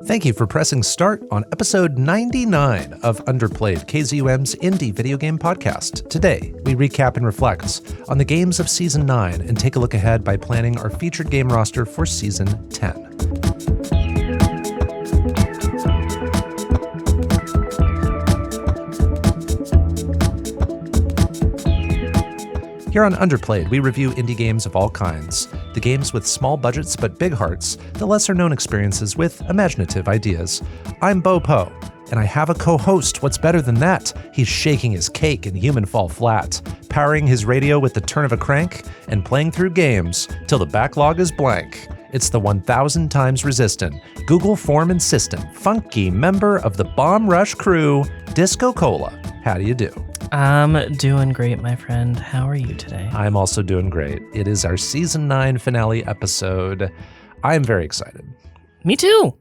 Thank you for pressing start on episode 99 of Underplayed, KZUM's indie video game podcast. Today, we recap and reflect on the games of Season 9 and take a look ahead by planning our featured game roster for Season 10. Here on Underplayed, we review indie games of all kinds. The games with small budgets but big hearts, the lesser-known experiences with imaginative ideas. I'm Bo Po, and I have a co-host. What's better than that? He's shaking his cake in Human Fall Flat, powering his radio with the turn of a crank, and playing through games till the backlog is blank. It's the 1,000 times resistant, Google form insistent, funky member of the Bomb Rush crew, DiscoCola. How do you do? I'm doing great, my friend. How are you today? I'm also doing great. It is our Season 9 finale episode. I'm very excited. Me too.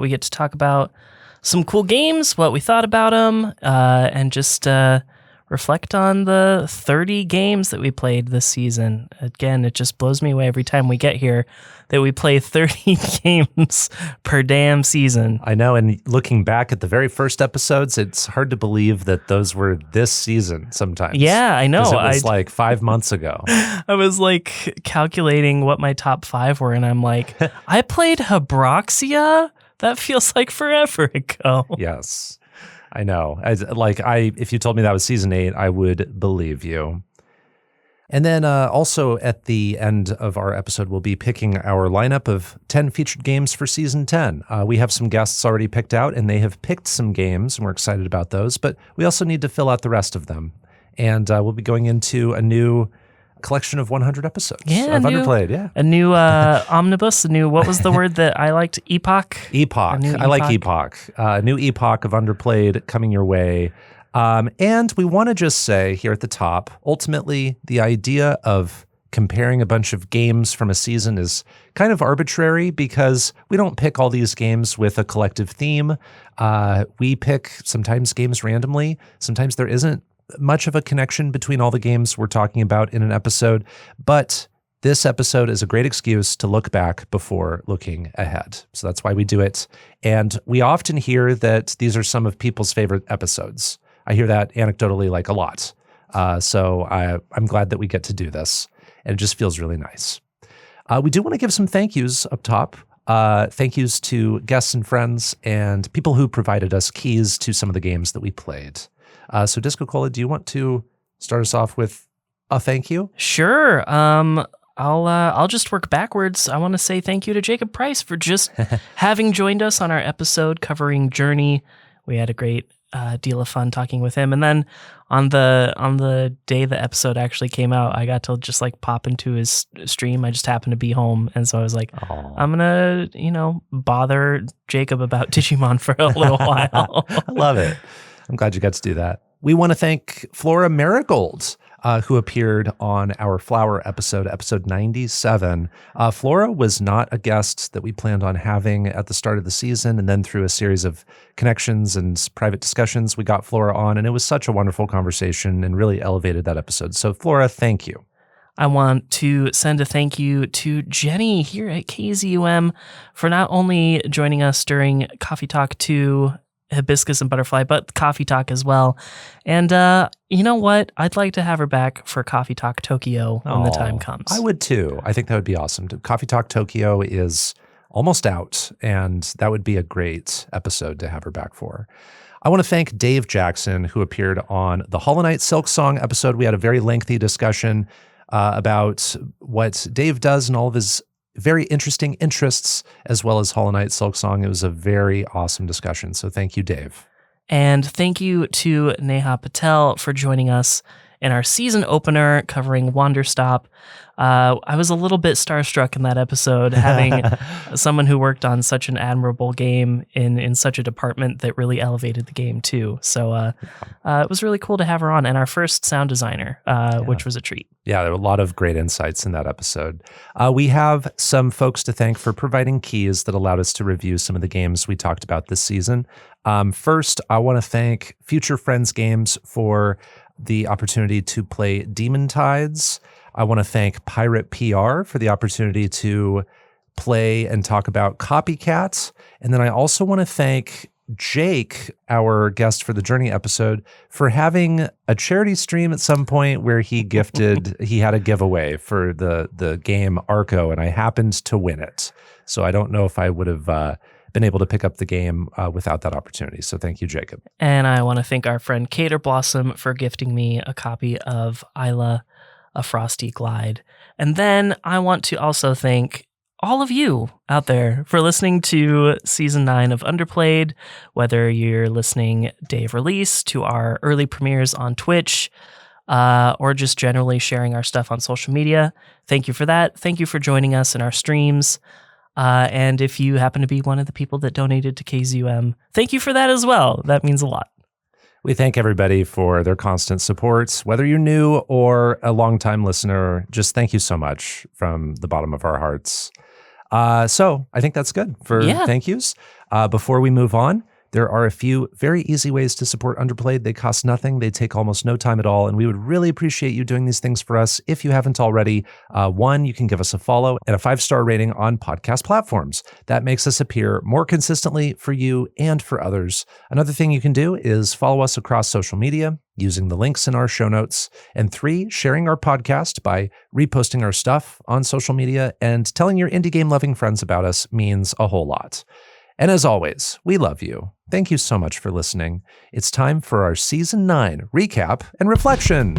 We get to talk about some cool games, what we thought about them, and just reflect on the 30 games that we played this season. Again, it just blows me away every time we get here that we play 30 games per damn season. I know, and looking back at the very first episodes, it's hard to believe that those were this season sometimes. Yeah, I know. It was like 5 months ago. I was like calculating what my top 5 were, and I'm like, I played Habroxia? That feels like forever ago. Yes, I know. If you told me that was Season 8, I would believe you. And then also at the end of our episode, we'll be picking our lineup of 10 featured games for Season 10. We have some guests already picked out, and they have picked some games, and we're excited about those. But we also need to fill out the rest of them. And we'll be going into a new collection of 100 episodes of Underplayed. Yeah, a new omnibus, what was the word that I liked? Epoch? Epoch. I like Epoch. A new epoch of Underplayed coming your way. And we want to just say here at the top, ultimately, the idea of comparing a bunch of games from a season is kind of arbitrary because we don't pick all these games with a collective theme. We pick sometimes games randomly. Sometimes there isn't much of a connection between all the games we're talking about in an episode. But this episode is a great excuse to look back before looking ahead. So that's why we do it. And we often hear that these are some of people's favorite episodes. I hear that anecdotally like a lot. So I'm glad that we get to do this. And it just feels really nice. We do want to give some thank yous up top. Thank yous to guests and friends and people who provided us keys to some of the games that we played. So DiscoCola, do you want to start us off with a thank you? Sure. I'll just work backwards. I want to say thank you to Jacob Price for just having joined us on our episode covering Journey. We had a great deal of fun talking with him. And then on the day the episode actually came out, I got to just like pop into his stream. I just happened to be home. And so I was like, I'm going to, bother Jacob about Digimon for a little while. I love it. I'm glad you got to do that. We want to thank Flora Marigold, who appeared on our Flower episode 97. Flora was not a guest that we planned on having at the start of the season, and then through a series of connections and private discussions, we got Flora on, and it was such a wonderful conversation and really elevated that episode. So Flora, thank you. I want to send a thank you to Jenny here at KZUM for not only joining us during Coffee Talk 2, Hibiscus and Butterfly, but Coffee Talk as well. And you know what? I'd like to have her back for Coffee Talk Tokyo when the time comes. I would too. I think that would be awesome. Coffee Talk Tokyo is almost out, and that would be a great episode to have her back for. I want to thank Dave Jackson, who appeared on the Hollow Knight Silk Song episode. We had a very lengthy discussion about what Dave does and all of his very interesting interests, as well as Hollow Knight Silk Song. It was a very awesome discussion. So thank you, Dave. And thank you to Neha Patel for joining us in our season opener covering Wanderstop. I was a little bit starstruck in that episode, having someone who worked on such an admirable game in such a department that really elevated the game too. So it was really cool to have her on, and our first sound designer, which was a treat. Yeah, there were a lot of great insights in that episode. We have some folks to thank for providing keys that allowed us to review some of the games we talked about this season. First, I want to thank Future Friends Games for the opportunity to play Demon Tides. I want to thank Pirate PR for the opportunity to play and talk about Copycats. And then I also want to thank Jake, our guest for the Journey episode, for having a charity stream at some point where he had a giveaway for the game Arco, and I happened to win it. So I don't know if I would have been able to pick up the game without that opportunity. So thank you, Jacob. And I want to thank our friend Cater Blossom for gifting me a copy of Isla, A Frosty Glide. And then I want to also thank all of you out there for listening to Season 9 of Underplayed, whether you're listening day of release to our early premieres on Twitch, or just generally sharing our stuff on social media. Thank you for that. Thank you for joining us in our streams. And if you happen to be one of the people that donated to KZUM, thank you for that as well. That means a lot. We thank everybody for their constant support, whether you're new or a longtime listener. Just thank you so much from the bottom of our hearts. So I think that's good for thank yous. Before we move on, there are a few very easy ways to support Underplayed. They cost nothing. They take almost no time at all. And we would really appreciate you doing these things for us. If you haven't already, one, you can give us a follow and a 5-star rating on podcast platforms. That makes us appear more consistently for you and for others. Another thing you can do is follow us across social media using the links in our show notes. And 3, sharing our podcast by reposting our stuff on social media and telling your indie game loving friends about us means a whole lot. And as always, we love you. Thank you so much for listening. It's time for our Season 9 recap and reflection.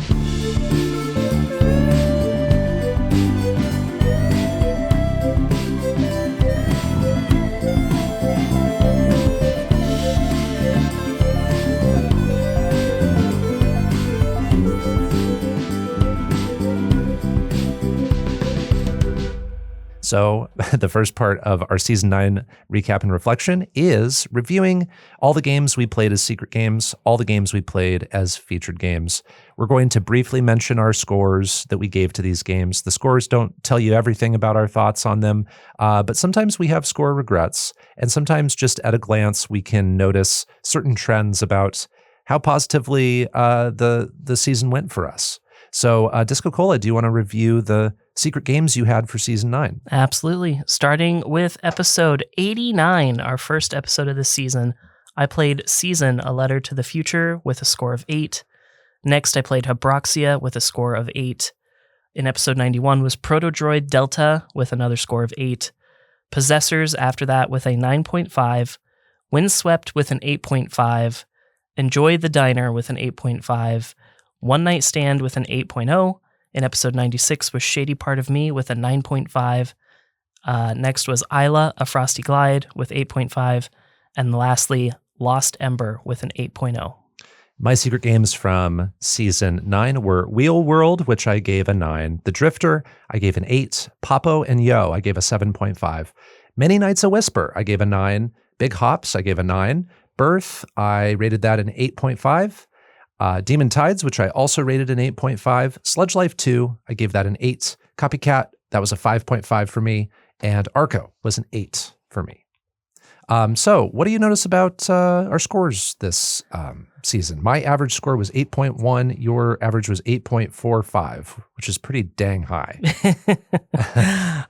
So the first part of our Season 9 recap and reflection is reviewing all the games we played as secret games, all the games we played as featured games. We're going to briefly mention our scores that we gave to these games. The scores don't tell you everything about our thoughts on them, but sometimes we have score regrets, and sometimes just at a glance we can notice certain trends about how positively the season went for us. So DiscoCola, do you want to review the secret games you had for Season 9? Absolutely. Starting with episode 89, our first episode of this season, I played Season, A Letter to the Future with a score of 8. Next, I played Habroxia with a score of 8. In episode 91 was Protodroid Delta with another score of 8. Possessors after that with a 9.5. Windswept with an 8.5. Enjoy the Diner with an 8.5. One Night Stand with an 8.0. In episode 96 was Shady Part of Me with a 9.5. Next was Isla, A Frosty Glide with 8.5. And lastly, Lost Ember with an 8.0. My secret games from Season 9 were Wheel World, which I gave a 9. The Drifter, I gave an 8. Popo and Yo, I gave a 7.5. Many Nights a Whisper, I gave a 9. Big Hops, I gave a 9. Birth, I rated that an 8.5. Demon Tides, which I also rated an 8.5. Sludge Life 2, I gave that an 8. Copycat, that was a 5.5 for me. And Arco was an 8 for me. So what do you notice about our scores this season? My average score was 8.1. Your average was 8.45, which is pretty dang high.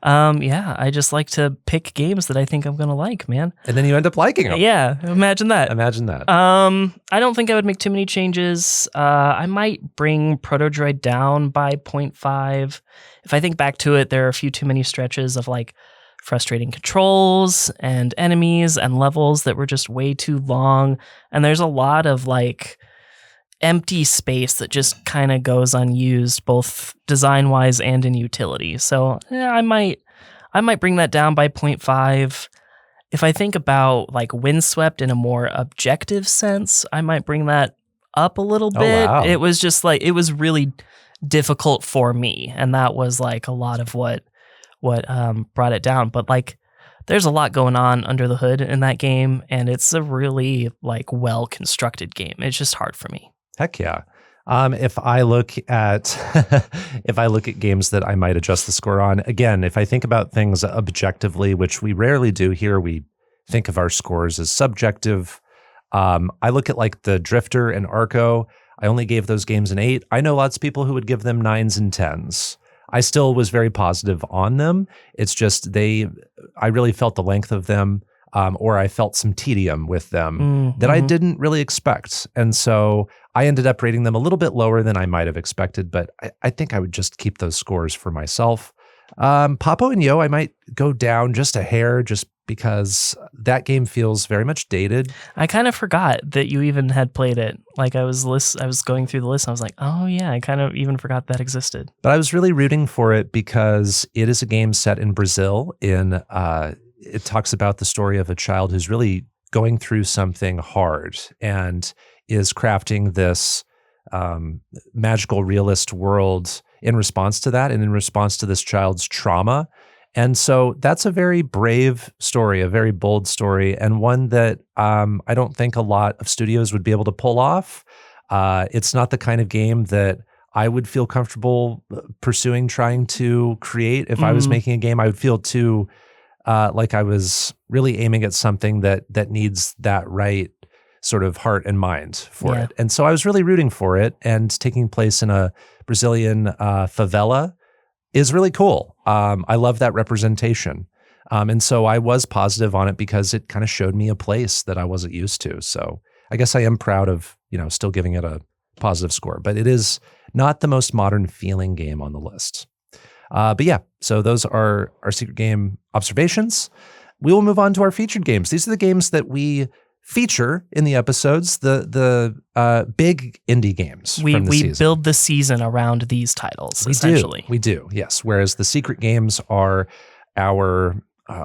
Yeah, I just like to pick games that I think I'm going to like, man. And then you end up liking them. Yeah, imagine that. Imagine that. I don't think I would make too many changes. I might bring Protodroid down by 0.5. If I think back to it, there are a few too many stretches of like frustrating controls and enemies and levels that were just way too long. And there's a lot of like empty space that just kind of goes unused, both design wise and in utility. So yeah, I might bring that down by 0.5. If I think about like Windswept in a more objective sense, I might bring that up a little bit. Wow. It was just like, it was really difficult for me. And that was like a lot of what brought it down. But like, there's a lot going on under the hood in that game, and it's a really like well constructed game. It's just hard for me. Heck yeah. If I look at games that I might adjust the score on, again, if I think about things objectively, which we rarely do here, we think of our scores as subjective. I look at like the Drifter and Arco. I only gave those games an 8. I know lots of people who would give them 9s and 10s. I still was very positive on them. It's just they I really felt the length of them, or I felt some tedium with them that I didn't really expect. And so I ended up rating them a little bit lower than I might have expected, but I think I would just keep those scores for myself. Papo and Yo, I might go down just a hair just because that game feels very much dated. I kind of forgot that you even had played it. Like I was going through the list and I was like, oh yeah, I kind of even forgot that existed. But I was really rooting for it because it is a game set in Brazil. It talks about the story of a child who's really going through something hard and is crafting this magical realist world in response to that and in response to this child's trauma. And so that's a very brave story, a very bold story, and one that I don't think a lot of studios would be able to pull off. It's not the kind of game that I would feel comfortable pursuing trying to create. If I was making a game, I would feel too like I was really aiming at something that needs that right sort of heart and mind for it. And so I was really rooting for it, and taking place in a Brazilian favela is really cool. I love that representation. And so I was positive on it because it kind of showed me a place that I wasn't used to. So I guess I am proud of, still giving it a positive score, but it is not the most modern feeling game on the list. But yeah, so those are our secret game observations. We will move on to our featured games. These are the games that we feature in the episodes, the big indie games from the season. We build the season around these titles, essentially. We do, yes. Whereas the secret games are our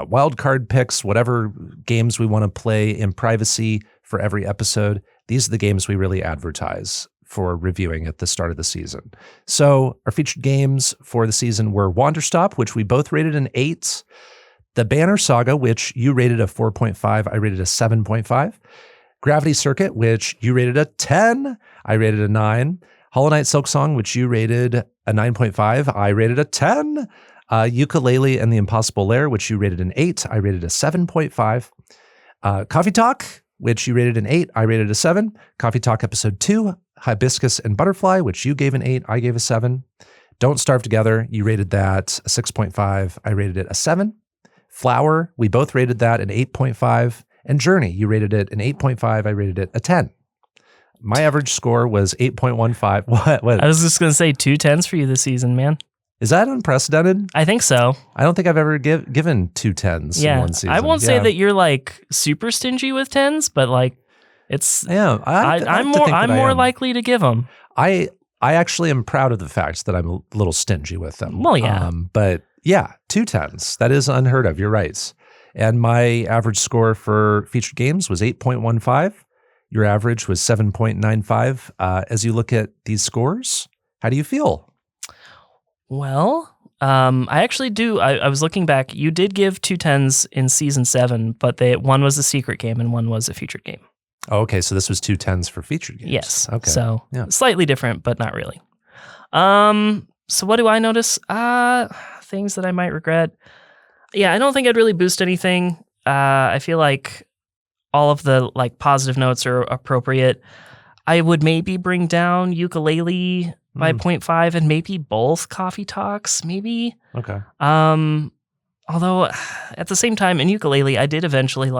wild card picks, whatever games we want to play in privacy for every episode. These are the games we really advertise for reviewing at the start of the season. So our featured games for the season were Wanderstop, which we both rated an 8. The Banner Saga, which you rated a 4.5, I rated a 7.5. Gravity Circuit, which you rated a 10, I rated a 9. Hollow Knight Silksong, which you rated a 9.5, I rated a 10. Yooka-Laylee and the Impossible Lair, which you rated an 8, I rated a 7.5. Coffee Talk, which you rated an 8, I rated a 7. Coffee Talk Episode 2, Hibiscus and Butterfly, which you gave an 8, I gave a 7. Don't Starve Together, you rated that a 6.5, I rated it a 7. Flower, we both rated that an 8.5. And Journey, you rated it an 8.5, I rated it a 10. My average score was 8.15. What? I was just going to say 2 10s for you this season, man. Is that unprecedented? I think so. I don't think I've ever given 2 10s in one season. I won't say that you're like super stingy with 10s, but like it's. Yeah, I'm more likely to give them. I actually am proud of the fact that I'm a little stingy with them. Well, yeah. But yeah, 2 10s. That is unheard of. You're right. And my average score for featured games was 8.15. Your average was 7.95. As you look at these scores, how do you feel? Well, I actually do. I was looking back. You did give 2 10s in season 7, but one was a secret game and one was a featured game. Oh, okay, so this was 2 10s for featured games. Yes. Okay. So slightly different, but not really. So what do I notice? Things that I might regret. Yeah, I don't think I'd really boost anything. I feel like all of the like positive notes are appropriate. I would maybe bring down Yooka-Laylee by 0.5 and maybe both Coffee Talks, maybe. Okay. Although at the same time in Yooka-Laylee, I did eventually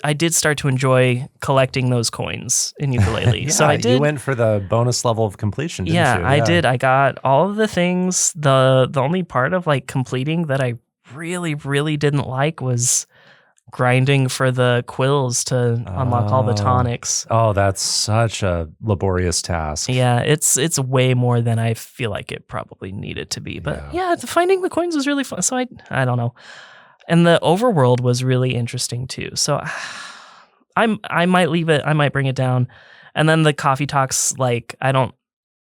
I did start to enjoy collecting those coins in Yooka-Laylee. Yeah, so I did. You went for the bonus level of completion, didn't you? Yeah, I did. I got all of the things. The only part of like completing that I really, really didn't like was grinding for the quills to unlock all the tonics. Oh, that's such a laborious task. Yeah, it's way more than I feel like it probably needed to be. But yeah, finding the coins was really fun. So I don't know. And the overworld was really interesting too. So I might leave it. I might bring it down. And then the Coffee Talks, like I don't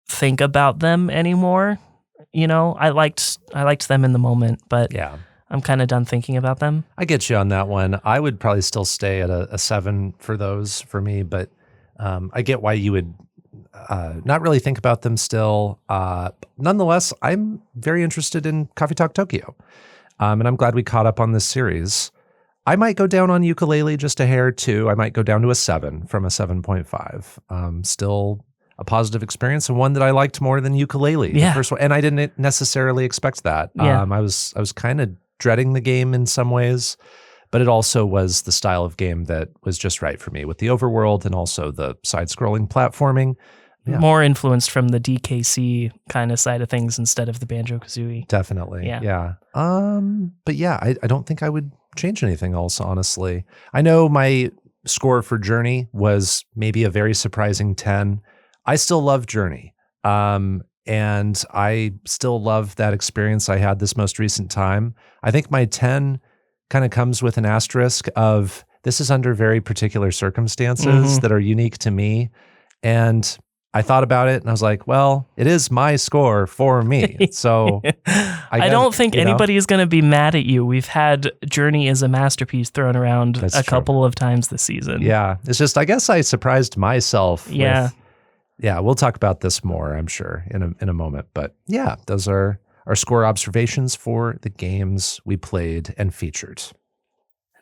think about them anymore. I liked them in the moment, but yeah, I'm kind of done thinking about them. I get you on that one. I would probably still stay at a 7 for those for me, but I get why you would not really think about them still. Nonetheless, I'm very interested in Coffee Talk Tokyo. And I'm glad we caught up on this series. I might go down on Yooka-Laylee just a hair too. I might go down to a 7 from a 7.5. Still a positive experience and one that I liked more than Yooka-Laylee, the first one. And I didn't necessarily expect that. Yeah. I was kind of dreading the game in some ways, but it also was the style of game that was just right for me with the overworld and also the side-scrolling platforming. Yeah. More influenced from the DKC kind of side of things instead of the Banjo-Kazooie. Definitely. Yeah. But yeah, I don't think I would change anything else, honestly. I know my score for Journey was maybe a very surprising 10. I still love Journey. And I still love that experience I had this most recent time. I think my 10 kind of comes with an asterisk of this is under very particular circumstances that are unique to me. And I thought about it and I was like, well, it is my score for me. So I don't think anybody is going to be mad at you. We've had Journey as a masterpiece thrown around couple of times this season. Yeah. It's just, I guess I surprised myself. Yeah. Yeah. We'll talk about this more, I'm sure, in a moment. But yeah, those are our score observations for the games we played and featured.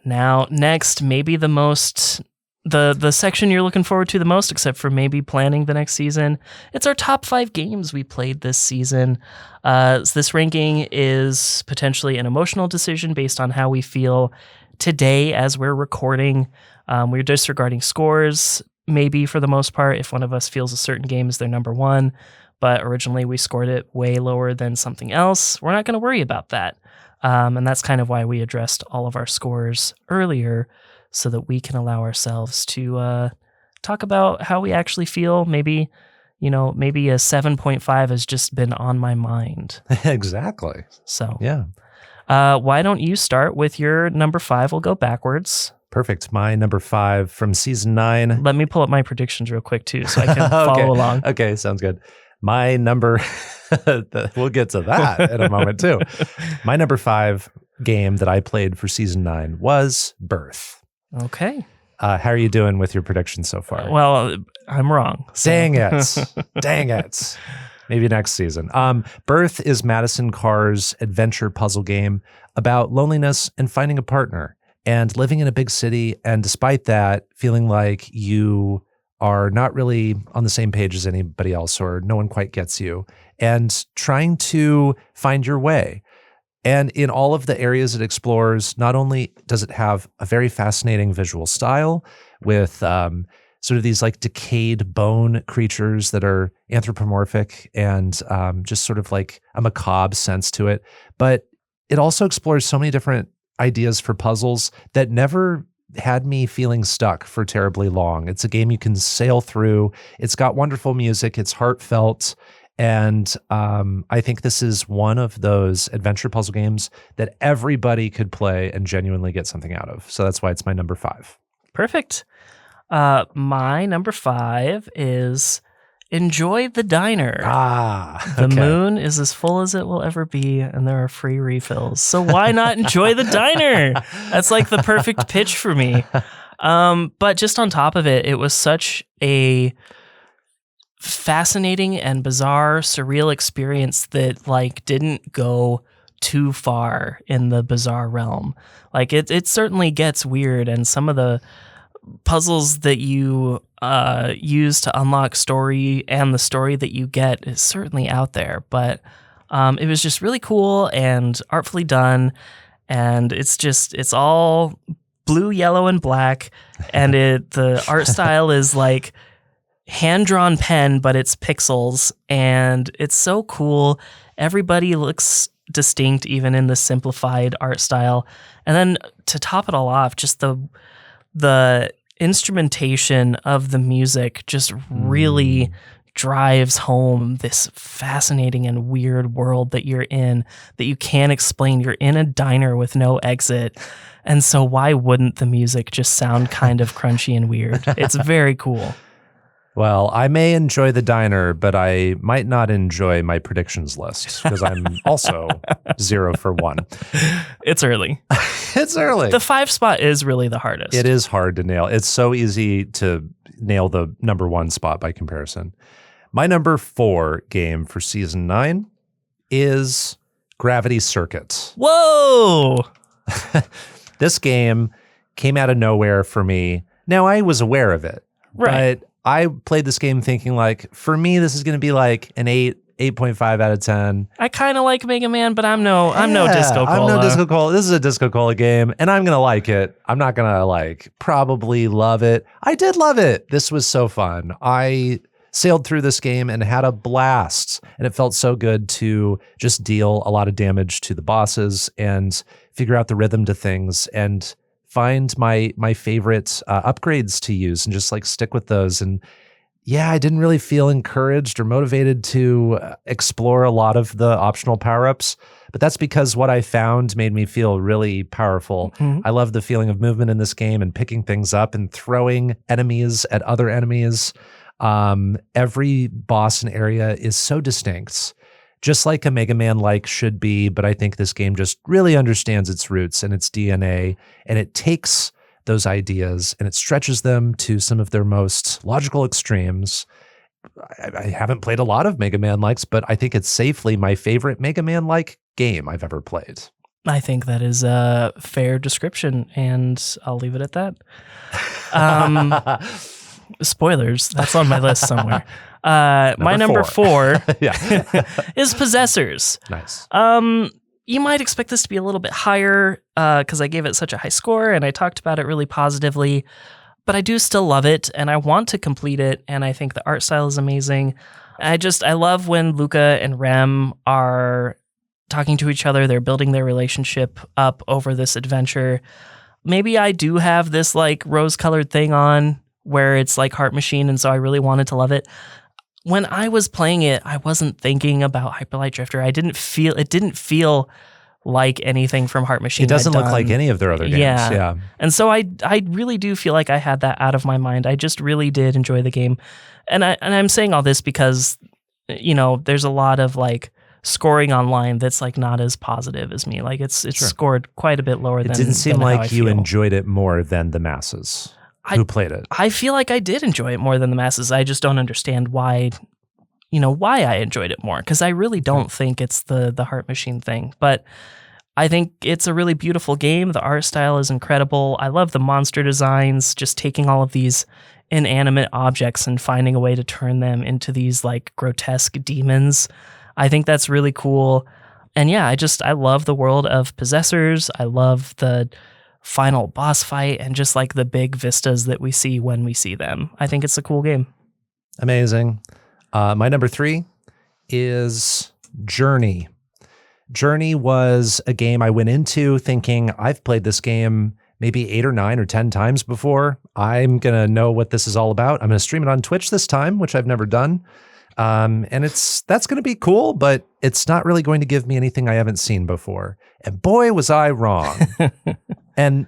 Now, next, maybe the section you're looking forward to the most, except for maybe planning the next season. It's our top 5 games we played this season. So this ranking is potentially an emotional decision based on how we feel today as we're recording. We're disregarding scores, maybe for the most part, if one of us feels a certain game is their number 1, but originally we scored it way lower than something else. We're not going to worry about that. And that's kind of why we addressed all of our scores earlier, so that we can allow ourselves to talk about how we actually feel. Maybe a 7.5 has just been on my mind. Exactly. So yeah. Why don't you start with your number 5? We'll go backwards. Perfect. My number 5 from season 9. Let me pull up my predictions real quick too, so I can follow along. Okay, sounds good. My number, we'll get to that in a moment too. My number 5 game that I played for season 9 was Birth. Okay. How are you doing with your predictions so far? Well, I'm wrong. So. Dang it. Dang it. Maybe next season. Birth is Madison Carr's adventure puzzle game about loneliness and finding a partner and living in a big city. And despite that, feeling like you are not really on the same page as anybody else, or no one quite gets you, and trying to find your way. And in all of the areas it explores, not only does it have a very fascinating visual style with sort of these like decayed bone creatures that are anthropomorphic and just sort of like a macabre sense to it, but it also explores so many different ideas for puzzles that never had me feeling stuck for terribly long. It's a game you can sail through. It's got wonderful music. It's heartfelt. And I think this is one of those adventure puzzle games that everybody could play and genuinely get something out of. So that's why it's my number 5. Perfect. My number 5 is Enjoy the Diner. The moon is as full as it will ever be, and there are free refills. So why not enjoy the diner? That's like the perfect pitch for me. But just on top of it, it was such a fascinating and bizarre, surreal experience that like didn't go too far in the bizarre realm. Like it certainly gets weird, and some of the puzzles that you use to unlock story and the story that you get is certainly out there. But it was just really cool and artfully done, and it's all blue, yellow, and black, and the art style is like hand-drawn pen, but it's pixels, and it's so cool. Everybody looks distinct, even in the simplified art style. And then to top it all off, just the instrumentation of the music just really drives home this fascinating and weird world that you're in that you can't explain. You're in a diner with no exit. And so why wouldn't the music just sound kind of crunchy and weird? It's very cool. Well, I may enjoy the diner, but I might not enjoy my predictions list because I'm also 0 for 1. It's early. It's early. The 5 spot is really the hardest. It is hard to nail. It's so easy to nail the number 1 spot by comparison. My number 4 game for season 9 is Gravity Circuit. Whoa! This game came out of nowhere for me. Now, I was aware of it, right? But I played this game thinking like, for me, this is going to be like an 8 8.5 out of 10. I kind of like Mega Man, but I'm no DiscoCola. I'm no DiscoCola. This is a DiscoCola game, and I'm going to like it. I'm not going to probably love it. I did love it. This was so fun. I sailed through this game and had a blast, and it felt so good to just deal a lot of damage to the bosses and figure out the rhythm to things and find my favorite upgrades to use and just stick with those. And yeah, I didn't really feel encouraged or motivated to explore a lot of the optional power-ups, but that's because what I found made me feel really powerful. Mm-hmm. I love the feeling of movement in this game and picking things up and throwing enemies at other enemies. Every boss and area is so distinct, just like a Mega Man should be, but I think this game just really understands its roots and its DNA, and it takes those ideas and it stretches them to some of their most logical extremes. I haven't played a lot of Mega Man likes, but I think it's safely my favorite Mega Man game I've ever played. I think that is a fair description, and I'll leave it at that. Spoilers, that's on my list somewhere. My number 4 is Possessors. Nice. You might expect this to be a little bit higher because I gave it such a high score and I talked about it really positively, but I do still love it and I want to complete it, and I think the art style is amazing. I love when Luca and Rem are talking to each other. They're building their relationship up over this adventure. Maybe I do have this rose-colored thing on where it's like Heart Machine, and so I really wanted to love it. When I was playing it, I wasn't thinking about Hyperlight Drifter. It didn't feel like anything from Heart Machine. It doesn't look like any of their other games. Yeah. And so I really do feel like I had that out of my mind. I just really did enjoy the game. And I'm saying all this because, there's a lot of scoring online that's not as positive as me. It's sure. Scored quite a bit lower than. It didn't seem like you enjoyed it more than the masses who played it. I feel like I did enjoy it more than the masses. I just don't understand why I enjoyed it more, because I really don't think it's the Heart Machine thing. But I think it's a really beautiful game. The art style is incredible. I love the monster designs, just taking all of these inanimate objects and finding a way to turn them into these grotesque demons. I think that's really cool. And yeah, I love the world of Possessors. I love the final boss fight and just the big vistas that we see when we see them. I think it's a cool game. Amazing. My number 3 is Journey. Journey was a game I went into thinking I've played this game maybe 8 or 9 or 10 times before. I'm going to know what this is all about. I'm going to stream it on Twitch this time, which I've never done. And that's going to be cool, but it's not really going to give me anything I haven't seen before. And boy, was I wrong. And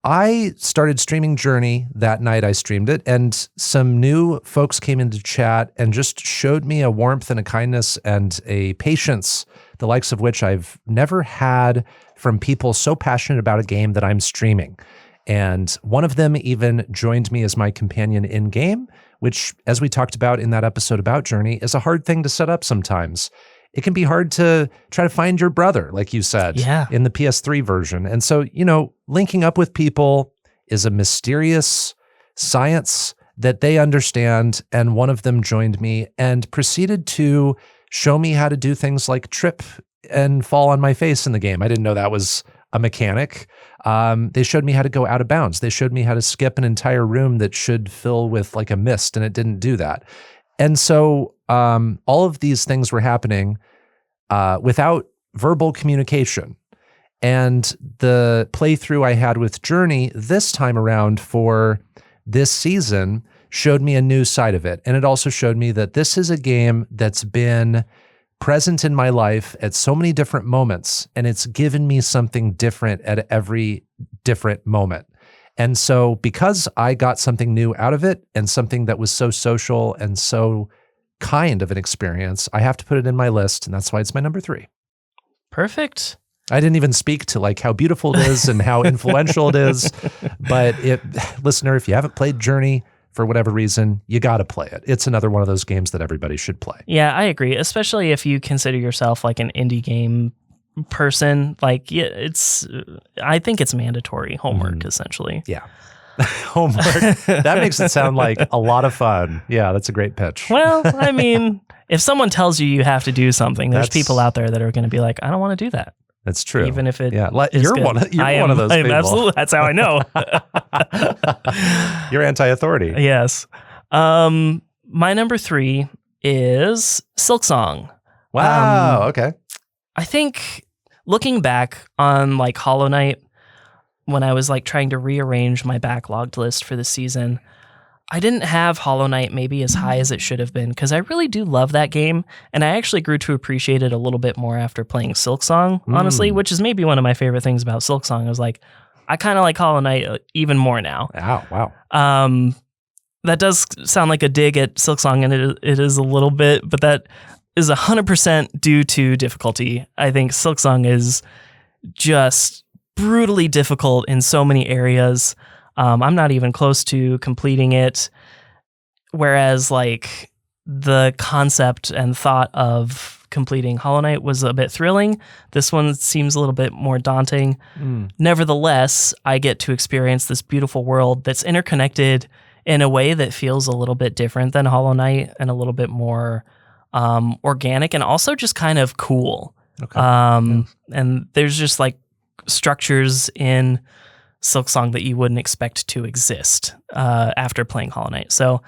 I started streaming Journey that night I streamed it, and some new folks came into chat and just showed me a warmth and a kindness and a patience, the likes of which I've never had from people so passionate about a game that I'm streaming. And one of them even joined me as my companion in-game, which, as we talked about in that episode about Journey, is a hard thing to set up sometimes. It can be hard to try to find your brother, like you said, in the PS3 version. And so, linking up with people is a mysterious science that they understand. And one of them joined me and proceeded to show me how to do things like trip and fall on my face in the game. I didn't know that was a mechanic. They showed me how to go out of bounds. They showed me how to skip an entire room that should fill with a mist, and it didn't do that. And so all of these things were happening without verbal communication. And the playthrough I had with Journey this time around for this season showed me a new side of it. And it also showed me that this is a game that's been present in my life at so many different moments, and it's given me something different at every different moment. And so because I got something new out of it and something that was so social and so kind of an experience, I have to put it in my list, and that's why it's my number 3. Perfect. I didn't even speak to how beautiful it is and how influential it is, but listener, if you haven't played Journey for whatever reason, you got to play it. It's another one of those games that everybody should play. Yeah, I agree, especially if you consider yourself an indie game person. I think it's mandatory homework, essentially. Yeah. Homework. That makes it sound like a lot of fun. Yeah, that's a great pitch. Well, I mean, if someone tells you you have to do something, there's people out there that are going to be like, I don't want to do that. That's true. Even if it you're one of those people. Absolutely. That's how I know. You're anti-authority. Yes. My number 3 is Silksong. Wow. Okay. I think looking back on like Hollow Knight, when I was like trying to rearrange my backlogged list for the season, I didn't have Hollow Knight maybe as high as it should have been because I really do love that game, and I actually grew to appreciate it a little bit more after playing Silksong, honestly, which is maybe one of my favorite things about Silksong. I was like, I kind of like Hollow Knight even more now. Wow. That does sound like a dig at Silksong, and it is a little bit, but that is 100% due to difficulty. I think Silksong is just brutally difficult in so many areas. I'm not even close to completing it. Whereas like the concept and thought of completing Hollow Knight was a bit thrilling. This one seems a little bit more daunting. Nevertheless, I get to experience this beautiful world that's interconnected in a way that feels a little bit different than Hollow Knight and a little bit more organic and also just kind of cool. Okay. And there's just like structures in Silksong that you wouldn't expect to exist after playing Hollow Knight. So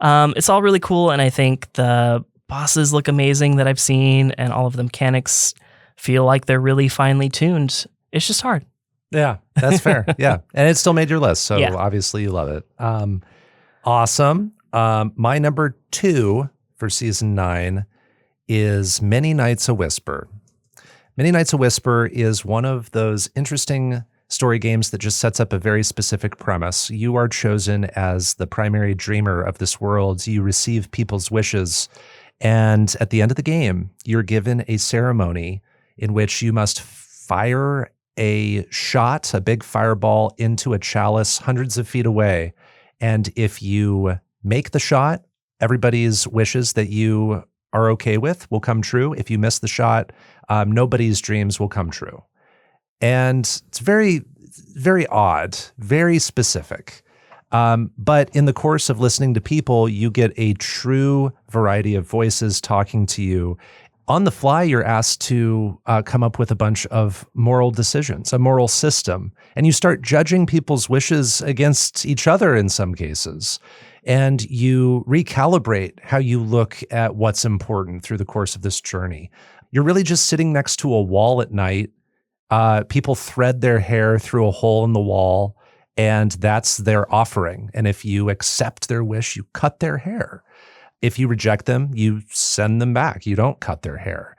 it's all really cool, and I think the bosses look amazing that I've seen, and all of the mechanics feel like they're really finely tuned. It's just hard. Yeah, that's fair. Yeah, and it still made your list, so Yeah. obviously you love it. Awesome. My number 2 for season 9 is Many Nights a Whisper. Many Nights a Whisper is one of those interesting story games that just sets up a very specific premise. You are chosen as the primary dreamer of this world. You receive people's wishes. And at the end of the game, you're given a ceremony in which you must fire a shot, a big fireball, into a chalice hundreds of feet away. And if you make the shot, everybody's wishes that you are okay with will come true. If you miss the shot, nobody's dreams will come true. And it's very, very odd, very specific. But in the course of listening to people, you get a true variety of voices talking to you. On the fly, you're asked to come up with a bunch of moral decisions, a moral system, and you start judging people's wishes against each other in some cases. And you recalibrate how you look at what's important through the course of this journey. You're really just sitting next to a wall at night. People thread their hair through a hole in the wall, and that's their offering. And if you accept their wish, you cut their hair. If you reject them, you send them back. You don't cut their hair.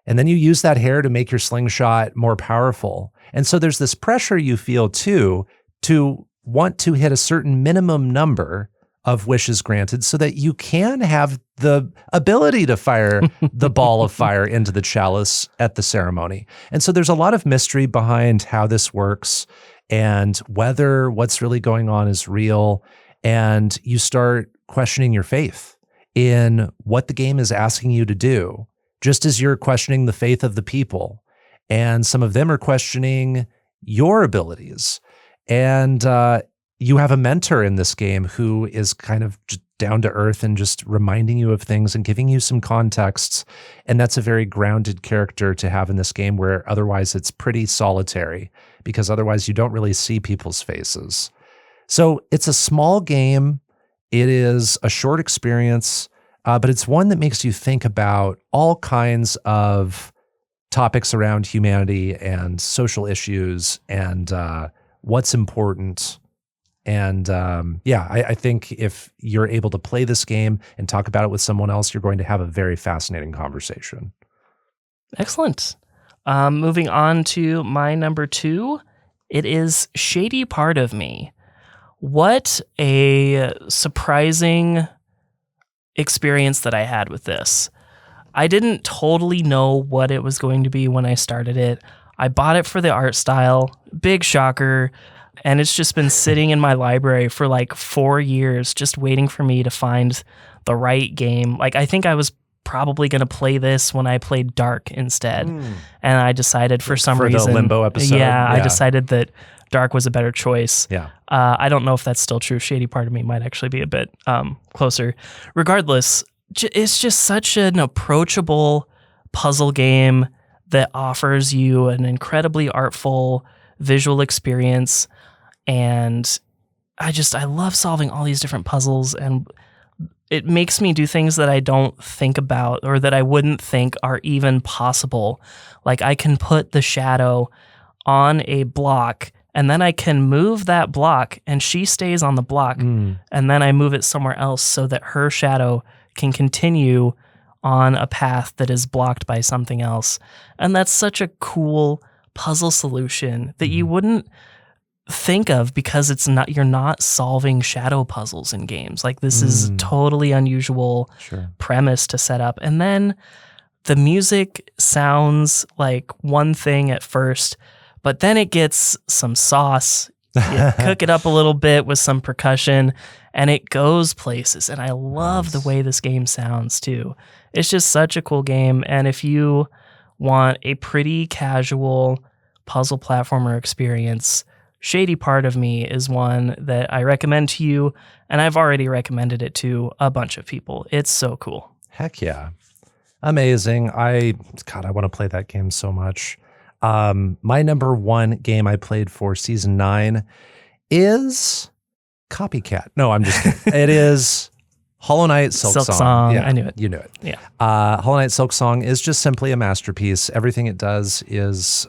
And then you use that hair to make your slingshot more powerful. And so there's this pressure you feel too to want to hit a certain minimum number of wishes granted so that you can have the ability to fire the ball of fire into the chalice at the ceremony. And so there's a lot of mystery behind how this works and whether what's really going on is real. And you start questioning your faith in what the game is asking you to do, just as you're questioning the faith of the people. And some of them are questioning your abilities. And you have a mentor in this game who is kind of just down to earth and just reminding you of things and giving you some contexts. And that's a very grounded character to have in this game, where otherwise it's pretty solitary, because otherwise you don't really see people's faces. So it's a small game. It is a short experience, but it's one that makes you think about all kinds of topics around humanity and social issues and what's important. And I think if you're able to play this game and talk about it with someone else, you're going to have a very fascinating conversation. Excellent. Moving on to my number 2, it is Shady Part of Me. What a surprising experience that I had with this. I didn't totally know what it was going to be when I started it. I bought it for the art style, big shocker. And it's just been sitting in my library for like 4 years, just waiting for me to find the right game. Like, I think I was probably going to play this when I played Dark instead. And I decided for some reason... the Limbo episode? Yeah, I decided that Dark was a better choice. Yeah. I don't know if that's still true. Shady part of me might actually be a bit closer. Regardless, it's just such an approachable puzzle game that offers you an incredibly artful visual experience. And I love solving all these different puzzles, and it makes me do things that I don't think about or that I wouldn't think are even possible. Like I can put the shadow on a block, and then I can move that block and she stays on the block, and then I move it somewhere else so that her shadow can continue on a path that is blocked by something else. And that's such a cool puzzle solution that you wouldn't think of because you're not solving shadow puzzles in games. Like this is totally unusual premise to set up. And then the music sounds like one thing at first, but then it gets some sauce. You cook it up a little bit with some percussion and it goes places. And I love the way this game sounds too. It's just such a cool game. And if you want a pretty casual puzzle platformer experience, Shady Part of Me is one that I recommend to you, and I've already recommended it to a bunch of people. It's so cool. Heck yeah. Amazing. I want to play that game so much. My number one game I played for Season 9 is Copycat. No, I'm just kidding. It is Hollow Knight Silksong. Yeah, I knew it. You knew it. Yeah. Hollow Knight Silksong is just simply a masterpiece. Everything it does is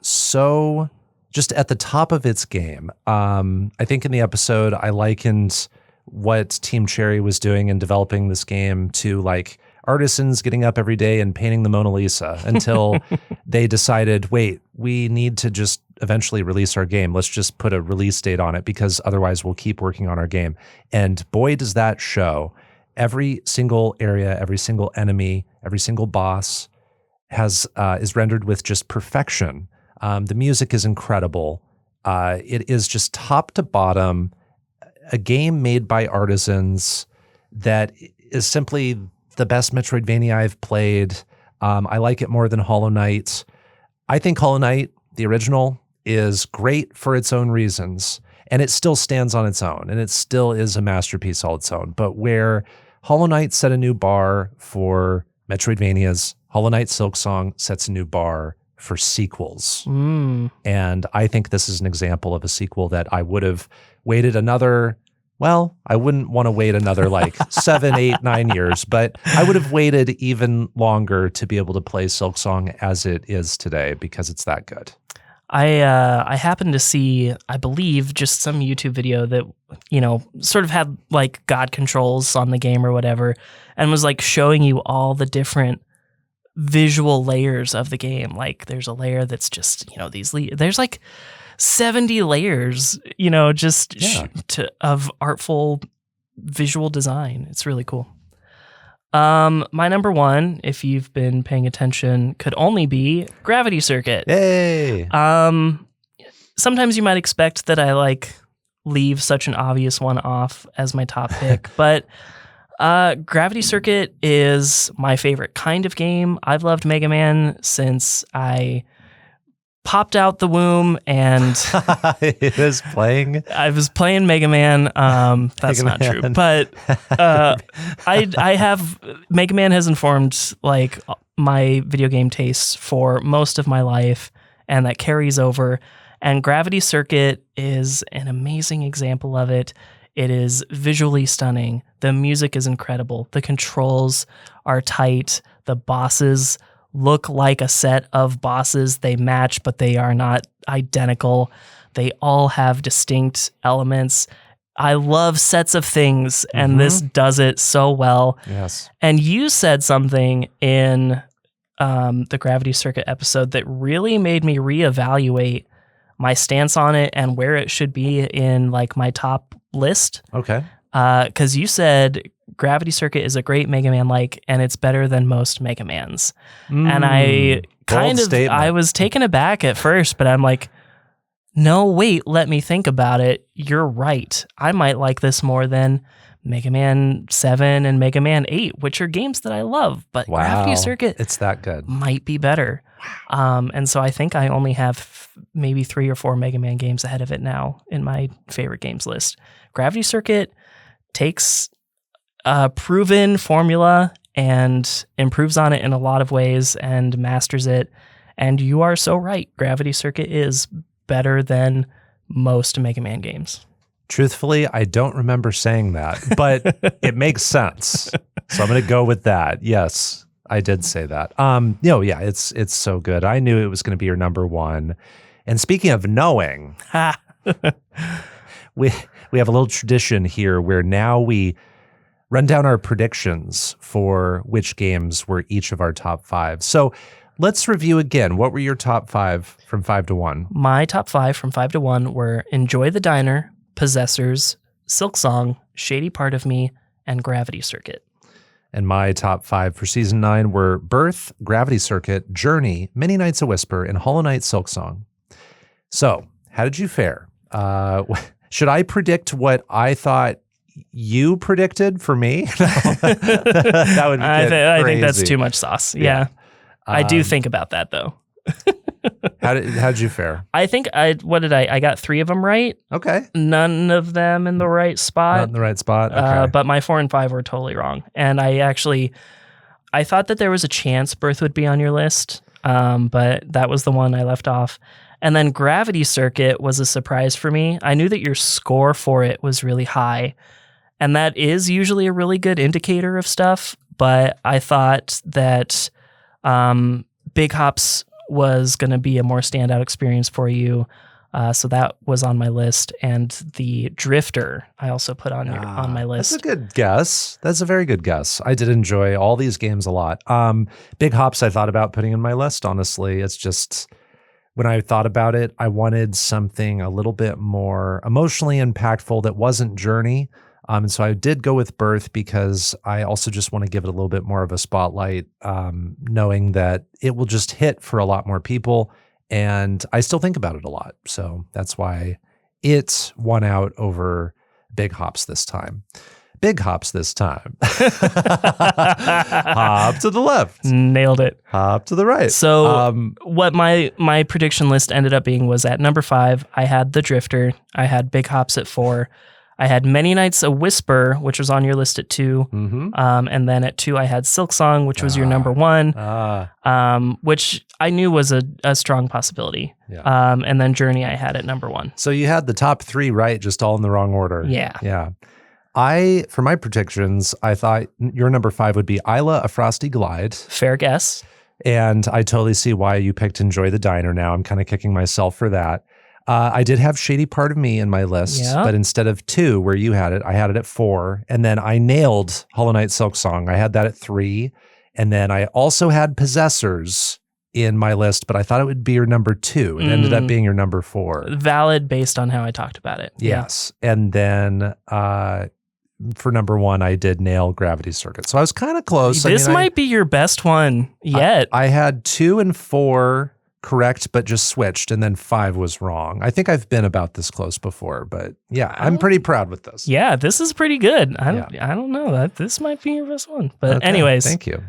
so just at the top of its game. I think in the episode I likened what Team Cherry was doing in developing this game to like artisans getting up every day and painting the Mona Lisa until they decided, wait, we need to just eventually release our game. Let's just put a release date on it because otherwise we'll keep working on our game. And boy, does that show. Every single area, every single enemy, every single boss is rendered with just perfection. The music is incredible. It is just top to bottom, a game made by artisans that is simply the best Metroidvania I've played. I like it more than Hollow Knight. I think Hollow Knight, the original, is great for its own reasons, and it still stands on its own, and it still is a masterpiece all its own. But where Hollow Knight set a new bar for Metroidvanias, Hollow Knight Silksong sets a new bar for sequels. And I think this is an example of a sequel that I would have waited another, well, I wouldn't want to wait another like 7, 8, 9 years, but I would have waited even longer to be able to play Silksong as it is today because it's that good. I happened to see, I believe, just some YouTube video that, sort of had like God controls on the game or whatever, and was like showing you all the different visual layers of the game. Like there's a layer that's just, there's like 70 layers, of artful visual design. It's really cool. My number one, if you've been paying attention, could only be Gravity Circuit. Hey. Sometimes you might expect that I leave such an obvious one off as my top pick, but Gravity Circuit is my favorite kind of game. I've loved Mega Man since I popped out the womb and I was playing Mega Man. That's not true, but I have Mega Man has informed my video game tastes for most of my life, and that carries over. And Gravity Circuit is an amazing example of it. It is visually stunning. The music is incredible. The controls are tight. The bosses look like a set of bosses. They match, but they are not identical. They all have distinct elements. I love sets of things, and this does it so well. Yes. And you said something in the Gravity Circuit episode that really made me reevaluate my stance on it and where it should be in my top list. Okay. Because you said Gravity Circuit is a great Mega Man and it's better than most Mega Mans. And I I was taken aback at first, but I'm like, no, wait, let me think about it. You're right. I might like this more than Mega Man 7 and Mega Man 8, which are games that I love, but Gravity Circuit it's that good. might be better. And so I think I only have maybe 3 or 4 Mega Man games ahead of it now in my favorite games list. Gravity Circuit takes a proven formula and improves on it in a lot of ways and masters it. And you are so right. Gravity Circuit is better than most Mega Man games. Truthfully, I don't remember saying that, but it makes sense. So I'm going to go with that. Yes, I did say that. Yeah, it's so good. I knew it was going to be your number one. And speaking of knowing, we have a little tradition here where now we run down our predictions for which games were each of our top 5. So let's review again. What were your top 5 from 5 to 1? My top 5 from 5 to 1 were Enjoy the Diner, Possessors, Silksong, Shady Part of Me, and Gravity Circuit. And my top 5 for season 9 were Birth, Gravity Circuit, Journey, Many Nights a Whisper, and Hollow Knight Silksong. So, how did you fare? Should I predict what I thought you predicted for me? That would be I think that's too much sauce. Yeah. I do think about that though. How did you fare? I think I got 3 of them right. Okay. None of them in the right spot. Not in the right spot. Okay. But my 4 and 5 were totally wrong. And I thought that there was a chance Birth would be on your list. But that was the one I left off. And then Gravity Circuit was a surprise for me. I knew that your score for it was really high. And that is usually a really good indicator of stuff. But I thought that Big Hops was going to be a more standout experience for you. So that was on my list. And the Drifter I also put on my list. That's a good guess. That's a very good guess. I did enjoy all these games a lot. Big Hops I thought about putting in my list, honestly. It's just, when I thought about it, I wanted something a little bit more emotionally impactful that wasn't Journey. And so I did go with Birth because I also just want to give it a little bit more of a spotlight, knowing that it will just hit for a lot more people. And I still think about it a lot. So that's why it won out over Big Hops this time. Big Hops this time. Hop to the left. Nailed it. Hop to the right. So what my prediction list ended up being was at number 5, I had the Drifter. I had Big Hops at 4. I had Many Nights a Whisper, which was on your list at 2. Mm-hmm. And then at 2, I had Silksong, which was your number 1, which I knew was a strong possibility. Yeah. And then Journey I had at number 1. So you had the top 3 right, just all in the wrong order. Yeah. Yeah. For my predictions, I thought your number 5 would be Isla, A Frosty Glide. Fair guess. And I totally see why you picked Enjoy the Diner now. I'm kind of kicking myself for that. I did have Shady Part of Me in my list, but instead of 2, where you had it, I had it at 4. And then I nailed Hollow Knight Silksong. I had that at 3. And then I also had Possessors in my list, but I thought it would be your number 2. It ended up being your number 4. Valid based on how I talked about it. Yes. Yeah. And then for number 1, I did nail Gravity Circuit. So I was kind of close. This might be your best one yet. I had 2 and 4 correct, but just switched, and then 5 was wrong. I think I've been about this close before, but yeah, I'm pretty proud with this. Yeah, this is pretty good. I don't know that this might be your best one, but anyways, thank you.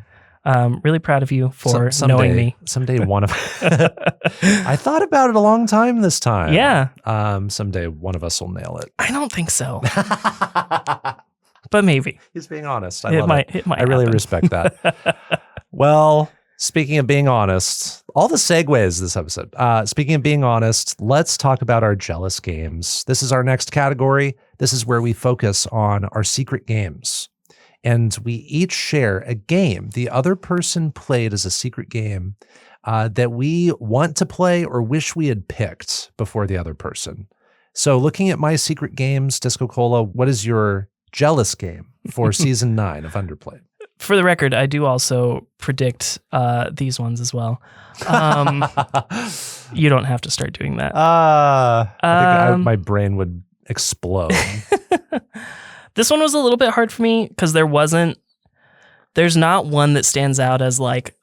Really proud of you for knowing me. Someday one of I thought about it a long time this time. Yeah. Someday one of us will nail it. I don't think so. But maybe. He's being honest. It might I really happen. respect that. Well, speaking of being honest, all the segues this episode. Speaking of being honest, let's talk about our jealous games. This is our next category. This is where we focus on our secret games. And we each share a game the other person played as a secret game that we want to play or wish we had picked before the other person. So looking at my secret games, DiscoCola, what is your jealous game for season 9 of Underplayed? For the record, I do also predict these ones as well. You don't have to start doing that. I think my brain would explode. This one was a little bit hard for me because there's not one that stands out as like,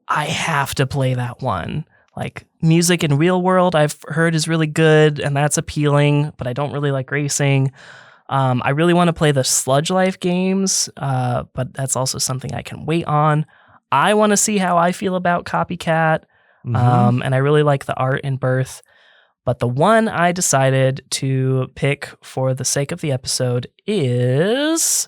I have to play that one. Like Music in Real World, I've heard is really good and that's appealing, but I don't really like racing. I really want to play the Sludge Life games, but that's also something I can wait on. I want to see how I feel about Copycat, and I really like the art in Birth. But the one I decided to pick for the sake of the episode is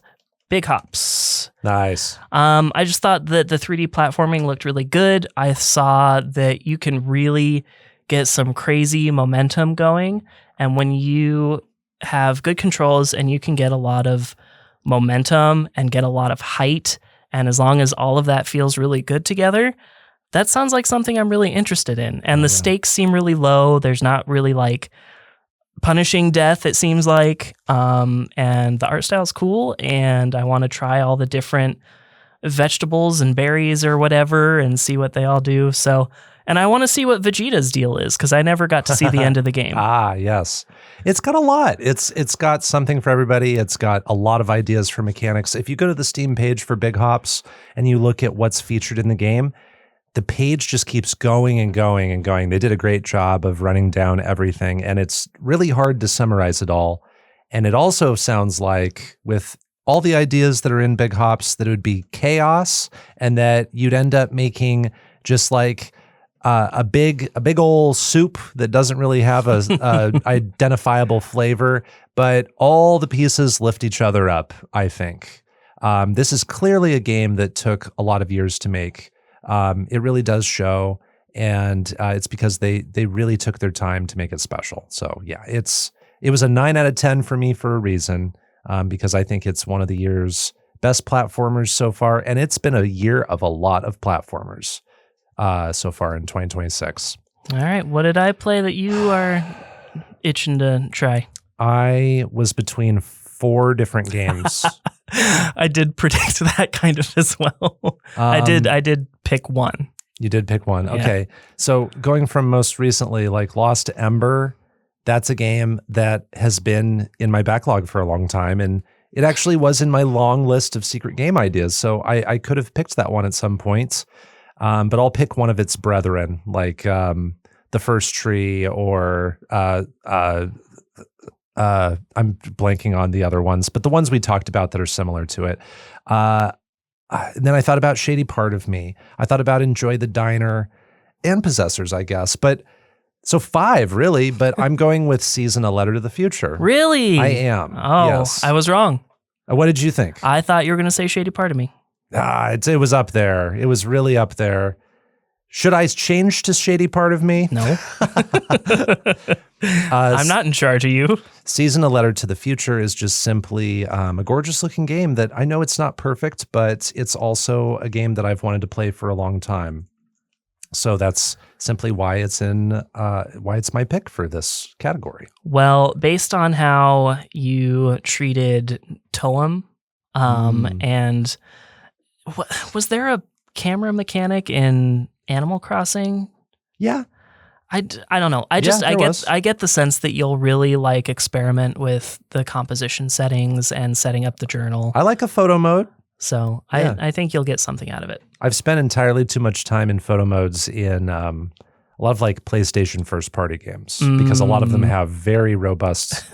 Big Hops. Nice. I just thought that the 3D platforming looked really good. I saw that you can really get some crazy momentum going. And when you have good controls and you can get a lot of momentum and get a lot of height, and as long as all of that feels really good together, that sounds like something I'm really interested in. And the stakes seem really low. There's not really like punishing death, it seems like. And the art style is cool. And I want to try all the different vegetables and berries or whatever and see what they all do. So, and I want to see what Vegeta's deal is because I never got to see the end of the game. Yes. It's got a lot. It's got something for everybody. It's got a lot of ideas for mechanics. If you go to the Steam page for Big Hops and you look at what's featured in the game, the page just keeps going and going and going. They did a great job of running down everything, and it's really hard to summarize it all. And it also sounds like with all the ideas that are in Big Hops that it would be chaos and that you'd end up making just like a big old soup that doesn't really have a identifiable flavor, but all the pieces lift each other up, I think. This is clearly a game that took a lot of years to make. It really does show, and it's because they really took their time to make it special. So yeah, it was a 9 out of 10 for me for a reason, because I think it's one of the year's best platformers so far, and it's been a year of a lot of platformers so far in 2026. All right, what did I play that you are itching to try? I was between 4 different games. I did predict that kind of as well. I did pick one. You did pick one. Yeah. Okay. So going from most recently, like Lost to Ember, that's a game that has been in my backlog for a long time. And it actually was in my long list of secret game ideas. So I could have picked that one at some points. But I'll pick one of its brethren, like The First Tree or I'm blanking on the other ones, but the ones we talked about that are similar to it. Then I thought about Shady Part of Me. I thought about Enjoy the Diner and Possessors, I guess. But so 5 really, but I'm going with Season A Letter to the Future. Really? I am. Oh, yes. I was wrong. What did you think? I thought you were going to say Shady Part of Me. It was up there. It was really up there. Should I change to Shady Part of Me? No. I'm not in charge of you. Season A Letter to the Future is just simply a gorgeous looking game that I know it's not perfect, but it's also a game that I've wanted to play for a long time. So that's simply why it's why it's my pick for this category. Well, based on how you treated Toem, and was there a camera mechanic in Animal Crossing? Yeah. I don't know. I get the sense that you'll really like experiment with the composition settings and setting up the journal. I like a photo mode. So yeah. I think you'll get something out of it. I've spent entirely too much time in photo modes in a lot of like PlayStation first party games because a lot of them have very robust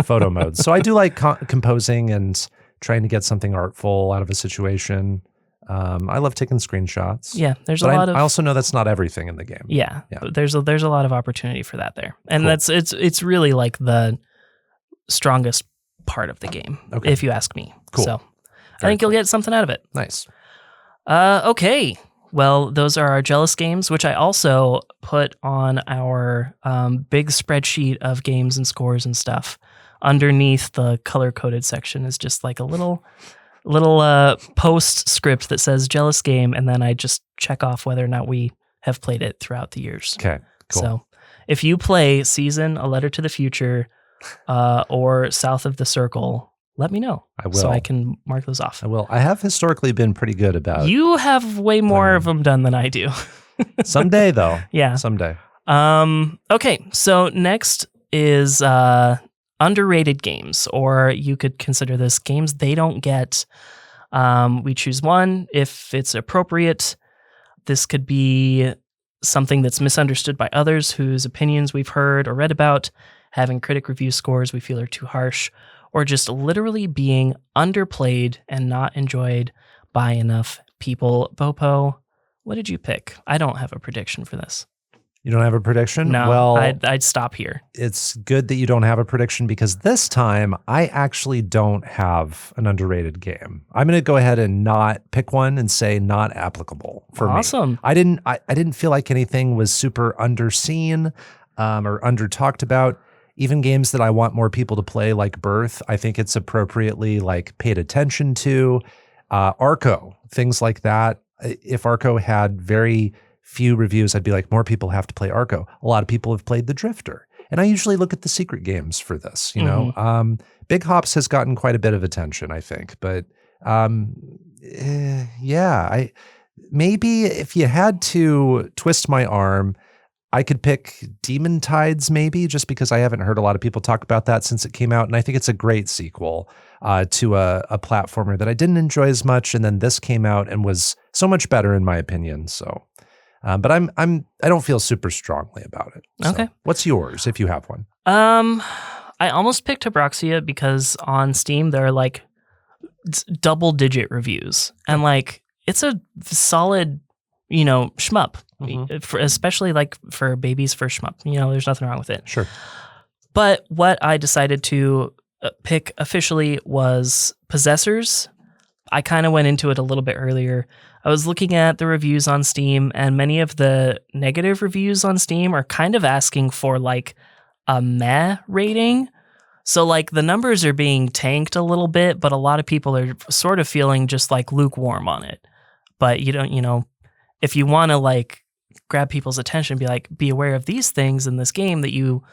photo modes. So I do like composing and trying to get something artful out of a situation. I love taking screenshots. Yeah, I also know that's not everything in the game. Yeah. There's a lot of opportunity for that there, and cool. it's really like the strongest part of the game, if you ask me. Cool. So I think you'll get something out of it. Nice. Okay. Well, those are our Jealous games, which I also put on our big spreadsheet of games and scores and stuff. Underneath the color-coded section is just like a little postscript that says Jealous game, and then I just check off whether or not we have played it throughout the years. Okay, cool. So if you play Season, A Letter to the Future, or South of the Circle, let me know. I will. So I can mark those off. I will. I have historically been pretty good about You have way more of them done than I do. Someday, though. Yeah. Someday. Okay, so next is underrated games, or you could consider this games they don't get. We choose one if it's appropriate. This could be something that's misunderstood by others whose opinions we've heard or read about, having critic review scores we feel are too harsh, or just literally being underplayed and not enjoyed by enough people. Bopo, what did you pick? I don't have a prediction for this. You don't have a prediction? No, well, I'd stop here. It's good that you don't have a prediction because this time I actually don't have an underrated game. I'm going to go ahead and not pick one and say not applicable for me. Awesome. I didn't feel like anything was super underseen or under talked about. Even games that I want more people to play, like Birth, I think it's appropriately like paid attention to. Arco, things like that. If Arco had very few reviews, I'd be like, more people have to play Arco. A lot of people have played The Drifter. And I usually look at the secret games for this, you know. Big Hops has gotten quite a bit of attention, I think. But maybe if you had to twist my arm, I could pick Demon Tides maybe, just because I haven't heard a lot of people talk about that since it came out. And I think it's a great sequel to a platformer that I didn't enjoy as much. And then this came out and was so much better in my opinion. So but I don't feel super strongly about it. So Okay. what's yours if you have one? I almost picked Abraxia because on Steam there are like double-digit reviews, and like it's a solid, you know, shmup, especially like for babies for shmup. You know, there's nothing wrong with it. Sure. But what I decided to pick officially was Possessors. I kind of went into it a little bit earlier. I was looking at the reviews on Steam, and many of the negative reviews on Steam are kind of asking for like a meh rating. So like the numbers are being tanked a little bit, but a lot of people are sort of feeling just like lukewarm on it. But you don't, you know, if you want to like grab people's attention, be aware of these things in this game that you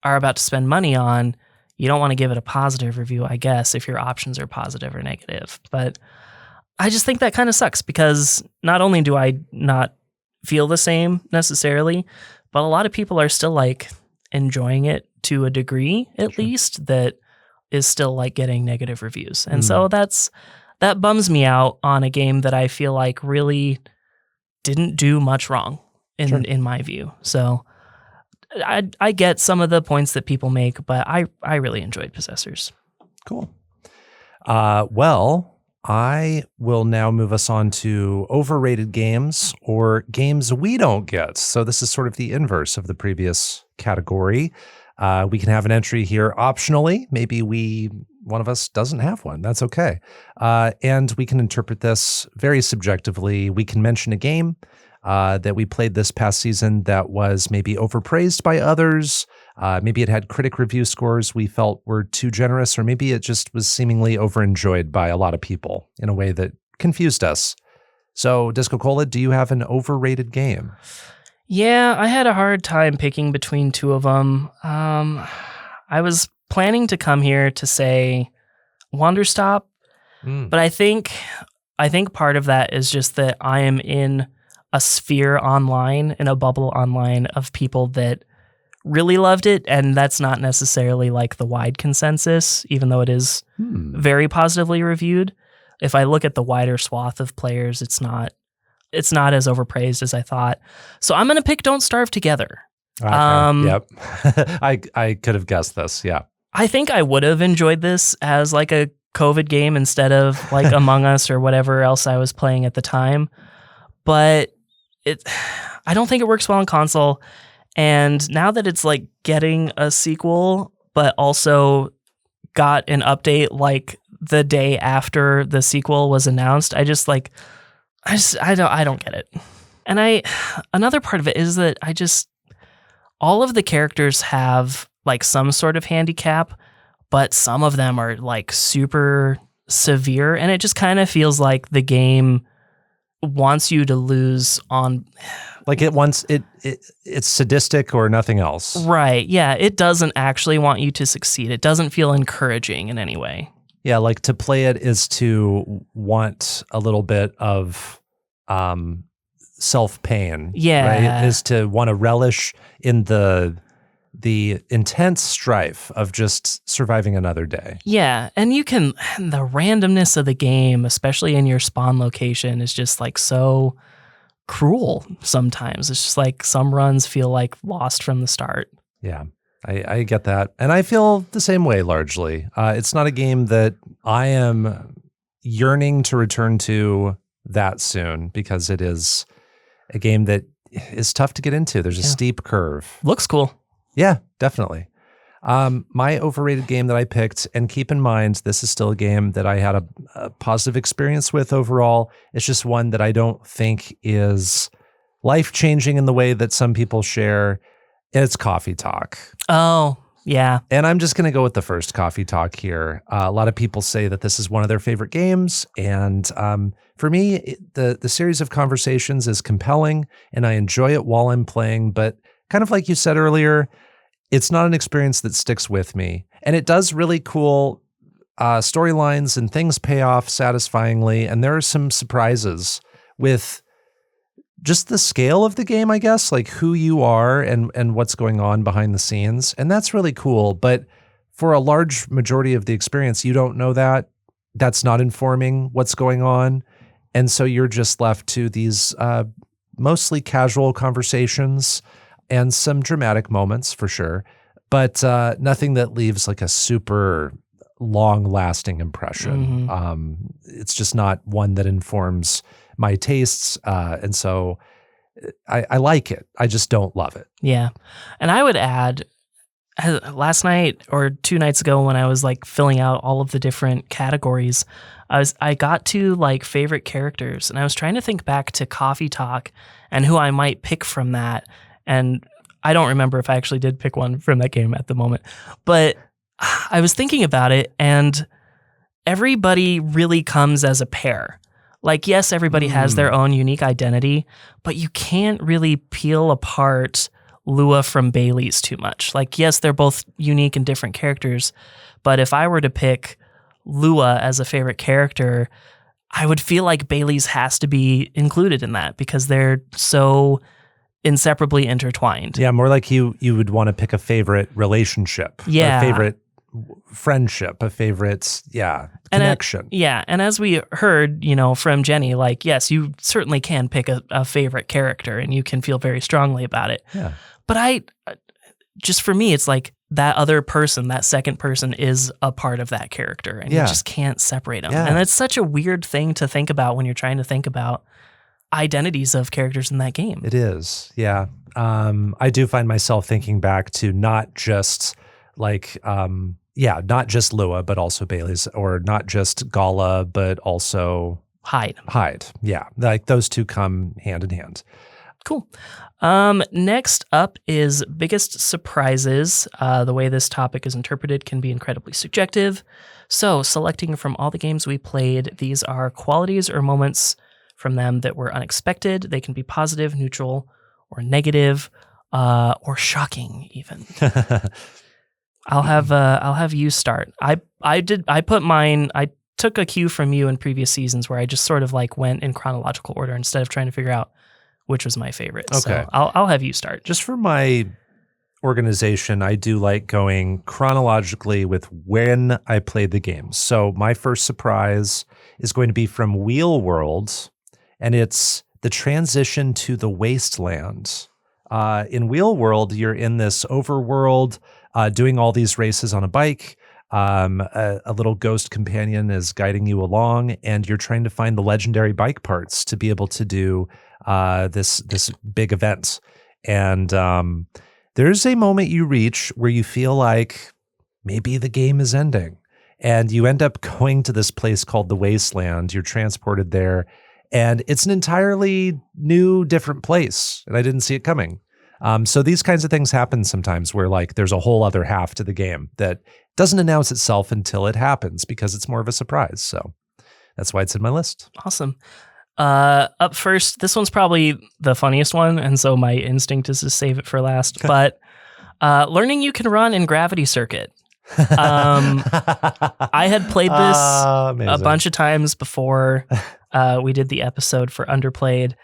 are about to spend money on. You don't want to give it a positive review, I guess, if your options are positive or negative. But I just think that kind of sucks because not only do I not feel the same necessarily, but a lot of people are still like enjoying it to a degree, at least, that is still like getting negative reviews. And so that bums me out on a game that I feel like really didn't do much wrong in my view. So I get some of the points that people make, but I really enjoyed Possessors. Cool. Well, I will now move us on to overrated games or games we don't get. So this is sort of the inverse of the previous category. We can have an entry here optionally. Maybe one of us doesn't have one. That's okay. And we can interpret this very subjectively. We can mention a game that we played this past season that was maybe overpraised by others. Maybe it had critic review scores we felt were too generous, or maybe it just was seemingly overenjoyed by a lot of people in a way that confused us. So, DiscoCola, do you have an overrated game? Yeah, I had a hard time picking between two of them. I was planning to come here to say Wanderstop, but I think part of that is just that I am in a sphere online, in a bubble online of people that really loved it, and that's not necessarily like the wide consensus, even though it is very positively reviewed. If I look at the wider swath of players, it's not as overpraised as I thought. So I'm going to pick Don't Starve Together. Okay. Yep. I could have guessed this. Yeah. I think I would have enjoyed this as like a COVID game instead of like Among Us or whatever else I was playing at the time. But I don't think it works well on console. And now that it's like getting a sequel, but also got an update like the day after the sequel was announced, I don't get it. And another part of it is that all of the characters have like some sort of handicap, but some of them are like super severe, and it just kind of feels like the game wants you to lose on, like it's sadistic or nothing else. Right. Yeah, it doesn't actually want you to succeed. It doesn't feel encouraging in any way. Yeah, like to play it is to want a little bit of self-pain. Yeah. Right? Is to want to relish in the intense strife of just surviving another day. Yeah, and the randomness of the game, especially in your spawn location, is just like so cruel sometimes. It's just like some runs feel like lost from the start. Yeah. I get that. And I feel the same way largely. It's not a game that I am yearning to return to that soon because it is a game that is tough to get into. There's a steep curve. Looks cool. Yeah, definitely. My overrated game that I picked, and keep in mind, this is still a game that I had a positive experience with overall. It's just one that I don't think is life-changing in the way that some people share. It's Coffee Talk. Oh, yeah. And I'm just going to go with the first Coffee Talk here. A lot of people say that this is one of their favorite games. And for me, the series of conversations is compelling, and I enjoy it while I'm playing. But kind of like you said earlier, it's not an experience that sticks with me. And it does really cool storylines, and things pay off satisfyingly. And there are some surprises with just the scale of the game, I guess, like who you are and what's going on behind the scenes. And that's really cool. But for a large majority of the experience, you don't know that. That's not informing what's going on. And so you're just left to these mostly casual conversations and some dramatic moments for sure, but nothing that leaves like a super long-lasting impression. It's just not one that informs my tastes, and so I like it. I just don't love it. Yeah. And I would add, last night or 2 nights ago when I was like filling out all of the different categories, I got to like favorite characters, and I was trying to think back to Coffee Talk and who I might pick from that. And I don't remember if I actually did pick one from that game at the moment, but I was thinking about it, and everybody really comes as a pair. Like, yes, everybody has their own unique identity, but you can't really peel apart Lua from Bailey's too much. Like, yes, they're both unique and different characters, but if I were to pick Lua as a favorite character, I would feel like Bailey's has to be included in that because they're so inseparably intertwined. Yeah, more like you would want to pick a favorite relationship, yeah, a favorite friendship, a favorite, connection. And as we heard, from Jenny, like, yes, you certainly can pick a favorite character and you can feel very strongly about it. Yeah. But just for me, it's like that other person, that second person is a part of that character, and you just can't separate them. Yeah. And it's such a weird thing to think about when you're trying to think about identities of characters in that game. It is. Yeah. I do find myself thinking back to not just like, not just Lua, but also Bailey's, or not just Gala, but also Hyde. Yeah. Like those two come hand in hand. Cool. Next up is biggest surprises. The way this topic is interpreted can be incredibly subjective. So selecting from all the games we played, these are qualities or moments from them that were unexpected. They can be positive, neutral, or negative, or shocking even. I'll have you start. I put mine. I took a cue from you in previous seasons where I just sort of like went in chronological order instead of trying to figure out which was my favorite. Okay. So I'll have you start. Just for my organization, I do like going chronologically with when I played the game. So my first surprise is going to be from Wheel World, and it's the transition to the Wasteland. In Wheel World, you're in this overworld doing all these races on a bike. A little ghost companion is guiding you along, and you're trying to find the legendary bike parts to be able to do this big event. And there's a moment you reach where you feel like maybe the game is ending, and you end up going to this place called the Wasteland. You're transported there, and it's an entirely new, different place, and I didn't see it coming. So these kinds of things happen sometimes where like there's a whole other half to the game that doesn't announce itself until it happens because it's more of a surprise. So that's why it's in my list. Awesome. Up first, this one's probably the funniest one, and so my instinct is to save it for last. But learning you can run in Gravity Circuit. I had played this a bunch of times before we did the episode for Underplayed,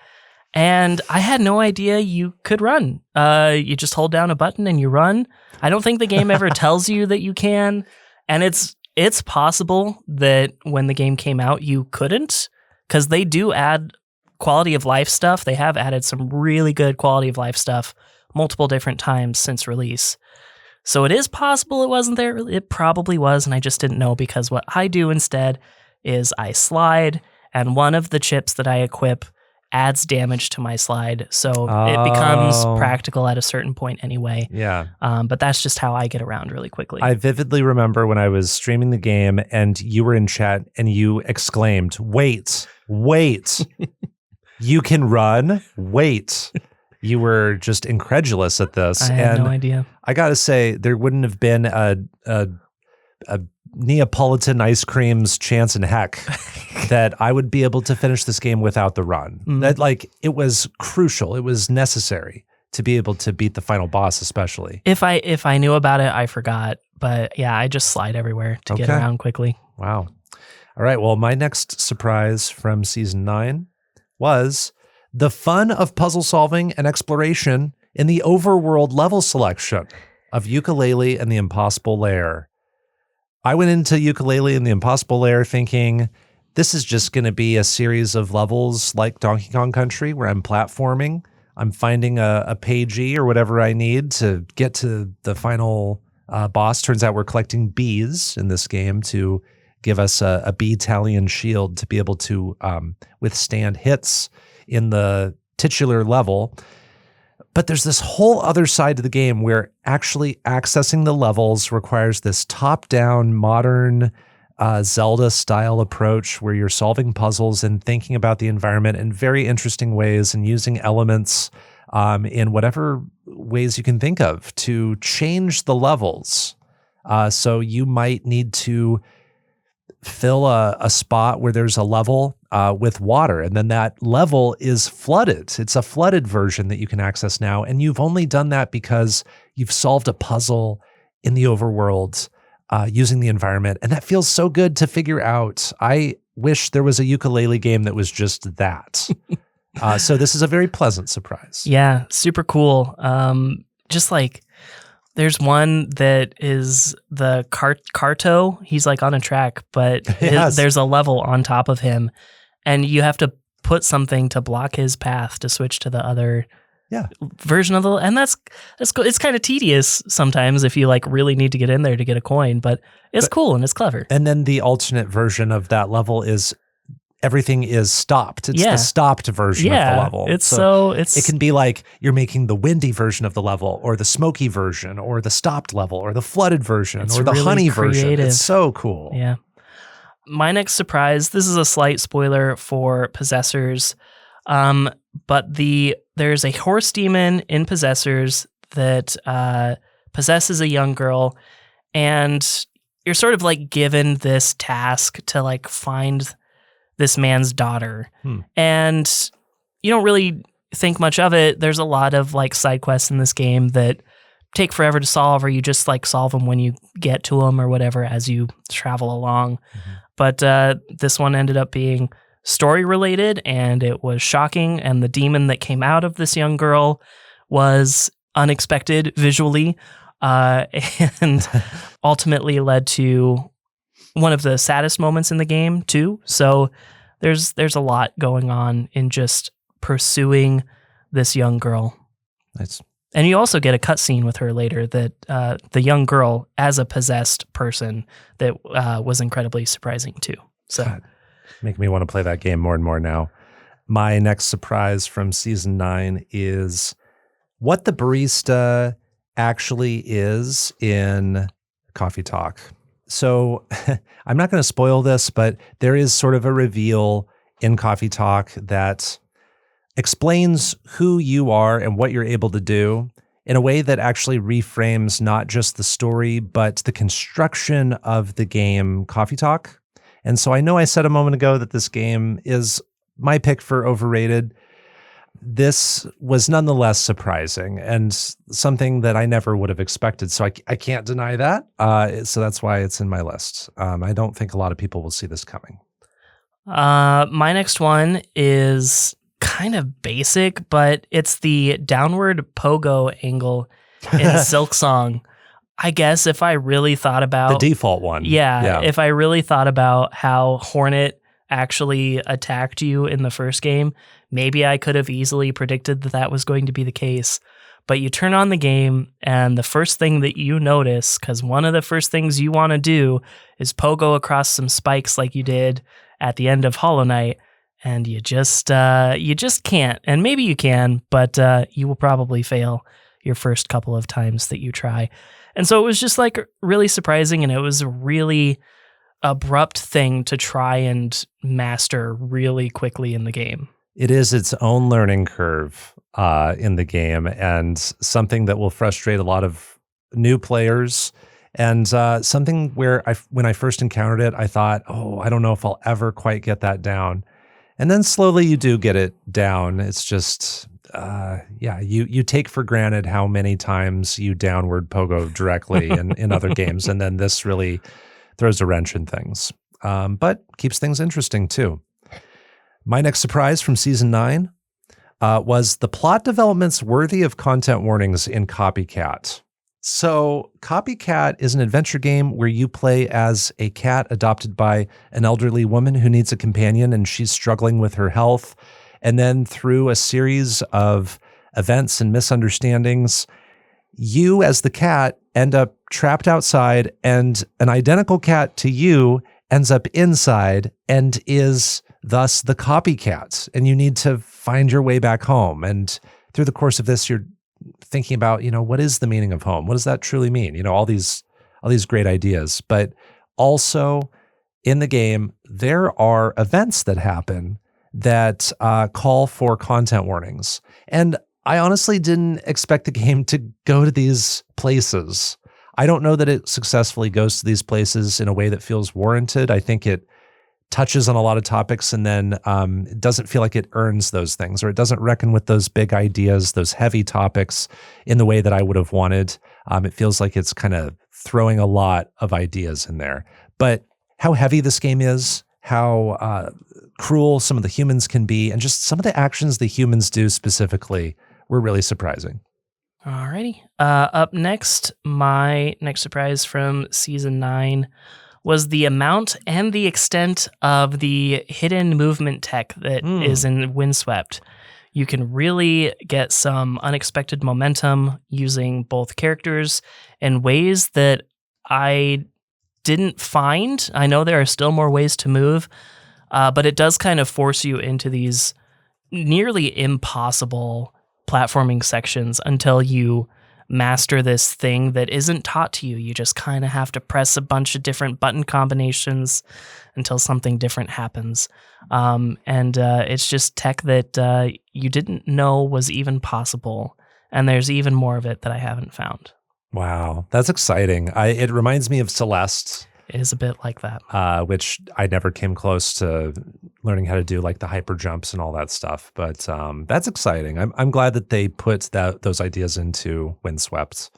and I had no idea you could run. You just hold down a button and you run. I don't think the game ever tells you that you can, and it's possible that when the game came out you couldn't, because they do add quality of life stuff. They have added some really good quality of life stuff multiple different times since release. So it is possible it wasn't there. It probably was, and I just didn't know, because what I do instead is I slide, and one of the chips that I equip adds damage to my slide. So it becomes practical at a certain point anyway. Yeah. But that's just how I get around really quickly. I vividly remember when I was streaming the game and you were in chat and you exclaimed, wait, you can run? Wait. You were just incredulous at this. I had no idea. I got to say, there wouldn't have been a Neapolitan ice cream's chance in heck that I would be able to finish this game without the run. That, like, it was crucial. It was necessary to be able to beat the final boss, especially. If I knew about it, I forgot. But yeah, I just slide everywhere to get around quickly. Wow. All right. Well, my next surprise from season 9 was the fun of puzzle solving and exploration in the overworld level selection of Yooka-Laylee and the Impossible Lair. I went into Yooka-Laylee and the Impossible Lair thinking, this is just going to be a series of levels like Donkey Kong Country where I'm platforming. I'm finding a pagey or whatever I need to get to the final boss. Turns out we're collecting bees in this game to give us a bee-tallion shield to be able to withstand hits in the titular level. But there's this whole other side to the game where actually accessing the levels requires this top-down, modern Zelda-style approach where you're solving puzzles and thinking about the environment in very interesting ways and using elements in whatever ways you can think of to change the levels. So you might need to fill a spot where there's a level with water, and then that level is flooded. It's a flooded version that you can access now, and you've only done that because you've solved a puzzle in the overworld using the environment, and that feels so good to figure out. I wish there was a Yooka-Laylee game that was just that. So this is a very pleasant surprise. Yeah, super cool. Just like, there's one that is the Carto. He's like on a track, but Yes. there's a level on top of him, and you have to put something to block his path to switch to the other version of the. And that's cool. It's kind of tedious sometimes if you like really need to get in there to get a coin, but it's cool and it's clever. And then the alternate version of that level is everything is stopped. It's the stopped version of the level. It's it can be like you're making the windy version of the level, or the smoky version, or the stopped level, or the flooded version, or the really honey creative. version. It's so cool. Yeah. My next surprise, this is a slight spoiler for Possessors, but there's a horse demon in Possessors that possesses a young girl, and you're sort of like given this task to like find this man's daughter. And you don't really think much of it. There's a lot of like side quests in this game that take forever to solve, or you just like solve them when you get to them or whatever as you travel along. But this one ended up being story related, and it was shocking. And the demon that came out of this young girl was unexpected visually, and ultimately led to one of the saddest moments in the game too. So there's a lot going on in just pursuing this young girl. Nice. And you also get a cutscene with her later that the young girl as a possessed person that was incredibly surprising too. So God, making me want to play that game more and more now. My next surprise from season 9 is what the barista actually is in Coffee Talk. So I'm not going to spoil this, but there is sort of a reveal in Coffee Talk that explains who you are and what you're able to do in a way that actually reframes not just the story, but the construction of the game Coffee Talk. And so I know I said a moment ago that this game is my pick for overrated. This was nonetheless surprising and something that I never would have expected. So I can't deny that. So that's why it's in my list. I don't think a lot of people will see this coming. My next one is kind of basic, but it's the downward pogo angle in Silk Song. I guess if I really thought about the default one. Yeah. If I really thought about how Hornet actually attacked you in the first game, maybe I could have easily predicted that was going to be the case. But you turn on the game, and the first thing that you notice, because one of the first things you want to do is pogo across some spikes like you did at the end of Hollow Knight, and you just can't. And maybe you can, but you will probably fail your first couple of times that you try. And so it was just like really surprising, and it was a really abrupt thing to try and master really quickly in the game. It is its own learning curve in the game, and something that will frustrate a lot of new players, and something where when I first encountered it, I thought, oh, I don't know if I'll ever quite get that down. And then slowly you do get it down. It's just, you take for granted how many times you downward pogo directly in other games, and then this really throws a wrench in things, but keeps things interesting too. My next surprise from Season 9 was the plot developments worthy of content warnings in Copycat. So Copycat is an adventure game where you play as a cat adopted by an elderly woman who needs a companion, and she's struggling with her health. And then through a series of events and misunderstandings, you as the cat end up trapped outside, and an identical cat to you ends up inside and is thus the copycat, and you need to find your way back home. And through the course of this, you're thinking about, what is the meaning of home? What does that truly mean? All these great ideas. But also in the game, there are events that happen that call for content warnings. And I honestly didn't expect the game to go to these places. I don't know that it successfully goes to these places in a way that feels warranted. I think it touches on a lot of topics, and then it doesn't feel like it earns those things, or it doesn't reckon with those big ideas, those heavy topics in the way that I would have wanted. It feels like it's kind of throwing a lot of ideas in there. But how heavy this game is, how cruel some of the humans can be, and just some of the actions the humans do specifically were really surprising. Alrighty. Up next, my next surprise from Season 9 was the amount and the extent of the hidden movement tech that is in Windswept. You can really get some unexpected momentum using both characters in ways that I didn't find. I know there are still more ways to move, but it does kind of force you into these nearly impossible platforming sections until you master this thing that isn't taught to you. You just kind of have to press a bunch of different button combinations until something different happens. And it's just tech that you didn't know was even possible. And there's even more of it that I haven't found. Wow, that's exciting. It reminds me of Celeste. It is a bit like that. Which I never came close to learning how to do, like the hyper jumps and all that stuff. But that's exciting. I'm glad that they put those ideas into Windswept.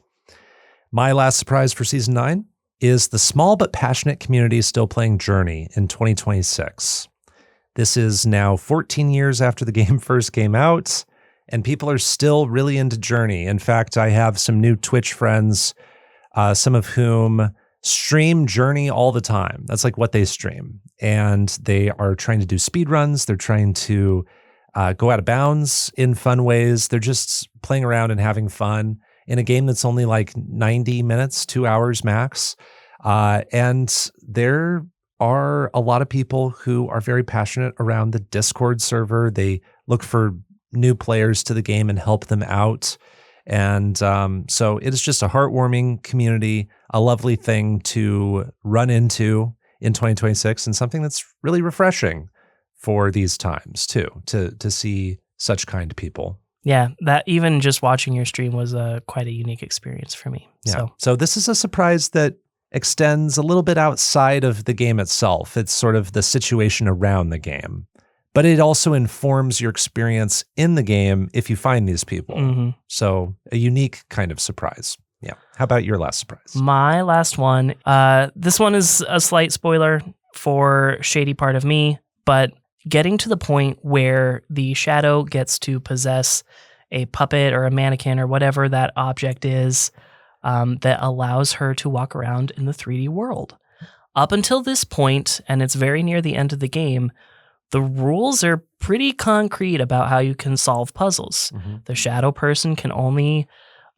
My last surprise for Season 9 is the small but passionate community still playing Journey in 2026. This is now 14 years after the game first came out, and people are still really into Journey. In fact, I have some new Twitch friends, some of whom stream Journey all the time. That's like what they stream. And they are trying to do speed runs. They're trying to go out of bounds in fun ways. They're just playing around and having fun in a game that's only like 90 minutes, 2 hours max. And there are a lot of people who are very passionate around the Discord server. They look for new players to the game and help them out. And so it is just a heartwarming community, a lovely thing to run into in 2026, and something that's really refreshing for these times too, to see such kind people. Yeah, that even just watching your stream was quite a unique experience for me. Yeah. So this is a surprise that extends a little bit outside of the game itself. It's sort of the situation around the game. But it also informs your experience in the game if you find these people. Mm-hmm. So a unique kind of surprise. Yeah. How about your last surprise? My last one. This one is a slight spoiler for Shady Part of Me, but getting to the point where the shadow gets to possess a puppet or a mannequin or whatever that object is that allows her to walk around in the 3D world. Up until this point, and it's very near the end of the game, the rules are pretty concrete about how you can solve puzzles. Mm-hmm. The shadow person can only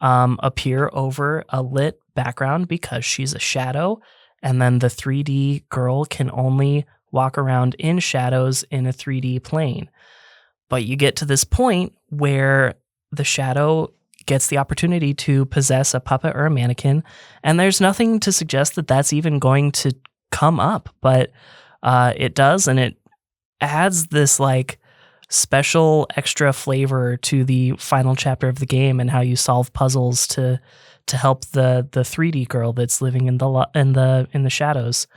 appear over a lit background because she's a shadow. And then the 3D girl can only walk around in shadows in a 3D plane. But you get to this point where the shadow gets the opportunity to possess a puppet or a mannequin, and there's nothing to suggest that that's even going to come up, but it does, and it adds this like special extra flavor to the final chapter of the game and how you solve puzzles to help the 3D girl that's living in the shadows.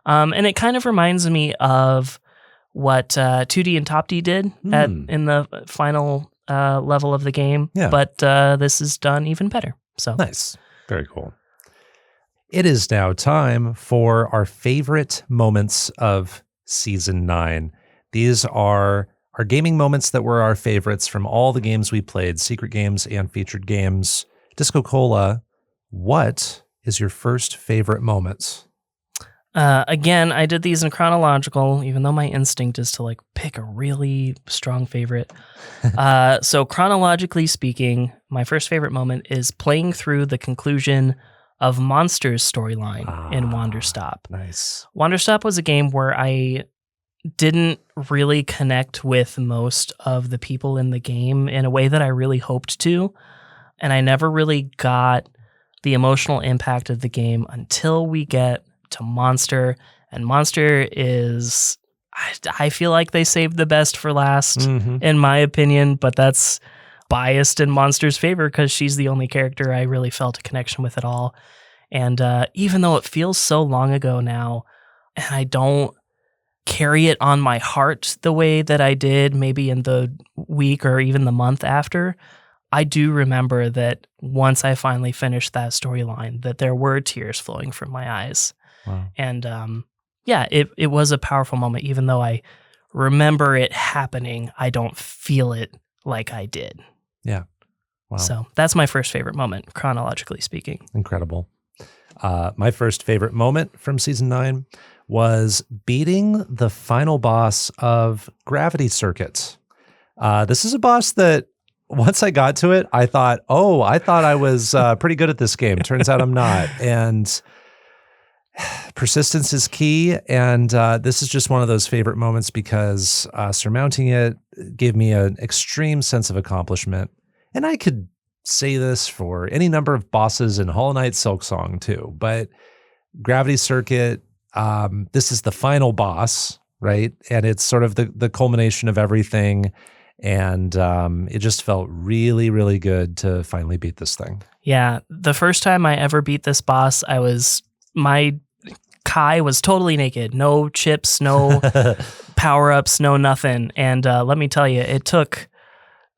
And it kind of reminds me of what 2D and Top D did in the final level of the game, but this is done even better. So nice. Very cool. It is now time for our favorite moments of Season 9. These are our gaming moments that were our favorites from all the games we played, secret games and featured games. DiscoCola, what is your first favorite moment? Again, I did these in chronological, even though my instinct is to like pick a really strong favorite. So chronologically speaking, my first favorite moment is playing through the conclusion of Monster's storyline in Wanderstop. Nice. Wanderstop was a game where I didn't really connect with most of the people in the game in a way that I really hoped to. And I never really got the emotional impact of the game until we get to Monster. And Monster is, I feel like they saved the best for last, in my opinion, but that's biased in Monster's favor because she's the only character I really felt a connection with at all. And even though it feels so long ago now, and I don't carry it on my heart the way that I did maybe in the week or even the month after, I do remember that once I finally finished that storyline, that there were tears flowing from my eyes. Wow. And it was a powerful moment. Even though I remember it happening, I don't feel it like I did. Yeah. Wow. So that's my first favorite moment, chronologically speaking. Incredible. My first favorite moment from Season 9 was beating the final boss of Gravity Circuit. This is a boss that once I got to it, I thought I was pretty good at this game. Turns out I'm not. And persistence is key. And this is just one of those favorite moments because surmounting it gave me an extreme sense of accomplishment. And I could say this for any number of bosses in Hollow Knight Silksong too. But Gravity Circuit, this is the final boss, right? And it's sort of the culmination of everything. And it just felt really, really good to finally beat this thing. Yeah. The first time I ever beat this boss, my Kai was totally naked. No chips, no power-ups, no nothing. And let me tell you, it took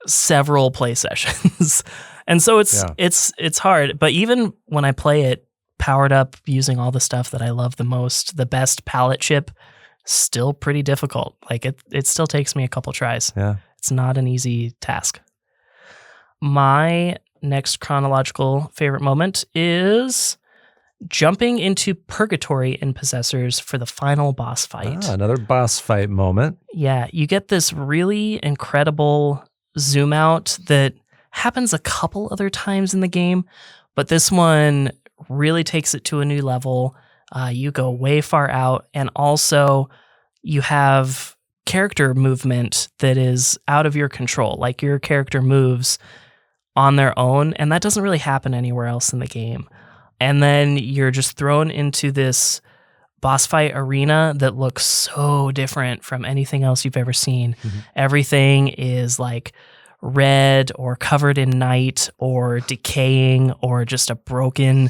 several play sessions. And so it's hard. But even when I play it powered up using all the stuff that I love the most, the best palette chip, still pretty difficult. Like it still takes me a couple tries. Yeah. It's not an easy task. My next chronological favorite moment is jumping into Purgatory in Possessors for the final boss fight. Another boss fight moment. Yeah, you get this really incredible zoom out that happens a couple other times in the game, but this one really takes it to a new level. You go way far out, and also you have character movement that is out of your control. Like your character moves on their own, and that doesn't really happen anywhere else in the game. And then you're just thrown into this boss fight arena that looks so different from anything else you've ever seen. Mm-hmm. Everything is like red or covered in night or decaying or just a broken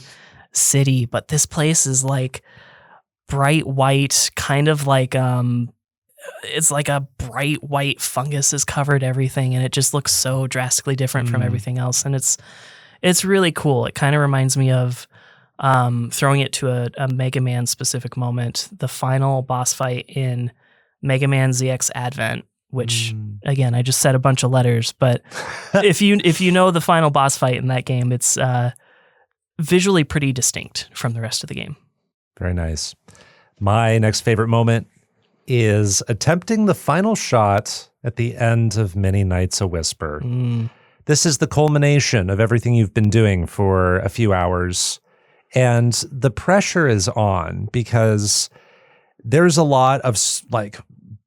city. But this place is like bright white, kind of like it's like a bright white fungus has covered everything, and it just looks so drastically different from everything else. And it's really cool. It kind of reminds me of throwing it to a Mega Man specific moment, the final boss fight in Mega Man ZX Advent, which again, I just said a bunch of letters, but if you know the final boss fight in that game, it's visually pretty distinct from the rest of the game. Very nice. My next favorite moment is attempting the final shot at the end of Many Nights a Whisper. This is the culmination of everything you've been doing for a few hours. And the pressure is on because there's a lot of like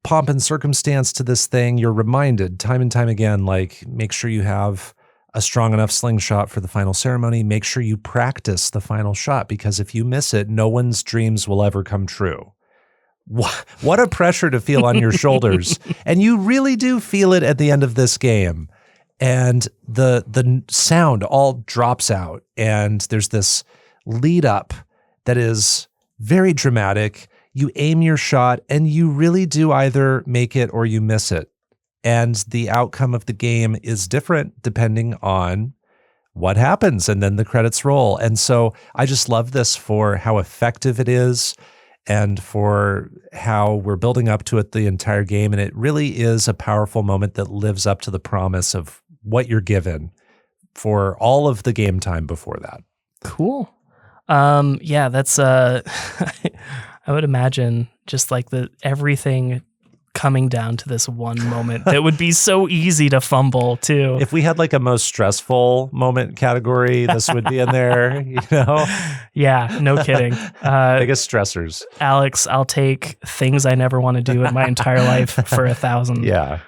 pomp and circumstance to this thing. You're reminded time and time again, like, make sure you have a strong enough slingshot for the final ceremony. Make sure you practice the final shot, because if you miss it, no one's dreams will ever come true. What a pressure to feel on your shoulders. And you really do feel it at the end of this game. And the sound all drops out, and there's this lead up that is very dramatic. You aim your shot, and you really do either make it or you miss it. And the outcome of the game is different depending on what happens. And then the credits roll. And so I just love this for how effective it is and for how we're building up to it the entire game. And it really is a powerful moment that lives up to the promise of what you're given for all of the game time before that. Cool. Yeah, that's I would imagine just like everything coming down to this one moment that would be so easy to fumble too. If we had like a most stressful moment category, this would be in there, you know? Yeah, no kidding. Biggest stressors. Alex, I'll take things I never want to do in my entire life for 1,000. Yeah.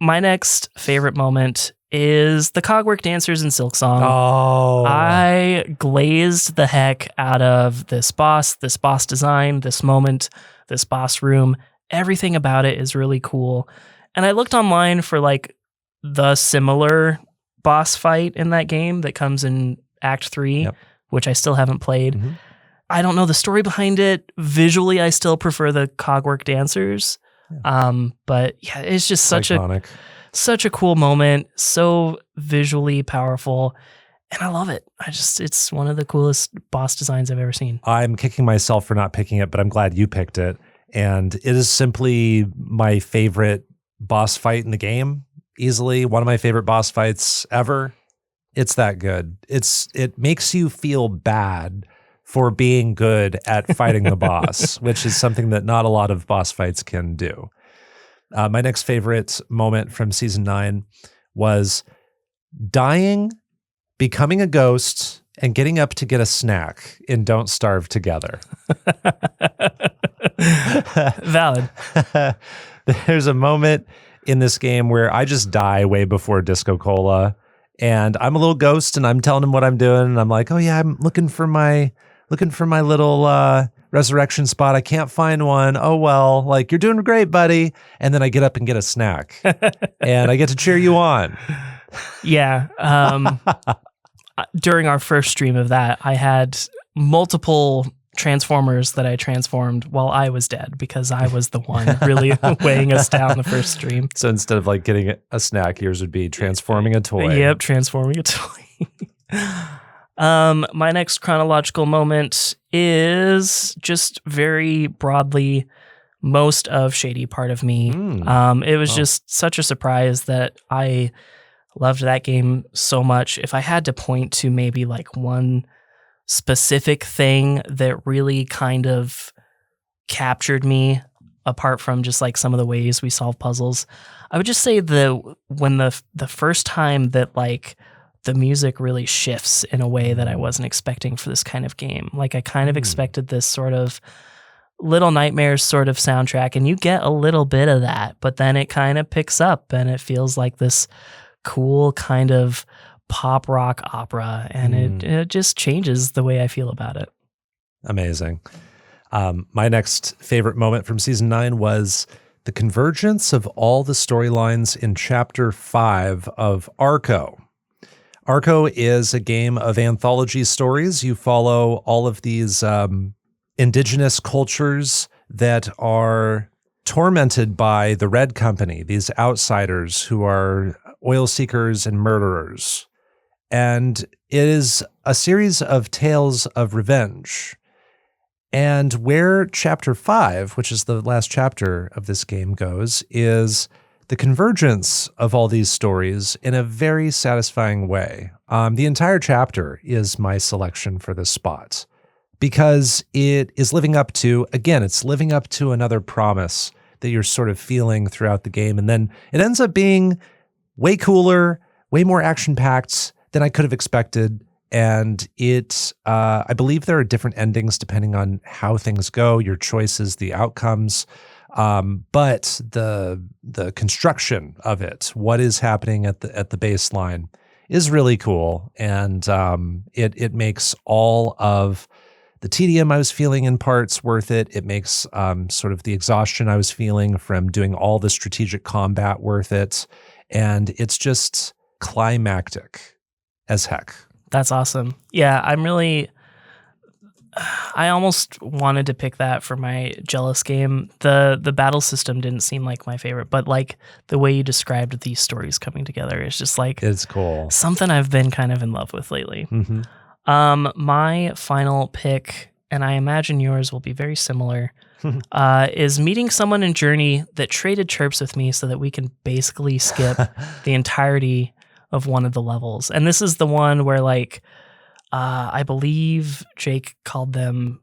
My next favorite moment is the Cogwork Dancers in Silksong. Oh. I glazed the heck out of this boss design, this moment, this boss room. Everything about it is really cool. And I looked online for like the similar boss fight in that game that comes in Act 3, which I still haven't played. Mm-hmm. I don't know the story behind it. Visually, I still prefer the Cogwork Dancers. But yeah, it's just such a cool moment, so visually powerful, and I love it. It's one of the coolest boss designs I've ever seen. I'm kicking myself for not picking it, but I'm glad you picked it. And it is simply my favorite boss fight in the game. Easily one of my favorite boss fights ever. It's that good. It makes you feel bad for being good at fighting the boss, which is something that not a lot of boss fights can do. My next favorite moment from Season 9 was dying, becoming a ghost, and getting up to get a snack in Don't Starve Together. Valid. There's a moment in this game where I just die way before DiscoCola, and I'm a little ghost, and I'm telling him what I'm doing, and I'm like, oh yeah, I'm looking for my little resurrection spot. I can't find one. Oh well, like, you're doing great, buddy. And then I get up and get a snack, and I get to cheer you on. Yeah. During our first stream of that, I had multiple Transformers that I transformed while I was dead because I was the one really weighing us down the first stream. So instead of like getting a snack, yours would be transforming a toy. Yep, transforming a toy. My next chronological moment is just very broadly most of Shady Part of Me. It was just such a surprise that I loved that game so much. If I had to point to maybe like one specific thing that really kind of captured me, apart from just like some of the ways we solve puzzles, I would just say when the first time that like the music really shifts in a way that I wasn't expecting for this kind of game. Like I kind of expected this sort of Little Nightmares sort of soundtrack, and you get a little bit of that, but then it kind of picks up and it feels like this cool kind of pop rock opera, and it just changes the way I feel about it. Amazing. My next favorite moment from Season 9 was the convergence of all the storylines in Chapter 5 of Arco. Arco is a game of anthology stories. You follow all of these indigenous cultures that are tormented by the Red Company, these outsiders who are oil seekers and murderers. And it is a series of tales of revenge. And where Chapter 5, which is the last chapter of this game, goes is the convergence of all these stories in a very satisfying way. The entire chapter is my selection for this spot because it is living up to, again, it's living up to another promise that you're sort of feeling throughout the game. And then it ends up being way cooler, way more action-packed than I could have expected. And I believe there are different endings depending on how things go, your choices, the outcomes. But the construction of it, what is happening at the baseline, is really cool. And it makes all of the tedium I was feeling in parts worth it. It makes sort of the exhaustion I was feeling from doing all the strategic combat worth it. And it's just climactic as heck. That's awesome. Yeah, I almost wanted to pick that for my Jealous game. The battle system didn't seem like my favorite, but like the way you described these stories coming together is just like it's cool. Something I've been kind of in love with lately. Mm-hmm. My final pick, and I imagine yours will be very similar, is meeting someone in Journey that traded chirps with me so that we can basically skip the entirety of one of the levels. And this is the one where like I believe Jake called them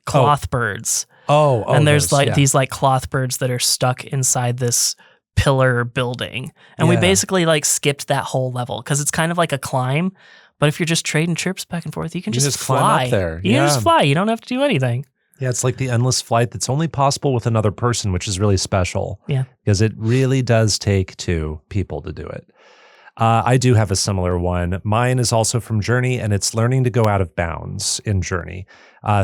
cloth birds. And there's these like cloth birds that are stuck inside this pillar building. And we basically like skipped that whole level because it's kind of like a climb. But if you're just trading chirps back and forth, you can just fly. Climb up there. You can just fly. You don't have to do anything. Yeah, it's like the endless flight that's only possible with another person, which is really special. Yeah. Because it really does take two people to do it. I do have a similar one. Mine is also from Journey, and it's learning to go out of bounds in Journey.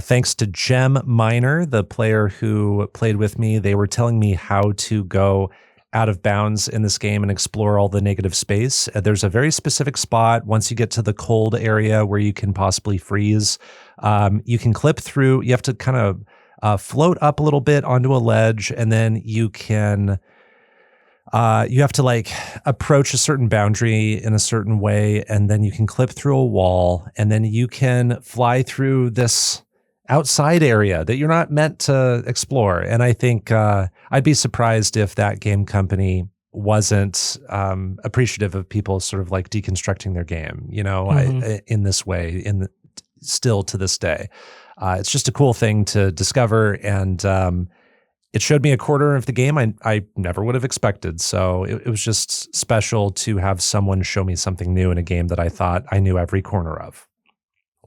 Thanks to Gem Miner, the player who played with me, they were telling me how to go out of bounds in this game and explore all the negative space. There's a very specific spot once you get to the cold area where you can possibly freeze. You can clip through. You have to kind of float up a little bit onto a ledge, and then you can... you have to like approach a certain boundary in a certain way, and then you can clip through a wall, and then you can fly through this outside area that you're not meant to explore. And I think I'd be surprised if that game company wasn't appreciative of people sort of like deconstructing their game, you know, in this way, still to this day. It's just a cool thing to discover, and it showed me a quarter of the game I never would have expected. So it was just special to have someone show me something new in a game that I thought I knew every corner of.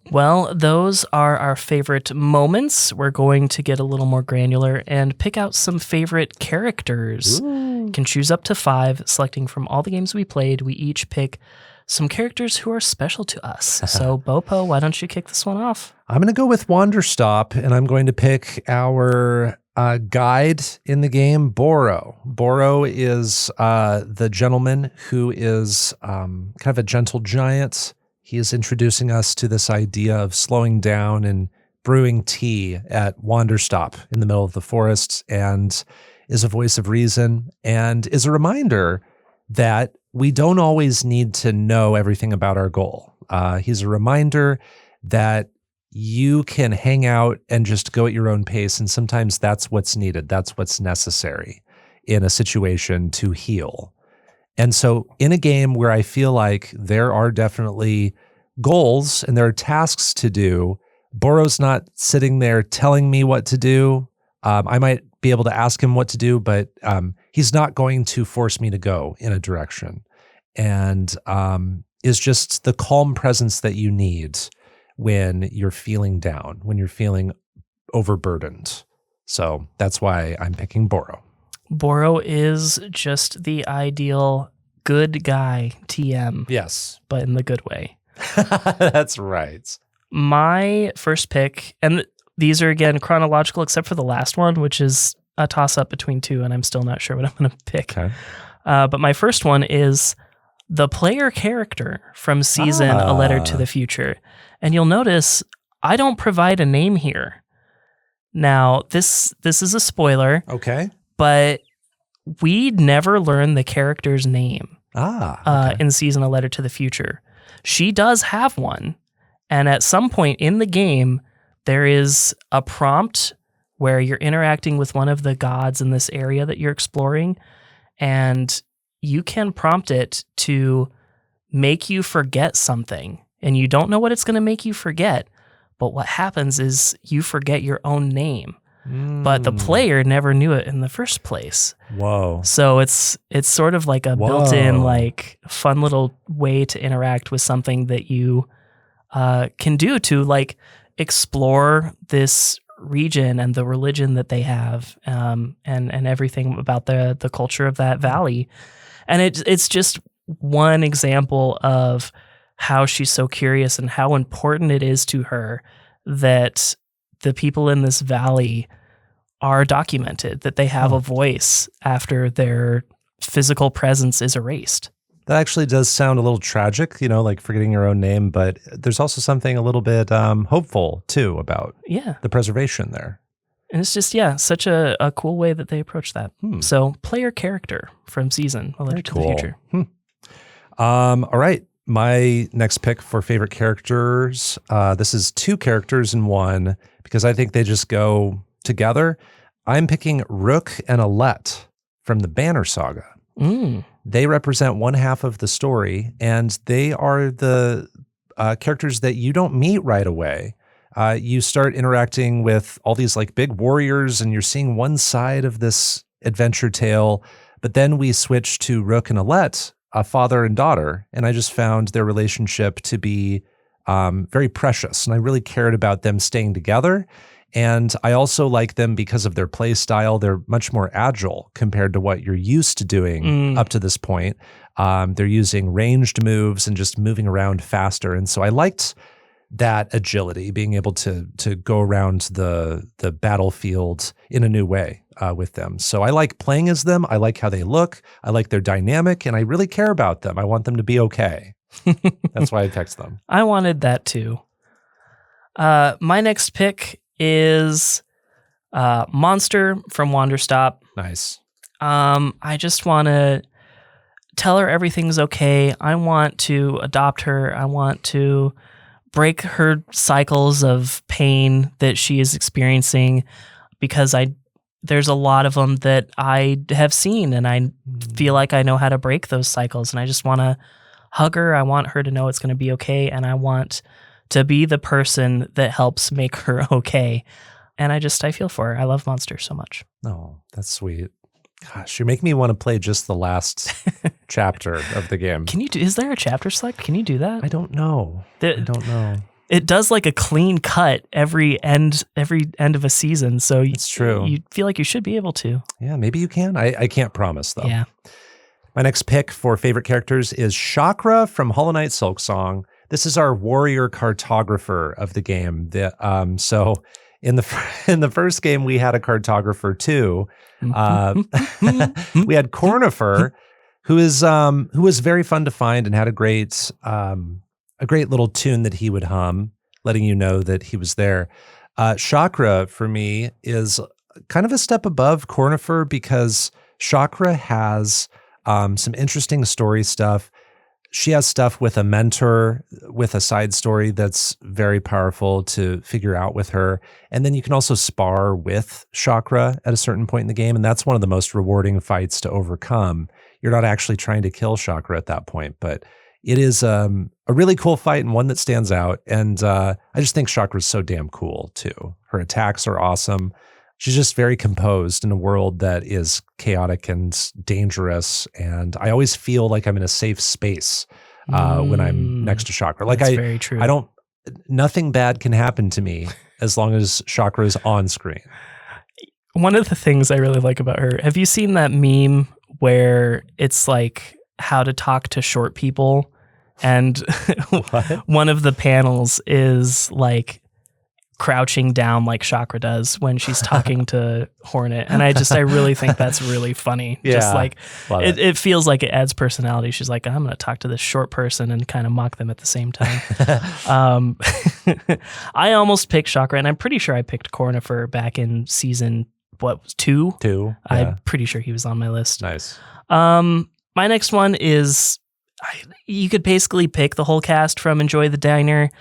Well, those are our favorite moments. We're going to get a little more granular and pick out some favorite characters. Ooh. You can choose up to 5, selecting from all the games we played. We each pick some characters who are special to us. So, Bopo, why don't you kick this one off? I'm going to go with Wanderstop, and I'm going to pick our guide in the game, Boro. Boro is the gentleman who is kind of a gentle giant. He is introducing us to this idea of slowing down and brewing tea at Wanderstop in the middle of the forest, and is a voice of reason and is a reminder that we don't always need to know everything about our goal. He's a reminder that you can hang out and just go at your own pace, and sometimes that's what's needed. That's what's necessary in a situation to heal. And so in a game where I feel like there are definitely goals and there are tasks to do, Boro's not sitting there telling me what to do. I might be able to ask him what to do, but he's not going to force me to go in a direction. And is just the calm presence that you need when you're feeling down, when you're feeling overburdened. So that's why I'm picking Boro. Boro is just the ideal good guy TM. Yes. But in the good way. That's right. My first pick, and these are again chronological except for the last one, which is a toss-up between 2, and I'm still not sure what I'm going to pick. Okay. But my first one is the player character from season A Letter to the Future. And you'll notice I don't provide a name here. Now, this is a spoiler. Okay. But we never learn the character's name in season A Letter to the Future. She does have one. And at some point in the game, there is a prompt where you're interacting with one of the gods in this area that you're exploring. And you can prompt it to make you forget something. And you don't know what it's going to make you forget. But what happens is you forget your own name. but the player never knew it in the first place. Whoa. So it's sort of like a built-in, like, fun little way to interact with something that you can do to, like, explore this region and the religion that they have, and everything about the culture of that valley. And it's just one example of how she's so curious and how important it is to her that the people in this valley are documented, that they have a voice after their physical presence is erased. That actually does sound a little tragic, like forgetting your own name, but there's also something a little bit hopeful, too, about the preservation there. And it's just, such a cool way that they approach that. So, player character from Season, A Legend to the Future. All right. My next pick for favorite characters, this is two characters in one, because I think they just go together. I'm picking Rook and Alette from the Banner Saga. They represent one half of the story, and they are the characters that you don't meet right away. You start interacting with all these like big warriors, and you're seeing one side of this adventure tale, but then we switch to Rook and Alette, a father and daughter, and I just found their relationship to be very precious, and I really cared about them staying together. And I also like them because of their play style. They're much more agile compared to what you're used to doing up to this point. They're using ranged moves and just moving around faster. And so I liked that agility, being able to go around the battlefield in a new way with them. So I like playing as them. I like how they look. I like their dynamic, and I really care about them. I want them to be okay. That's why I text them. I wanted that too. My next pick is Monster from Wanderstop. Nice. I just want to tell her everything's okay. I want to adopt her. I want to break her cycles of pain that she is experiencing, because there's a lot of them that I have seen, and I feel like I know how to break those cycles, and I just want to hug her. I want her to know it's going to be okay, and I want to be the person that helps make her okay. And I feel for her. I love Monster so much. Oh, that's sweet. Gosh, you make me want to play just the last chapter of the game. Is there a chapter select? Can you do that? I don't know. It does like a clean cut every end of a season. So it's true. You feel like you should be able to. Yeah, maybe you can. I can't promise though. Yeah. My next pick for favorite characters is Chakra from Hollow Knight Silksong. This is our warrior cartographer of the game. So in the first game, we had a cartographer too. We had Cornifer, who was very fun to find and had a great little tune that he would hum, letting you know that he was there. Chakra for me is kind of a step above Cornifer, because Chakra has some interesting story stuff. She has stuff with a mentor, with a side story that's very powerful to figure out with her. And then you can also spar with Chakra at a certain point in the game, and that's one of the most rewarding fights to overcome. You're not actually trying to kill Chakra at that point, but it is a really cool fight and one that stands out. And I just think Chakra is so damn cool too. Her attacks are awesome. She's just very composed in a world that is chaotic and dangerous. And I always feel like I'm in a safe space when I'm next to Chakra. Like that's very true. Nothing bad can happen to me as long as Chakra is on screen. One of the things I really like about her, have you seen that meme where it's like how to talk to short people? And one of the panels is like crouching down like Chakra does when she's talking to Hornet. And I really think that's really funny. Yeah, just like it feels like it adds personality. She's like, I'm going to talk to this short person and kind of mock them at the same time. I almost picked Chakra, and I'm pretty sure I picked Cornifer back in season, two? Yeah. I'm pretty sure he was on my list. Nice. My next one is, you could basically pick the whole cast from Enjoy the Diner.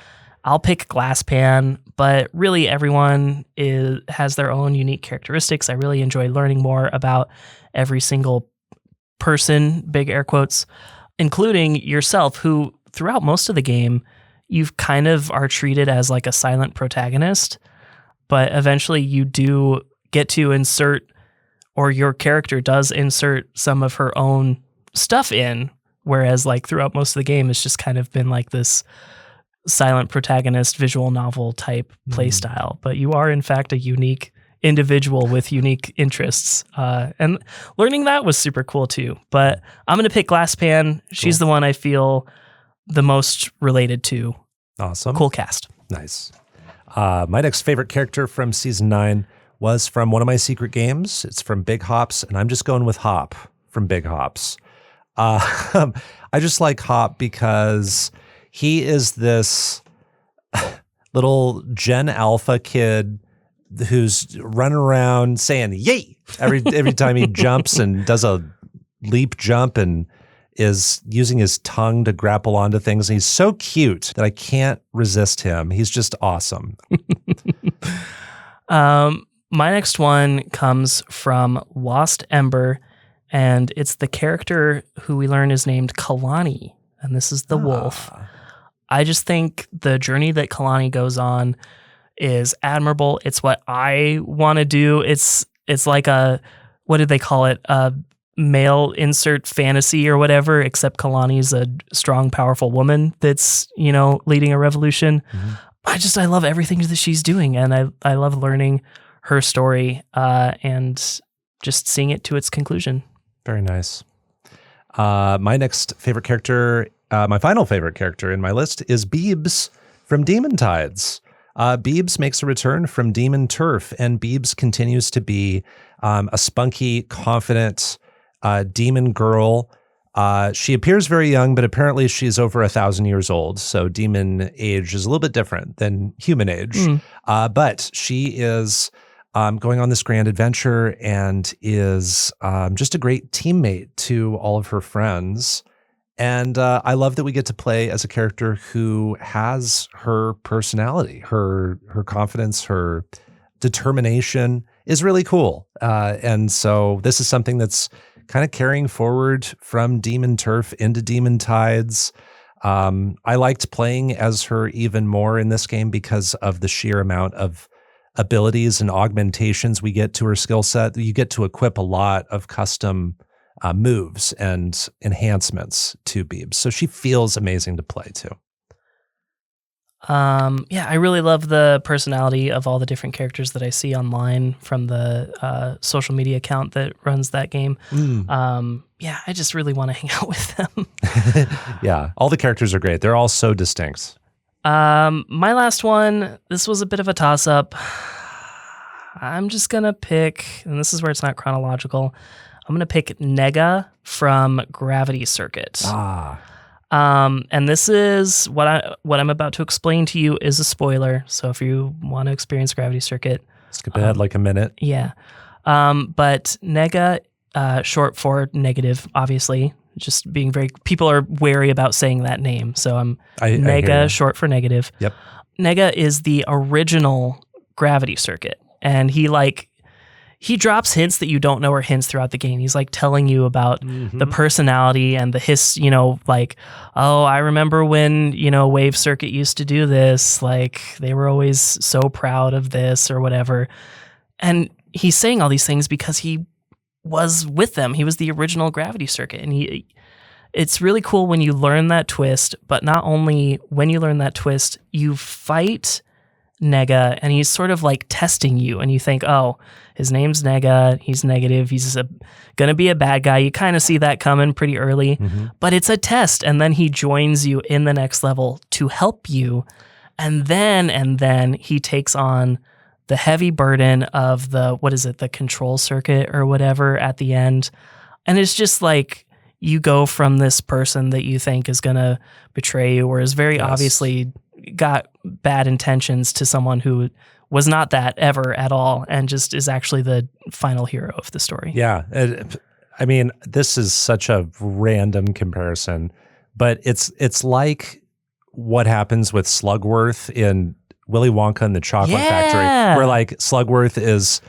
I'll pick Glasspan, but really everyone has their own unique characteristics. I really enjoy learning more about every single person, big air quotes, including yourself, who throughout most of the game, you kind of are treated as like a silent protagonist, but eventually you do get to insert, or your character does insert some of her own stuff in, whereas like throughout most of the game, it's just kind of been like this silent protagonist visual novel type play style. But you are in fact a unique individual with unique interests. And learning that was super cool too. But I'm going to pick Glasspan. She's the one I feel the most related to. Awesome. Cool cast. Nice. My next favorite character from season 9 was from one of my secret games. It's from Big Hops, and I'm just going with Hop from Big Hops. I just like Hop because he is this little Gen Alpha kid who's running around saying "yay" every time he jumps and does a leap jump and is using his tongue to grapple onto things. And he's so cute that I can't resist him. He's just awesome. My next one comes from Lost Ember, and it's the character who we learn is named Kalani, and this is the wolf. I just think the journey that Kalani goes on is admirable. It's what I want to do. It's like a, what did they call it? A male insert fantasy or whatever, except Kalani's a strong, powerful woman that's, leading a revolution. I love everything that she's doing, and I love learning her story and just seeing it to its conclusion. Very nice. My next favorite character, my final favorite character in my list is Beebs from Demon Tides. Beebs makes a return from Demon Turf, and Beebs continues to be a spunky, confident demon girl. She appears very young, but apparently she's over 1,000 years old. So demon age is a little bit different than human age. But she is going on this grand adventure and is just a great teammate to all of her friends. And I love that we get to play as a character who has her personality, her confidence, her determination is really cool. And so this is something that's kind of carrying forward from Demon Turf into Demon Tides. I liked playing as her even more in this game because of the sheer amount of abilities and augmentations we get to her skill set. You get to equip a lot of custom moves and enhancements to Beebs. So she feels amazing to play too. I really love the personality of all the different characters that I see online from the social media account that runs that game. I just really want to hang out with them. Yeah, all the characters are great. They're all so distinct. My last one, this was a bit of a toss-up. I'm just going to pick, and this is where it's not chronological, I'm going to pick Nega from Gravity Circuit. And this is what I'm about to explain to you is a spoiler. So if you want to experience Gravity Circuit, skip ahead like a minute. Yeah. But Nega, short for negative, obviously. Just being people are wary about saying that name. So Nega, short for negative. Yep. Nega is the original Gravity Circuit. And he drops hints that you don't know are hints throughout the game. He's telling you about the personality and the oh, I remember when, Wave Circuit used to do this. They were always so proud of this or whatever. And he's saying all these things because he was with them. He was the original Gravity Circuit. And it's really cool when you learn that twist, but not only when you learn that twist, you fight Nega, and he's sort of testing you, and you think, oh, his name's Nega, he's negative, he's gonna be a bad guy. You kind of see that coming pretty early, but it's a test, and then he joins you in the next level to help you, and then he takes on the heavy burden of the control circuit or whatever at the end, and it's just you go from this person that you think is gonna betray you, or is very obviously got bad intentions, to someone who was not that ever at all, and just is actually the final hero of the story. Yeah. I mean, this is such a random comparison, but it's like what happens with Slugworth in Willy Wonka and the Chocolate Factory, where Slugworth is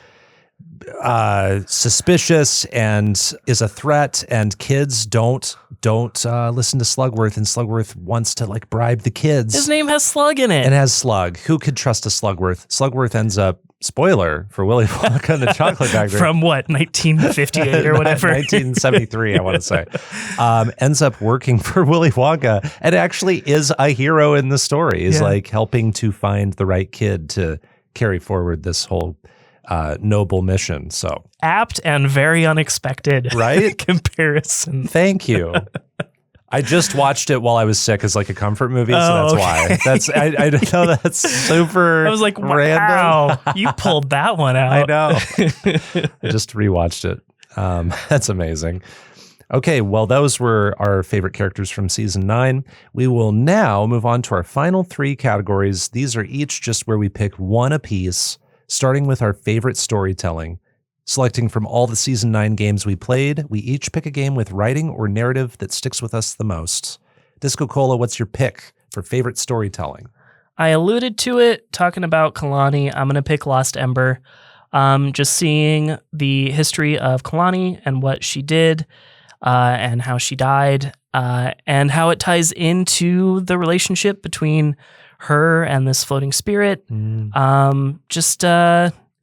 suspicious and is a threat, and kids don't listen to Slugworth, and Slugworth wants to bribe the kids. His name has Slug in it. It has Slug. Who could trust a Slugworth? Slugworth ends up spoiler for Willy Wonka and the Chocolate Factory. From what, 1958 or whatever? 1973, I want to say. Ends up working for Willy Wonka and actually is a hero in the story. Is like helping to find the right kid to carry forward this whole noble mission. So apt and very unexpected, right? Comparison. Thank you. I just watched it while I was sick as like a comfort movie, so that's why. I know that's super. I was like, random. Wow, you pulled that one out. I know. I just rewatched it. That's amazing. Okay, well, those were our favorite characters from season 9. We will now move on to our final 3 categories. These are each just where we pick one apiece, starting with our favorite storytelling. Selecting from all the season 9 games we played, we each pick a game with writing or narrative that sticks with us the most. DiscoCola, what's your pick for favorite storytelling? I alluded to it talking about Kalani. I'm going to pick Lost Ember. Just seeing the history of Kalani and what she did and how she died and how it ties into the relationship between her and this floating spirit.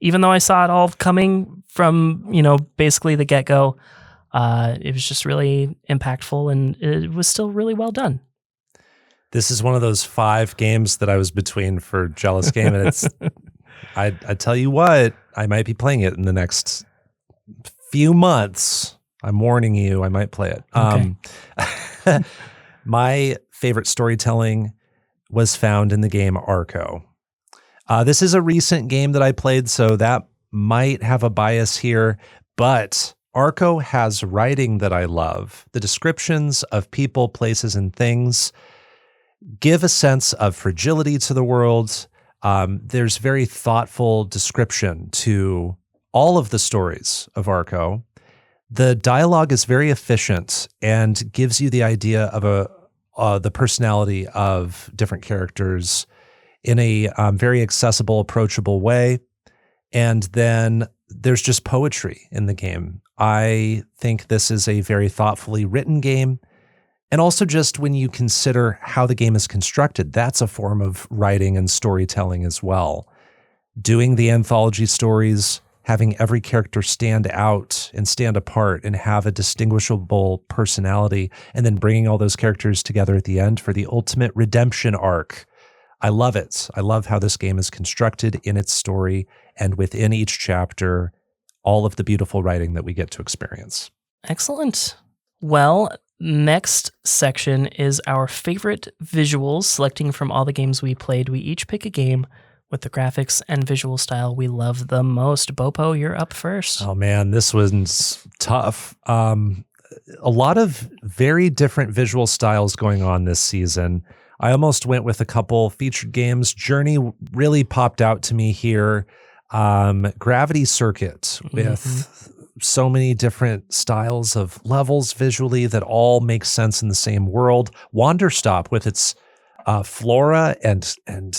Even though I saw it all coming from, basically the get-go, it was just really impactful and it was still really well done. This is one of those 5 games that I was between for Jealous Game, and it's I tell you what, I might be playing it in the next few months. I'm warning you, I might play it. Okay. My favorite storytelling was found in the game Arco. This is a recent game that I played, so that might have a bias here, but Arco has writing that I love. The descriptions of people, places, and things give a sense of fragility to the world. There's very thoughtful description to all of the stories of Arco. The dialogue is very efficient and gives you the idea of the personality of different characters in a very accessible, approachable way. And then there's just poetry in the game. I think this is a very thoughtfully written game. And also just when you consider how the game is constructed, that's a form of writing and storytelling as well. Doing the anthology stories, having every character stand out and stand apart and have a distinguishable personality, and then bringing all those characters together at the end for the ultimate redemption arc. I love it. I love how this game is constructed in its story and within each chapter, all of the beautiful writing that we get to experience. Excellent. Well, next section is our favorite visuals. Selecting from all the games we played, we each pick a game with the graphics and visual style we love the most. Bopo, you're up first. Oh man, this one's tough. A lot of very different visual styles going on this season. I almost went with a couple featured games. Journey really popped out to me here. Gravity Circuit with so many different styles of levels visually that all make sense in the same world. Wanderstop with its flora and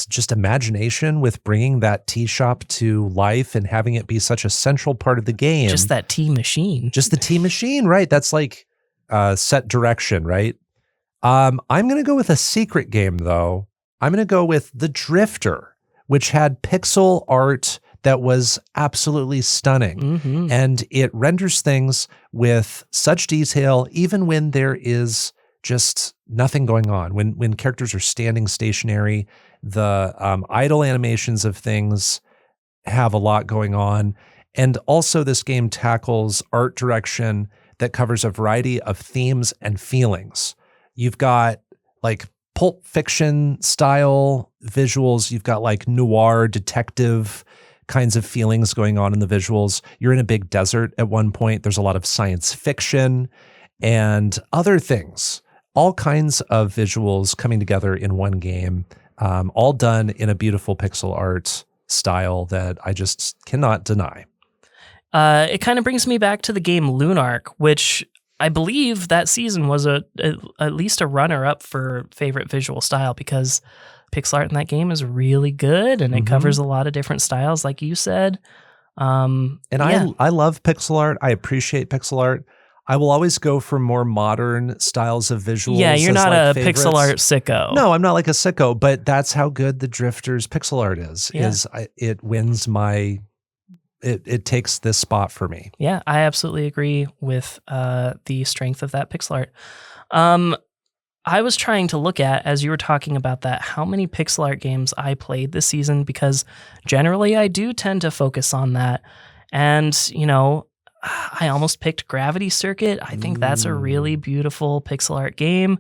just imagination with bringing that tea shop to life and having it be such a central part of the game. Just that tea machine. Just the tea machine, right? That's like set direction, right? I'm going to go with a secret game, though. I'm going to go with The Drifter, which had pixel art that was absolutely stunning. And it renders things with such detail, even when there is just nothing going on. When characters are standing stationary, the idle animations of things have a lot going on. And also this game tackles art direction that covers a variety of themes and feelings. You've got like Pulp Fiction style visuals. You've got like noir detective kinds of feelings going on in the visuals. You're in a big desert at one point. There's a lot of science fiction and other things. All kinds of visuals coming together in one game, all done in a beautiful pixel art style that I just cannot deny. It kind of brings me back to the game Lunark, which I believe that season was at least a runner-up for favorite visual style because pixel art in that game is really good and it covers a lot of different styles, like you said. I love pixel art. I appreciate pixel art. I will always go for more modern styles of visuals. Yeah, you're as, not like, a favorites. pixel art sicko. No, I'm not like a sicko, but that's how good the Drifters pixel art is. Yeah. It wins my. It takes this spot for me. Yeah, I absolutely agree with the strength of that pixel art. I was trying to look at, as you were talking about that, how many pixel art games I played this season, because generally I do tend to focus on that. And, I almost picked Gravity Circuit. I think that's a really beautiful pixel art game.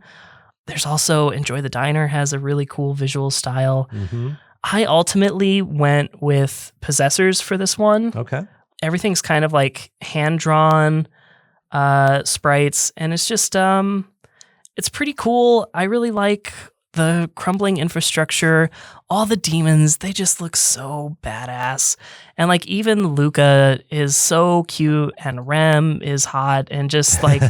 There's also Enjoy the Diner has a really cool visual style. Mm-hmm. I ultimately went with Possessors for this one. Okay. Everything's kind of like hand-drawn sprites, and it's just it's pretty cool. I really like the crumbling infrastructure. All the demons, they just look so badass. And like even Luca is so cute, and Rem is hot, and just like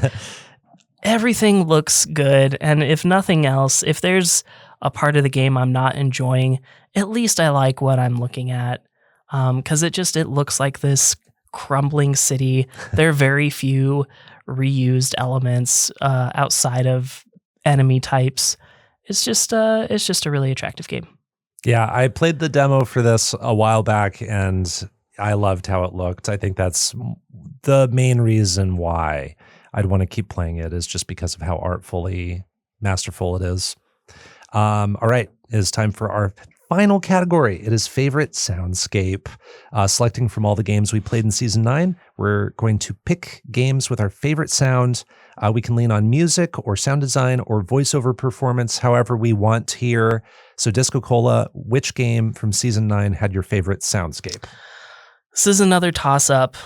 everything looks good. And if nothing else, if there's a part of the game I'm not enjoying, at least I like what I'm looking at. Because it looks like this crumbling city. There are very few reused elements outside of enemy types. It's just a really attractive game. Yeah, I played the demo for this a while back, and I loved how it looked. I think that's the main reason why I'd want to keep playing it, is just because of how artfully masterful it is. All right, it is time for our final category. It is favorite soundscape. Selecting from all the games we played in Season 9, we're going to pick games with our favorite sound. We can lean on music or sound design or voiceover performance, however we want here. So DiscoCola, which game from Season 9 had your favorite soundscape? This is another toss-up.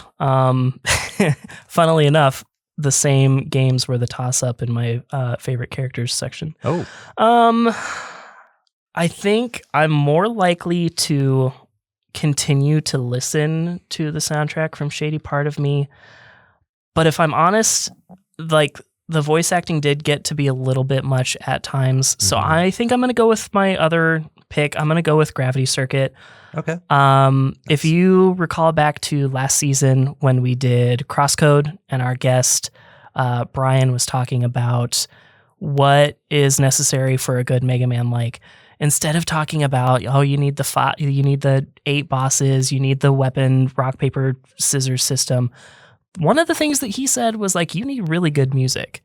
Funnily enough, the same games were the toss-up in my favorite characters section. Oh. I think I'm more likely to continue to listen to the soundtrack from Shady Part of Me. But if I'm honest, like the voice acting did get to be a little bit much at times. So I think I'm going to go with my other pick. I'm going to go with Gravity Circuit. Okay. If you recall back to last season when we did Crosscode and our guest, Brian, was talking about what is necessary for a good Mega Man, like, instead of talking about, you need the 8 bosses, you need the weapon, rock, paper, scissors system. One of the things that he said was like, you need really good music.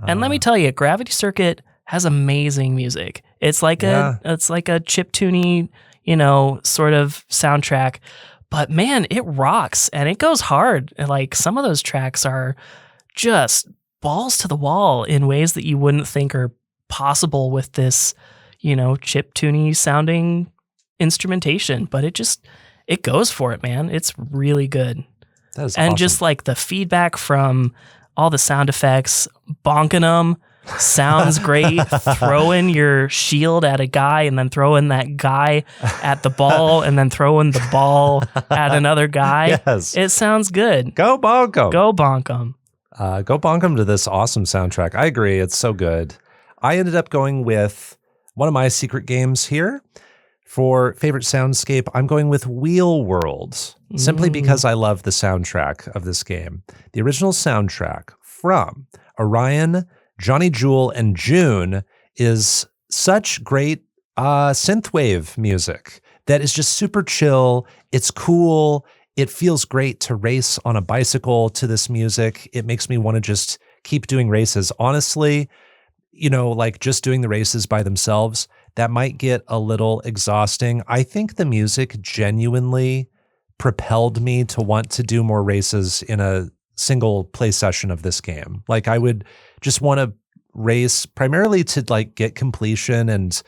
And let me tell you, Gravity Circuit has amazing music. It's like a chiptune-y, sort of soundtrack. But man, it rocks and it goes hard. And like some of those tracks are just balls to the wall in ways that you wouldn't think are possible with this, chiptune-y sounding instrumentation. But it goes for it, man. It's really good. That is and awesome. Just like the feedback from all the sound effects, bonking them sounds great. Throwing your shield at a guy and then throwing that guy at the ball and then throwing the ball at another guy. Yes. It sounds good. Go bonk 'em. Go bonk 'em. Go bonk 'em to this awesome soundtrack. I agree. It's so good. I ended up going with one of my secret games here. For favorite soundscape, I'm going with Wheel World, simply because I love the soundtrack of this game. The original soundtrack from Orion, Johnny Jewel, and June is such great synthwave music that is just super chill. It's cool. It feels great to race on a bicycle to this music. It makes me want to just keep doing races. Honestly, like just doing the races by themselves, that might get a little exhausting. I think the music genuinely propelled me to want to do more races in a single play session of this game. Like I would just want to race primarily to like get completion and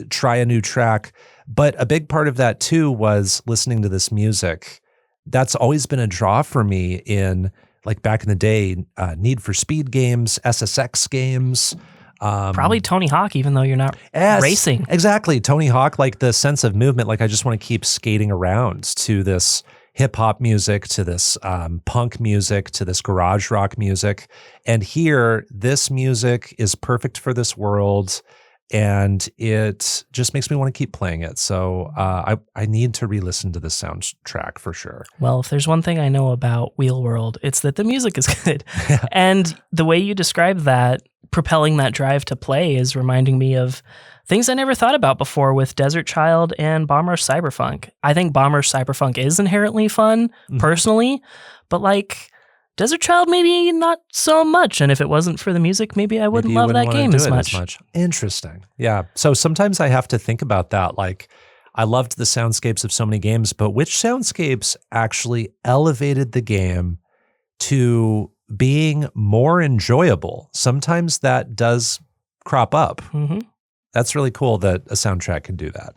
try a new track. But a big part of that too was listening to this music. That's always been a draw for me in like back in the day, Need for Speed games, SSX games. Probably Tony Hawk, even though you're not racing. Exactly. Tony Hawk, like the sense of movement. Like I just want to keep skating around to this hip hop music, to this punk music, to this garage rock music. And here, this music is perfect for this world. and it just makes me want to keep playing it. So I need to re-listen to the soundtrack for sure. Well, if there's one thing I know about Wheel World, it's that the music is good. And the way you describe that, propelling that drive to play, is reminding me of things I never thought about before with Desert Child and Bomb Rush Cyberfunk. I think Bomb Rush Cyberfunk is inherently fun, personally, but like Desert Child, maybe not so much. And if it wasn't for the music, maybe I wouldn't love that game as much. Interesting. Yeah. So sometimes I have to think about that. Like, I loved the soundscapes of so many games, but which soundscapes actually elevated the game to being more enjoyable? Sometimes that does crop up. Mm-hmm. That's really cool that a soundtrack can do that.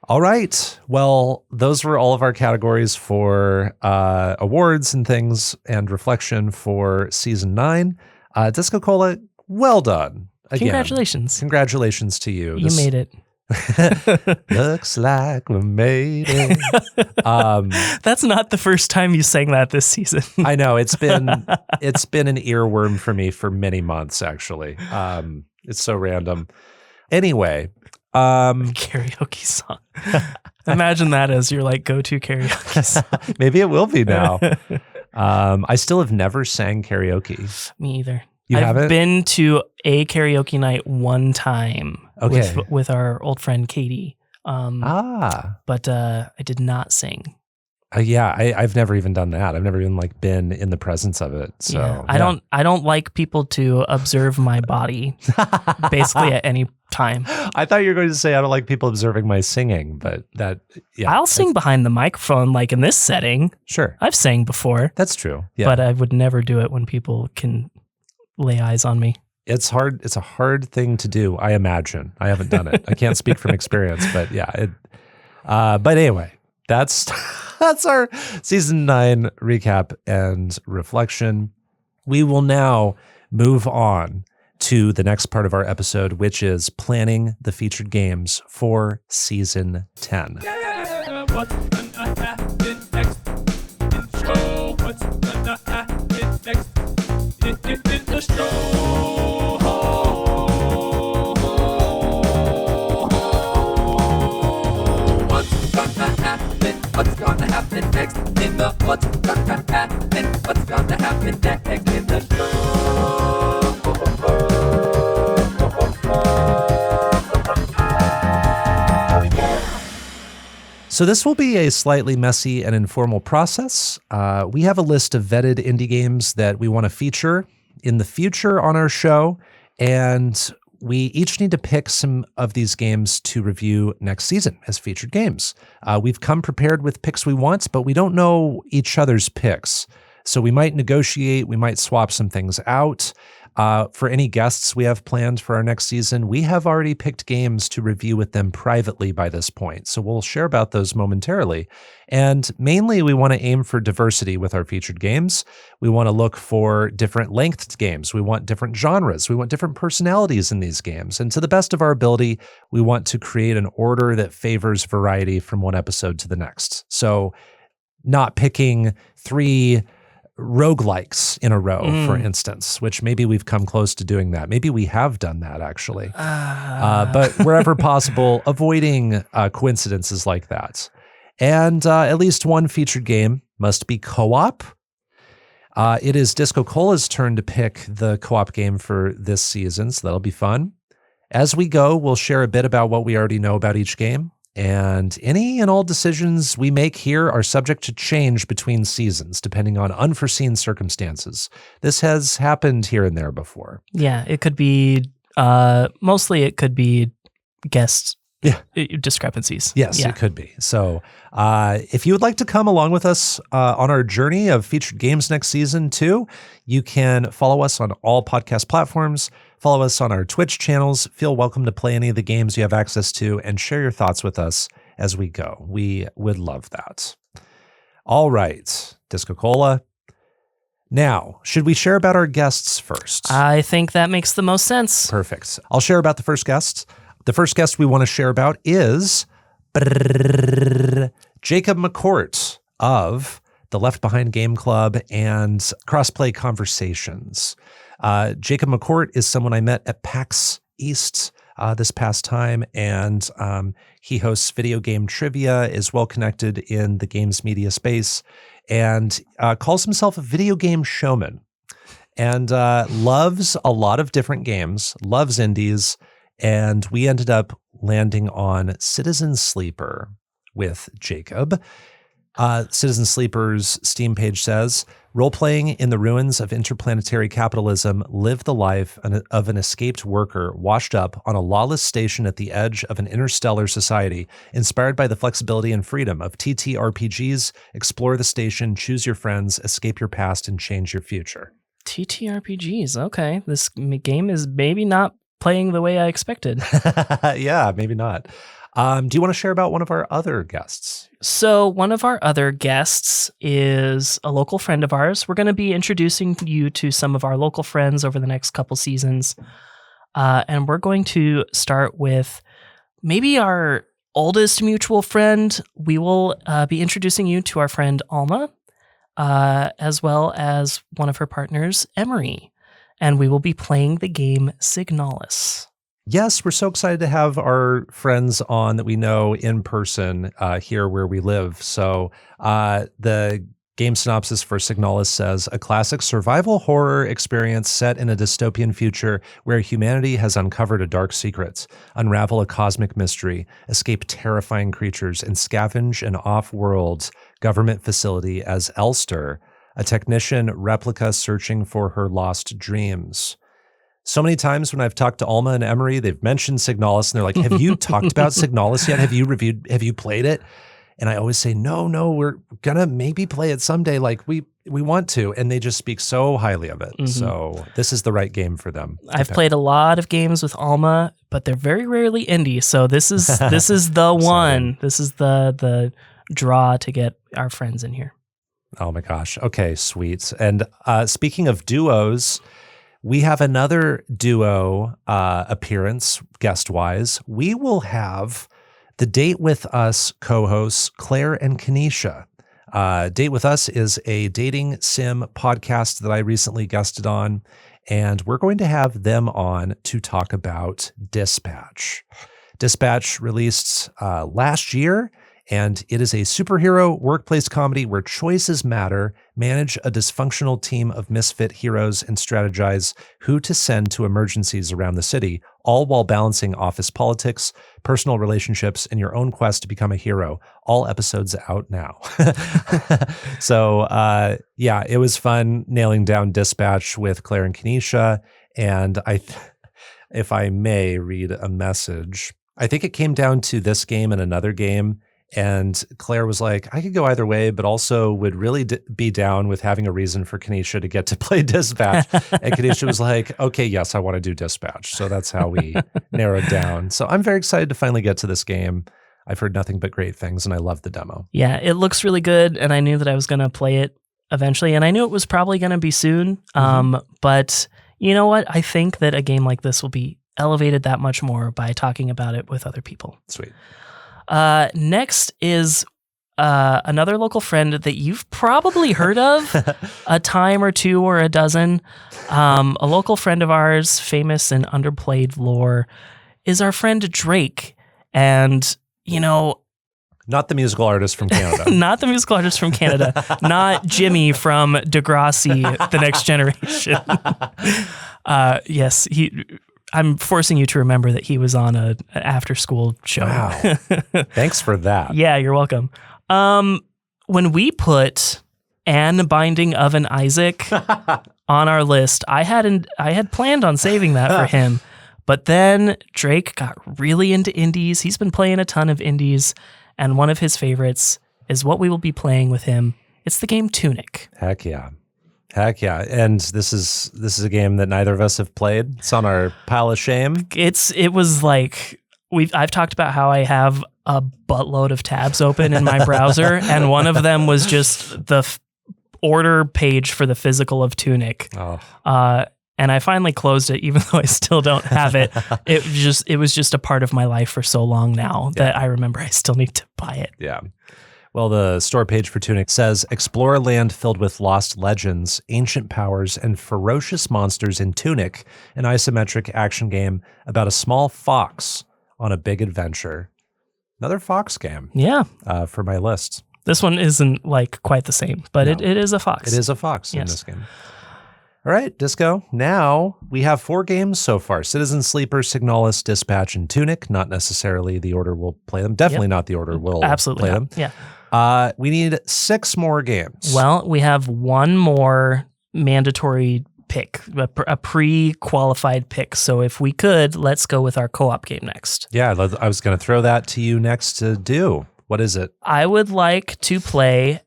All right. Well, those were all of our categories for awards and things and reflection for season 9. DiscoCola, well done. Again, Congratulations. Congratulations to you. You made it. Looks like we made it. That's not the first time you sang that this season. I know. It's been an earworm for me for many months, actually. It's so random. Anyway. Karaoke song. Imagine that as your like go-to karaoke song. Maybe it will be now. I still have never sang karaoke. Me either. I've been to a karaoke night one time with our old friend Katie. But I did not sing. I've never even done that. I've never even like been in the presence of it. So yeah. I don't like people to observe my body basically at any time. I thought you were going to say I don't like people observing my singing, but I'll sing behind the microphone like in this setting. Sure. I've sang before. That's true. Yeah. But I would never do it when people can lay eyes on me. It's hard. It's a hard thing to do, I imagine. I haven't done it. I can't speak from experience, but yeah. But anyway, that's our season 9 recap and reflection. We will now move on to the next part of our episode, which is planning the featured games for season 10. What's gonna happen next in the show? What's gonna happen next in the show? What's gonna happen? What's gonna happen next in the what's gonna happen? What's gonna happen next in the show? So this will be a slightly messy and informal process. We have a list of vetted indie games that we want to feature in the future on our show, and we each need to pick some of these games to review next season as featured games. We've come prepared with picks we want, but we don't know each other's picks. So we might negotiate, we might swap some things out. For any guests we have planned for our next season, we have already picked games to review with them privately by this point. So we'll share about those momentarily. And mainly we want to aim for diversity with our featured games. We want to look for different lengthed games. We want different genres. We want different personalities in these games. And to the best of our ability, we want to create an order that favors variety from one episode to the next. So not picking 3 roguelikes in a row, for instance, which maybe we've come close to doing that. Maybe we have done that, actually. But wherever possible, avoiding coincidences like that. And at least one featured game must be co-op. It is DiscoCola's turn to pick the co-op game for this season, so that'll be fun. As we go, we'll share a bit about what we already know about each game. And any and all decisions we make here are subject to change between seasons, depending on unforeseen circumstances. This has happened here and there before. Yeah, it could be, mostly it could be guest discrepancies. Yes, it could be. So if you would like to come along with us on our journey of featured games next season too, you can follow us on all podcast platforms. Follow us on our Twitch channels. Feel welcome to play any of the games you have access to and share your thoughts with us as we go. We would love that. All right, DiscoCola. Now, should we share about our guests first? I think that makes the most sense. Perfect. I'll share about the first guest. The first guest we want to share about is Jacob McCourt of the Left Behind Game Club and Crossplay Conversations. Jacob McCourt is someone I met at PAX East this past time, and he hosts video game trivia, is well connected in the games media space, and calls himself a video game showman, and loves a lot of different games, loves indies, and we ended up landing on Citizen Sleeper with Jacob. Citizen Sleeper's Steam page says, role-playing in the ruins of interplanetary capitalism, live the life of an escaped worker washed up on a lawless station at the edge of an interstellar society. Inspired by the flexibility and freedom of TTRPGs, explore the station, choose your friends, escape your past, and change your future. TTRPGs, okay. This game is maybe not playing the way I expected. Yeah, maybe not. Do you want to share about one of our other guests? So one of our other guests is a local friend of ours. We're going to be introducing you to some of our local friends over the next couple seasons. And we're going to start with maybe our oldest mutual friend. We will be introducing you to our friend Alma, as well as one of her partners, Emery. And we will be playing the game Signalis. Yes, we're so excited to have our friends on that we know in person here where we live. So the game synopsis for Signalis says, a classic survival horror experience set in a dystopian future where humanity has uncovered a dark secret, unravel a cosmic mystery, escape terrifying creatures, and scavenge an off-world government facility as Elster, a technician replica searching for her lost dreams. So many times when I've talked to Alma and Emery, they've mentioned Signalis, and they're like, have you talked about Signalis yet? Have you played it? And I always say, no, we're going to maybe play it someday. Like we want to. And they just speak so highly of it. Mm-hmm. So this is the right game for them. I've played a lot of games with Alma, but they're very rarely indie. So this is the one. This is the draw to get our friends in here. Oh my gosh. Okay, sweet. And speaking of duos, we have another duo appearance, guest-wise. We will have the Date With Us co-hosts, Claire and Kenesha. Date With Us is a dating sim podcast that I recently guested on, and we're going to have them on to talk about Dispatch. Dispatch released last year, and it is a superhero workplace comedy where choices matter, manage a dysfunctional team of misfit heroes, and strategize who to send to emergencies around the city, all while balancing office politics, personal relationships, and your own quest to become a hero. All episodes out now. So, yeah, it was fun nailing down Dispatch with Claire and Kenesha. And if I may read a message, I think it came down to this game and another game. And Claire was like, I could go either way, but also would really be down with having a reason for Kenesha to get to play Dispatch. And Kenesha was like, okay, yes, I want to do Dispatch. So that's how we narrowed down. So I'm very excited to finally get to this game. I've heard nothing but great things, and I love the demo. Yeah, it looks really good, and I knew that I was going to play it eventually, and I knew it was probably going to be soon. But you know what? I think that a game like this will be elevated that much more by talking about it with other people. Sweet. Next is another local friend that you've probably heard of a time or two or a dozen. A local friend of ours, famous in Underplayed lore, is our friend Drake. And, you know... Not the musical artist from Canada. Not the musical artist from Canada. Not Jimmy from Degrassi, The Next Generation. Yes, I'm forcing you to remember that he was on an after-school show. Wow. Thanks for that. Yeah, you're welcome. When we put Anne Binding Oven Isaac on our list, I had planned on saving that for him. But then Drake got really into indies. He's been playing a ton of indies, and one of his favorites is what we will be playing with him. It's the game Tunic. Heck yeah. Heck yeah. And this is a game that neither of us have played. It's on our pile of shame. It was like I've talked about how I have a buttload of tabs open in my browser, and one of them was just the order page for the physical of Tunic. Oh. And I finally closed it, even though I still don't have it. It was just a part of my life for so long now that I remember I still need to buy it. Yeah. Well, the store page for Tunic says, explore a land filled with lost legends, ancient powers, and ferocious monsters in Tunic, an isometric action game about a small fox on a big adventure. Another fox game Yeah. for my list. This one isn't like quite the same, but No. it is a fox. It is a fox in Yes. this game. All right, Disco. Now we have 4 games so far. Citizen Sleeper, Signalis, Dispatch, and Tunic. Not necessarily the order we'll play them. Definitely not the order we'll Absolutely play not. them. Yeah. We need 6 more games. Well, we have one more mandatory pick, a pre-qualified pick. So if we could, let's go with our co-op game next. Yeah, I was going to throw that to you next to do. What is it? I would like to play.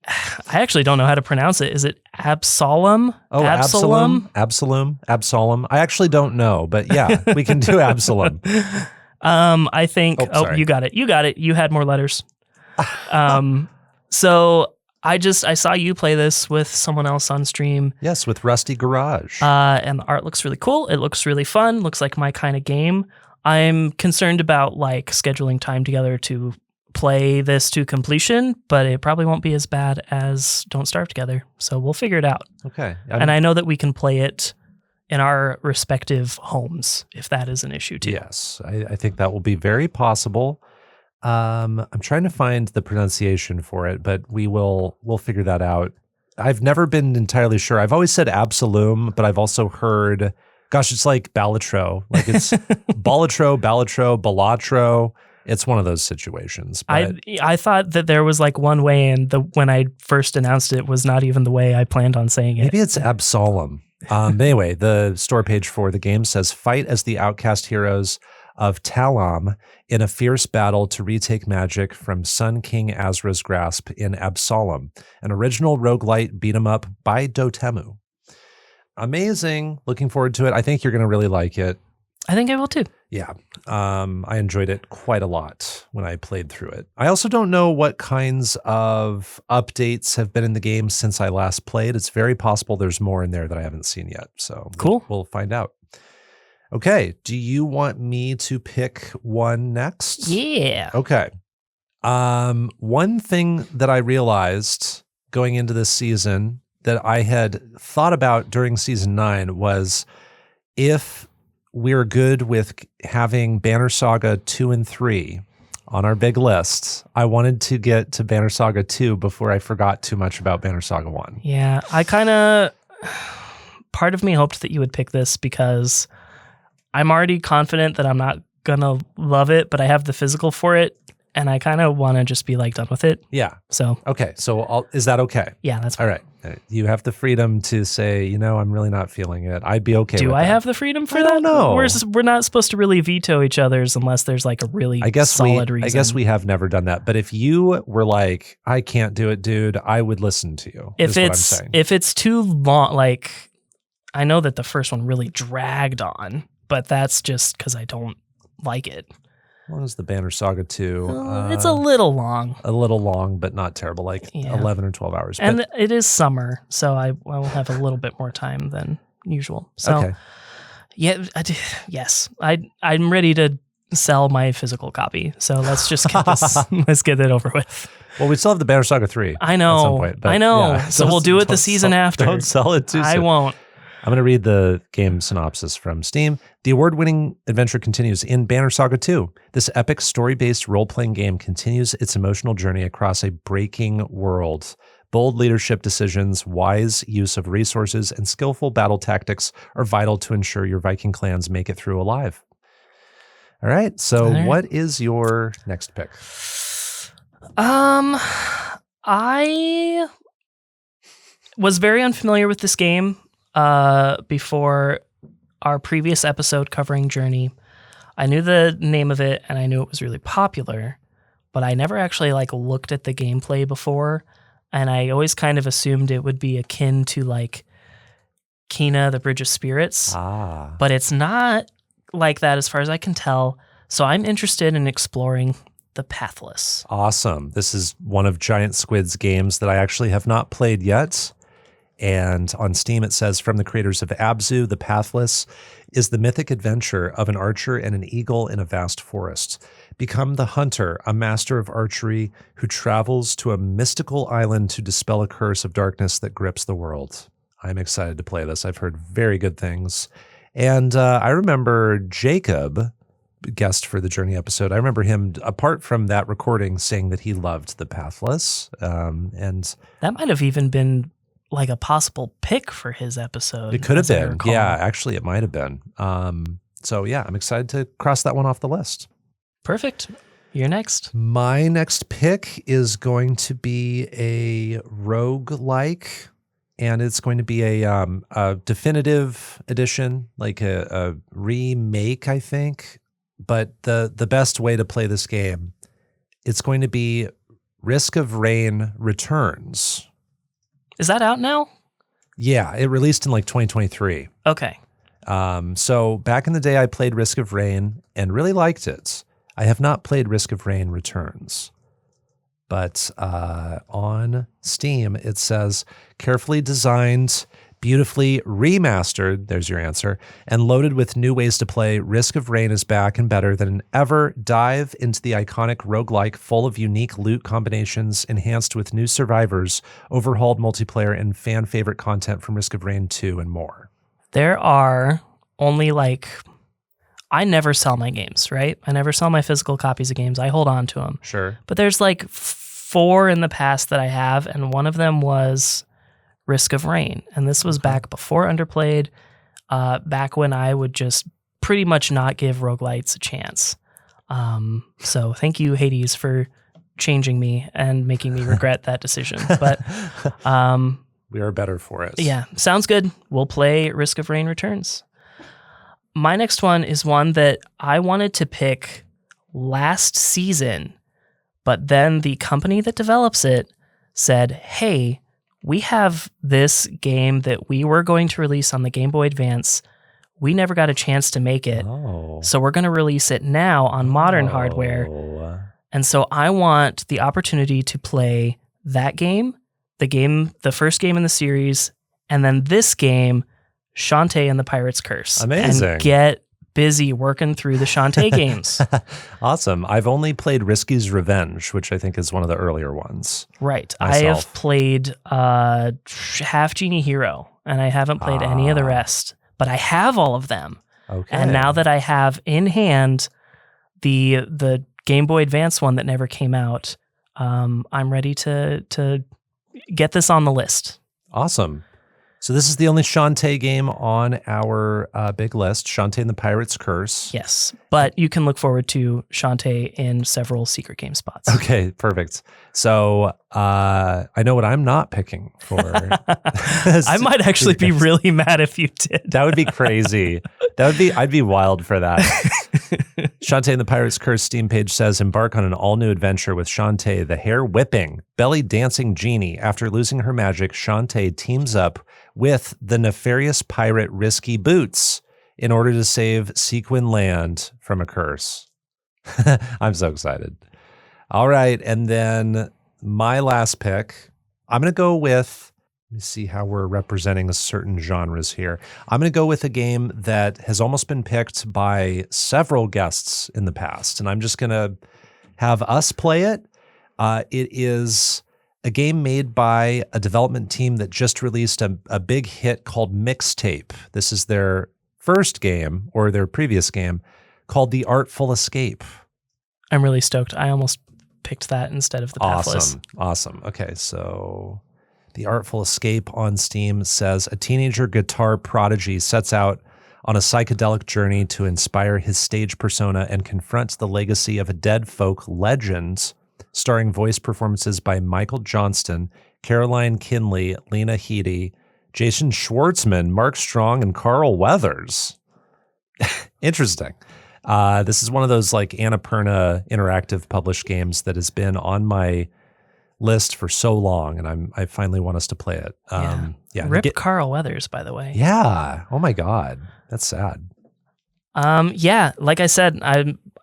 I actually don't know how to pronounce it. Is it Absalom? Oh, Absalom. I actually don't know, but yeah, we can do Absalom. I think. Oh, sorry. You got it. You had more letters. So I saw you play this with someone else on stream. Yes, with Rusty Garage. And the art looks really cool. It looks really fun. Looks like my kind of game. I'm concerned about like scheduling time together to play this to completion, but it probably won't be as bad as Don't Starve Together. So we'll figure it out. Okay. And I know that we can play it in our respective homes if that is an issue too. Yes, I think that will be very possible. I'm trying to find the pronunciation for it, but we'll figure that out. I've never been entirely sure. I've always said Absalom, but I've also heard, gosh, it's like Balatro. Like it's Balatro, Balatro. It's one of those situations. But I thought that there was like one way, and when I first announced it was not even the way I planned on saying it. Maybe it's Absalom. Anyway, the store page for the game says, fight as the outcast heroes of Talam in a fierce battle to retake magic from Sun King Azra's grasp in Absalom, an original roguelite beat 'em up by Dotemu. Amazing. Looking forward to it. I think you're going to really like it. I think I will too. Yeah. I enjoyed it quite a lot when I played through it. I also don't know what kinds of updates have been in the game since I last played. It's very possible there's more in there that I haven't seen yet. So cool. We'll find out. Okay. Do you want me to pick one next? Yeah. Okay. One thing that I realized going into this season that I had thought about during season 9 was if we're good with having Banner Saga 2 and 3 on our big list, I wanted to get to Banner Saga 2 before I forgot too much about Banner Saga 1. Yeah, part of me hoped that you would pick this because I'm already confident that I'm not gonna love it, but I have the physical for it, and I kind of want to just be like done with it. Yeah. So. Okay. So is that okay? Yeah, that's fine. All right. You have the freedom to say, I'm really not feeling it. I'd be okay Do with I that. have the freedom for I that? don't know. We're not supposed to really veto each other's unless there's like a really solid reason. I guess we have never done that. But if you were like, I can't do it, dude, I would listen to you. What I'm saying. If it's too long, like I know that the first one really dragged on, but that's just because I don't like it. What is the Banner Saga 2? It's a little long. A little long, but not terrible, like 11 or 12 hours. And it is summer, so I will have a little bit more time than usual. So, okay. Yeah, yes, I'm ready to sell my physical copy. So let's just get this, let's get it over with. Well, we still have the Banner Saga 3. I know. At some point, but I know. Yeah. So we'll do it the season after. Don't sell it too soon. I won't. I'm going to read the game synopsis from Steam. The award-winning adventure continues in Banner Saga 2. This epic story-based role-playing game continues its emotional journey across a breaking world. Bold leadership decisions, wise use of resources, and skillful battle tactics are vital to ensure your Viking clans make it through alive. All right. So what is your next pick? I was very unfamiliar with this game before our previous episode covering Journey. I knew the name of it and I knew it was really popular, but I never actually like looked at the gameplay before, and I always kind of assumed it would be akin to like Kena, the Bridge of Spirits. But it's not like that as far as I can tell. So I'm interested in exploring the Pathless. Awesome. This is one of Giant Squid's games that I actually have not played yet. And on Steam, it says, from the creators of Abzu, The Pathless is the mythic adventure of an archer and an eagle in a vast forest. Become the hunter, a master of archery who travels to a mystical island to dispel a curse of darkness that grips the world. I'm excited to play this. I've heard very good things. And I remember Jacob, guest for the Journey episode, I remember him, apart from that recording, saying that he loved The Pathless. And that might have even been like a possible pick for his episode. It could have been. Yeah, actually, it might have been. So yeah, I'm excited to cross that one off the list. Perfect. You're next. My next pick is going to be a roguelike, and it's going to be a definitive edition, like a remake, I think. But the best way to play this game, it's going to be Risk of Rain Returns. Is that out now? Yeah, it released in like 2023. Okay. So back in the day, I played Risk of Rain and really liked it. I have not played Risk of Rain Returns. But on Steam, it says, carefully designed, beautifully remastered, there's your answer, and loaded with new ways to play, Risk of Rain is back and better than ever. Dive into the iconic roguelike full of unique loot combinations, enhanced with new survivors, overhauled multiplayer, and fan-favorite content from Risk of Rain 2 and more. There are only I never sell my games, right? I never sell my physical copies of games. I hold on to them. Sure. But there's 4 in the past that I have, and one of them was Risk of Rain. And this was back before Underplayed, back when I would just pretty much not give roguelites a chance. So thank you, Hades, for changing me and making me regret that decision. But we are better for it. Yeah, sounds good. We'll play Risk of Rain Returns. My next one is one that I wanted to pick last season, but then the company that develops it said, hey, we have this game that we were going to release on the Game Boy Advance. We never got a chance to make it. So we're going to release it now on modern hardware. And so I want the opportunity to play that game, the first game in the series, and then this game, Shantae and the Pirate's Curse. Amazing. And get busy working through the Shantae games. Awesome. I've only played Risky's Revenge, which I think is one of the earlier ones. Right. Myself. I have played Half Genie Hero, and I haven't played any of the rest, but I have all of them. Okay. And now that I have in hand the Game Boy Advance one that never came out, I'm ready to get this on the list. Awesome. So this is the only Shantae game on our big list, Shantae and the Pirate's Curse. Yes, but you can look forward to Shantae in several secret game spots. Okay, perfect. So I know what I'm not picking for. I might actually be really mad if you did. That would be crazy. I'd be wild for that. Shantae and the Pirate's Curse Steam page says, embark on an all-new adventure with Shantae, the hair-whipping, belly-dancing genie. After losing her magic, Shantae teams up with the nefarious pirate Risky Boots in order to save Sequin Land from a curse. I'm so excited. All right, and then my last pick, I'm going to go with, let me see how we're representing certain genres here. I'm going to go with a game that has almost been picked by several guests in the past, and I'm just going to have us play it. It is a game made by a development team that just released a big hit called Mixtape. This is their first game, or their previous game, called The Artful Escape. I'm really stoked. I almost picked that instead of The Pathless. Awesome. Okay, so The Artful Escape on Steam says, a teenager guitar prodigy sets out on a psychedelic journey to inspire his stage persona and confront the legacy of a dead folk legend, starring voice performances by Michael Johnston, Caroline Kinley, Lena Headey, Jason Schwartzman, Mark Strong, and Carl Weathers. Interesting. This is one of those like Annapurna interactive published games that has been on my list for so long, and I finally want us to play it. Rip Carl Weathers, by the way. Yeah. Oh my God. That's sad. Yeah, like I said,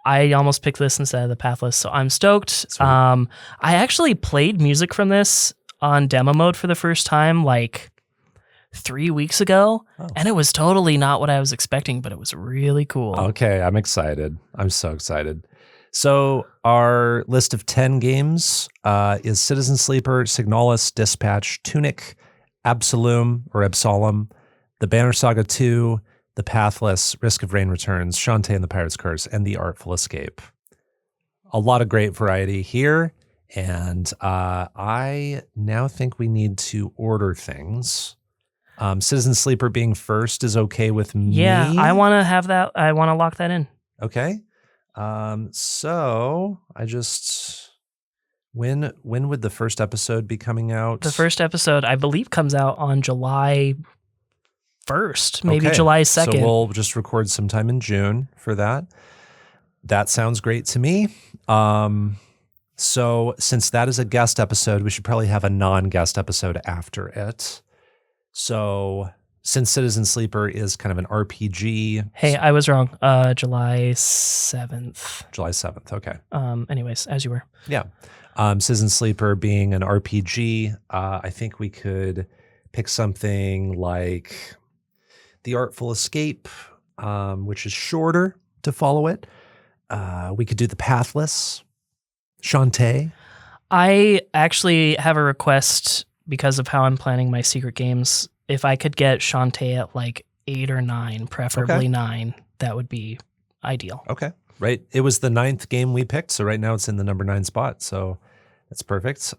I almost picked this instead of The Pathless, so I'm stoked. Sweet. I actually played music from this on demo mode for the first time, like 3 weeks ago, Oh. and it was totally not what I was expecting, but it was really cool. Okay, I'm excited. I'm so excited. So our list of 10 games is Citizen Sleeper, Signalis, Dispatch, Tunic, Absolum, The Banner Saga 2, The Pathless, Risk of Rain Returns, Shantae and the Pirate's Curse, and The Artful Escape. A lot of great variety here. And I now think we need to order things. Citizen Sleeper being first is okay with me. Yeah, I want to have that. I want to lock that in. Okay. So I just when would the first episode be coming out? The first episode, I believe, comes out on July 1st, maybe Okay. July 2nd. So we'll just record sometime in June for that. That sounds great to me. So since that is a guest episode, we should probably have a non-guest episode after it. So since Citizen Sleeper is kind of an RPG. Hey, I was wrong. July 7th. July 7th. Okay. Anyways, as you were. Yeah. Citizen Sleeper being an RPG, I think we could pick something like The Artful Escape, which is shorter to follow it. We could do The Pathless, Shantae. I actually have a request because of how I'm planning my secret games. If I could get Shantae at like 8 or 9, preferably Okay. 9, that would be ideal. Okay. Right. It was the 9th game we picked. So right now it's in the number 9 spot. So that's perfect.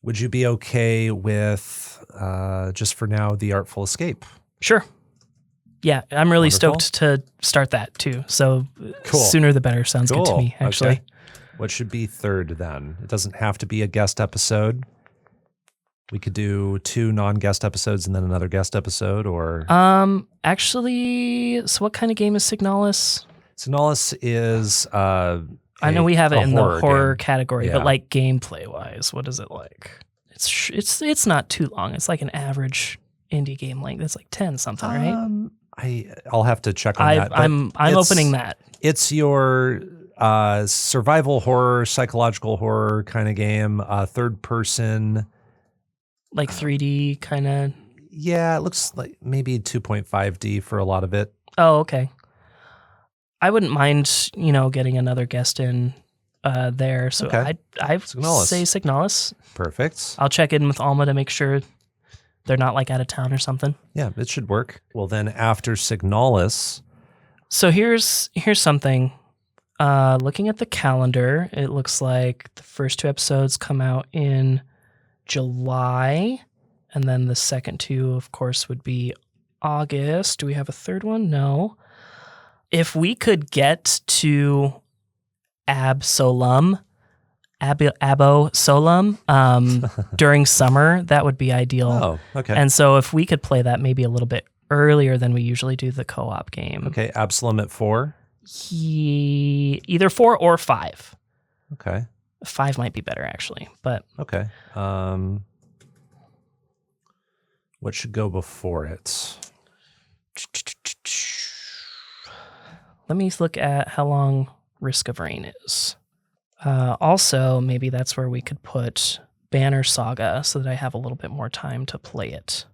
Would you be okay with just for now The Artful Escape? Sure. Yeah, I'm really Wonderful. stoked to start that too. So Cool. sooner the better sounds good to Cool. me, actually. Okay. What should be third then? It doesn't have to be a guest episode. We could do 2 non-guest episodes and then another guest episode, or Actually, so what kind of game is Signalis? Signalis is I know we have it a in the horror game. category, Yeah. but like gameplay wise, what is it like? It's not too long. It's like an average indie game length. It's like 10 something, right? I'll have to check on that. but I'm it's- opening that. It's your survival horror, psychological horror kind of game, third person. Like 3D kind of. Yeah, it looks like maybe 2.5D for a lot of it. Oh, okay. I wouldn't mind, getting another guest in there. So Okay. I Signalis. say Signalis. Perfect. I'll check in with Alma to make sure they're not like out of town or something. Yeah, it should work. Well, then after Signalis, So here's something. Looking at the calendar, it looks like the first 2 episodes come out in July, and then the second 2, of course, would be August. Do we have a third one? No. If we could get to Abo Solum during summer, that would be ideal. oh, okay. And so if we could play that maybe a little bit earlier than we usually do the co-op game. Okay, Absalom at 4. Either 4 or 5. Okay. 5 might be better actually, but Okay. What should go before it? let me look at how long Risk of Rain is. Also, maybe that's where we could put Banner Saga so that I have a little bit more time to play it.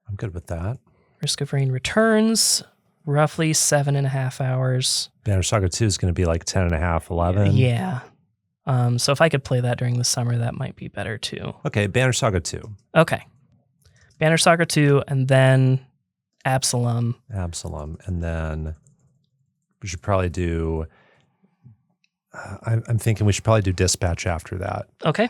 I'm good with that. Risk of Rain returns roughly 7.5 hours. Banner Saga 2 is going to be like 10 and a half, 11. Yeah. So if I could play that during the summer, that might be better too. Okay, Banner Saga 2. Okay. Banner Saga 2 and then Absalom. And then we should probably do, I'm thinking we should probably do Dispatch after that. Okay.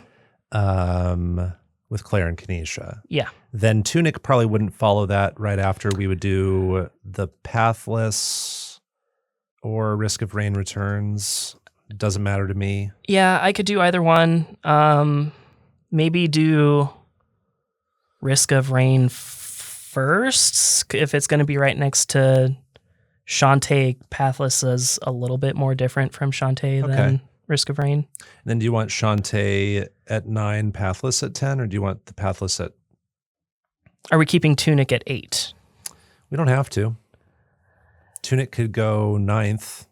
With Claire and Kanisha. Yeah. Then Tunic probably wouldn't follow that right after. We would do The Pathless or Risk of Rain Returns. Doesn't matter to me. Yeah, I could do either one. Maybe do Risk of Rain first if it's going to be right next to Shantae. Pathless is a little bit more different from Shantae than Risk of Rain. And then do you want Shantae at 9, Pathless at 10, or do you want the Pathless at... Are we keeping Tunic at 8? We don't have to. Tunic could go 9th.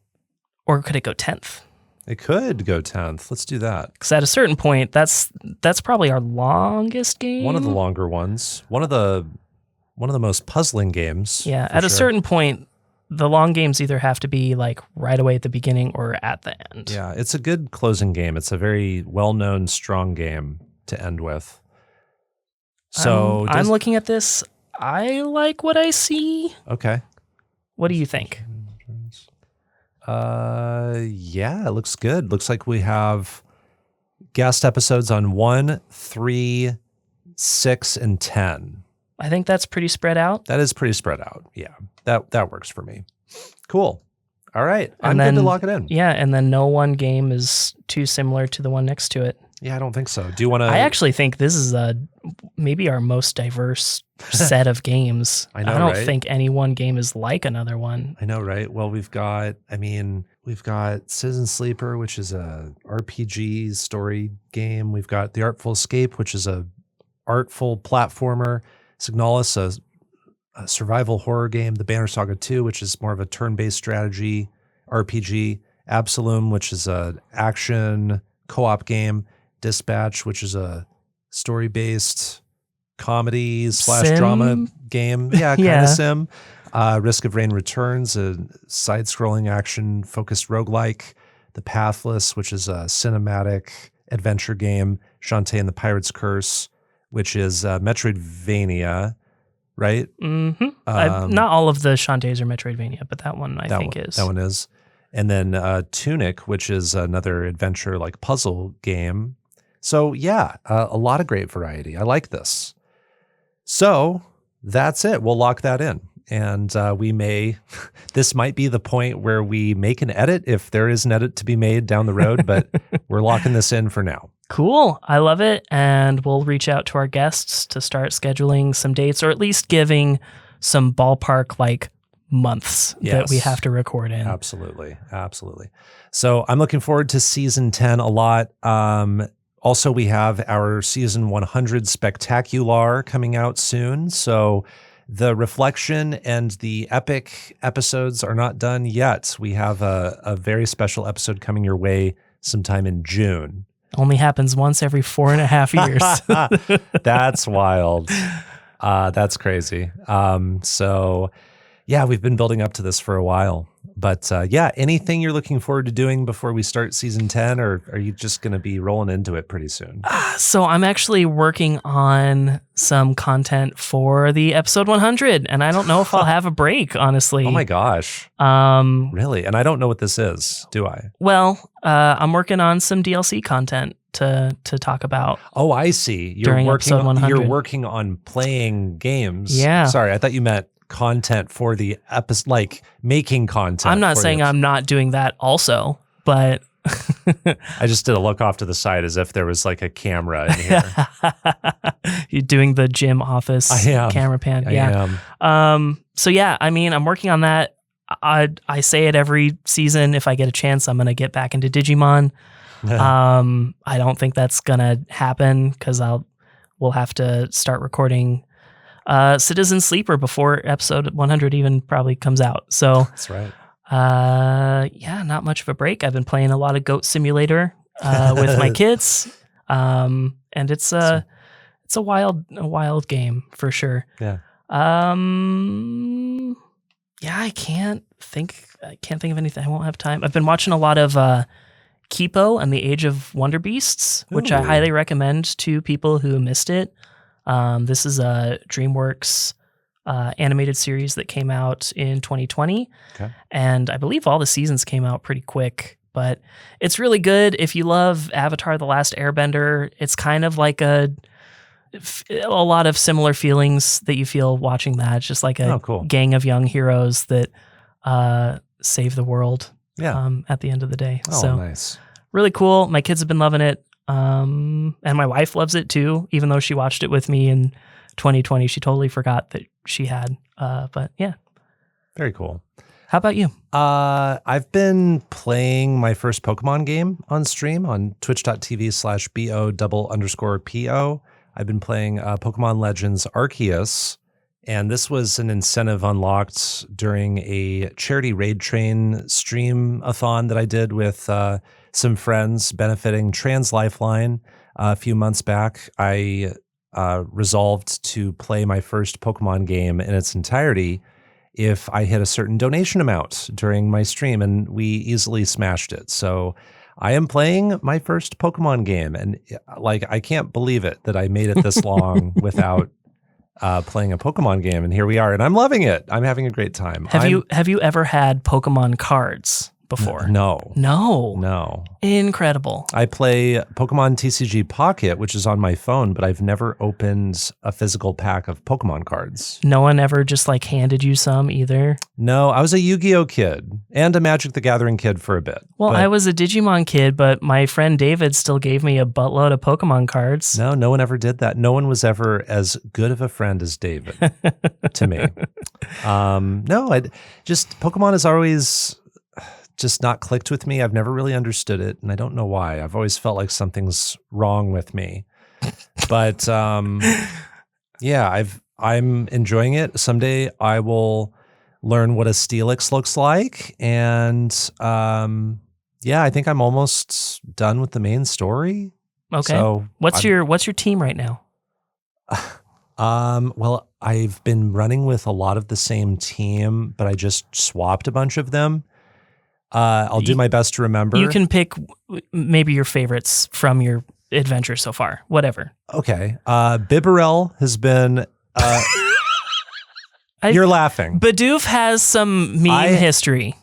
Or could it go 10th? It could go 10th. Let's do that. Because at a certain point, that's probably our longest game. One of the longer ones. One of the most puzzling games. Yeah, at a certain point, the long games either have to be like right away at the beginning or at the end. Yeah, it's a good closing game. It's a very well-known, strong game to end with. So I'm looking at this. I like what I see. Okay. What do you think? Yeah, it looks good. Looks like we have guest episodes on 1, 3, 6, and 10. I think that's pretty spread out. That is pretty spread out. Yeah, that works for me. Cool. All right. And I'm then, good to lock it in. Yeah, and then no one game is too similar to the one next to it. Yeah, I don't think so. Do you want to? I actually think this is maybe our most diverse set of games. I know, I don't right? think any one game is like another one. I know, right? Well, we've got Citizen Sleeper, which is a RPG story game. We've got The Artful Escape, which is a artful platformer. Signalis, a survival horror game. The Banner Saga 2, which is more of a turn-based strategy RPG. Absalom, which is a action co-op game. Dispatch, which is a story-based comedy / drama game. Yeah, kind of sim. Risk of Rain Returns, a side-scrolling action-focused roguelike. The Pathless, which is a cinematic adventure game. Shantae and the Pirate's Curse, which is Metroidvania, right? Mm-hmm. Not all of the Shantaes are Metroidvania, but that one I think is. That one is. And then Tunic, which is another adventure like puzzle game. So yeah, a lot of great variety. I like this. So that's it. We'll lock that in. And this might be the point where we make an edit if there is an edit to be made down the road, but we're locking this in for now. Cool. I love it. And we'll reach out to our guests to start scheduling some dates, or at least giving some ballpark like months that we have to record in. Absolutely. So I'm looking forward to season 10 a lot. Also, we have our season 100 spectacular coming out soon. So the reflection and the epic episodes are not done yet. We have a very special episode coming your way sometime in June. Only happens once every 4.5 years. That's wild. That's crazy. So yeah, we've been building up to this for a while. But yeah, anything you're looking forward to doing before we start season 10, or are you just going to be rolling into it pretty soon? So I'm actually working on some content for the episode 100, and I don't know if I'll have a break, honestly. Oh my gosh. Really? And I don't know what this is, do I? Well, I'm working on some DLC content to talk about. Oh, I see. During episode 100. You're working on playing games. Yeah. Sorry, I thought you meant content for the episode, like making content. I'm not saying I'm not doing that also, but I just did a look off to the side as if there was like a camera in here. You're doing the gym office camera pan. I am. So yeah, I mean, I'm working on that. I say it every season. If I get a chance, I'm going to get back into Digimon. I don't think that's going to happen because we'll have to start recording Citizen Sleeper before episode 100 even probably comes out. So that's right. Yeah, not much of a break. I've been playing a lot of Goat Simulator with my kids, and it's a wild game for sure. Yeah. Yeah, I can't think of anything. I won't have time. I've been watching a lot of Kipo and the Age of Wonder Beasts, which I highly recommend to people who missed it. This is a DreamWorks animated series that came out in 2020. Okay. And I believe all the seasons came out pretty quick, but it's really good. If you love Avatar: The Last Airbender, it's kind of like a lot of similar feelings that you feel watching that. It's just like a gang of young heroes that save the world at the end of the day. Oh, so nice. Really cool. My kids have been loving it. And my wife loves it too, even though she watched it with me in 2020. She totally forgot that she had. But yeah. Very cool. How about you? I've been playing my first Pokemon game on stream on twitch.tv/BO_PO. I've been playing Pokemon Legends Arceus, and this was an incentive unlocked during a charity raid train stream-a-thon that I did with some friends benefiting Trans Lifeline. A few months back, I resolved to play my first Pokemon game in its entirety if I hit a certain donation amount during my stream, and we easily smashed it. So I am playing my first Pokemon game, and I can't believe it that I made it this long without playing a Pokemon game, and here we are, and I'm loving it. I'm having a great time. Have you ever had Pokemon cards before? No. Incredible. I play Pokemon TCG Pocket, which is on my phone, but I've never opened a physical pack of Pokemon cards. No one ever just handed you some either? No, I was a Yu-Gi-Oh kid and a Magic the Gathering kid for a bit. Well, I was a Digimon kid, but my friend David still gave me a buttload of Pokemon cards. No one ever did that. No one was ever as good of a friend as David to me. Pokemon has always just not clicked with me. I've never really understood it, and I don't know why. I've always felt like something's wrong with me. But I'm enjoying it. Someday I will learn what a Steelix looks like, and I think I'm almost done with the main story. Okay. So what's your team right now? Well, I've been running with a lot of the same team, but I just swapped a bunch of them. I'll do my best to remember. You can pick maybe your favorites from your adventure so far. Whatever. Okay. Bibarel has been... you're laughing. Bidoof has some meme history.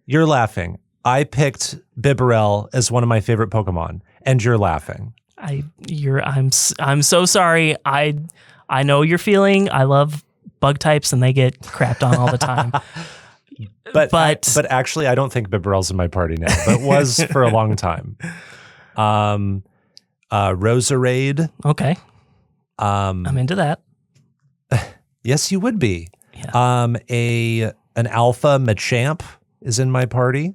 You're laughing. I picked Bibarel as one of my favorite Pokemon, and you're laughing. I'm so sorry. I know your feeling. I love bug types, and they get crapped on all the time. But actually, I don't think Bibarel's in my party now, but was for a long time. Roserade. Okay. I'm into that. Yes, you would be. Yeah. An Alpha Machamp is in my party.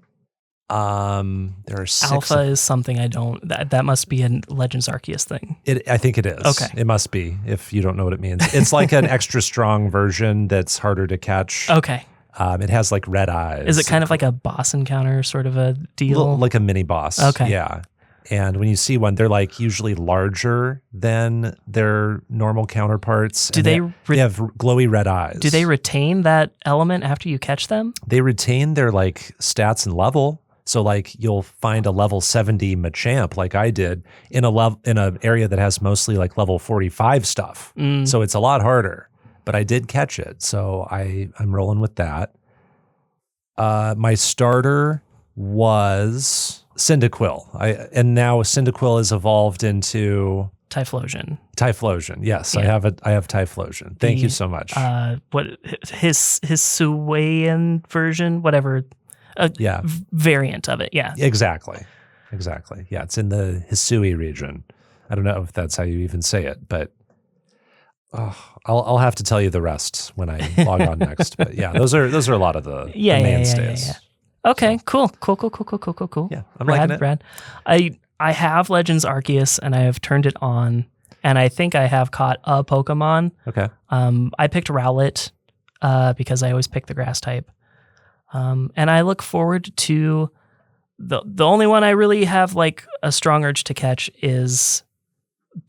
There are 6. Alpha is something I don't. That must be a Legends Arceus thing. I think it is. Okay. It must be if you don't know what it means. It's like an extra strong version that's harder to catch. Okay. It has red eyes. Is it kind of like a boss encounter sort of a deal? Like a mini boss. Okay. Yeah. And when you see one, they're usually larger than their normal counterparts. They have glowy red eyes. Do they retain that element after you catch them? They retain their stats and level. So you'll find a level 70 Machamp like I did in an area that has mostly level 45 stuff. So it's a lot harder. But I did catch it, so I'm rolling with that. My starter was Cyndaquil. And now Cyndaquil is evolved into Typhlosion. Yes, Yeah. I have Typhlosion. Thank you so much. What his Suwayan version, whatever. Variant of it. Yeah. Exactly. Yeah, it's in the Hisui region. I don't know if that's how you even say it, but I'll have to tell you the rest when I log on next. But yeah, those are a lot of the mainstays. Yeah. Okay, cool. Yeah, I'm liking it. Rad. I have Legends Arceus, and I have turned it on, and I think I have caught a Pokemon. Okay. I picked Rowlet because I always pick the grass type, and I look forward to the only one I really have a strong urge to catch is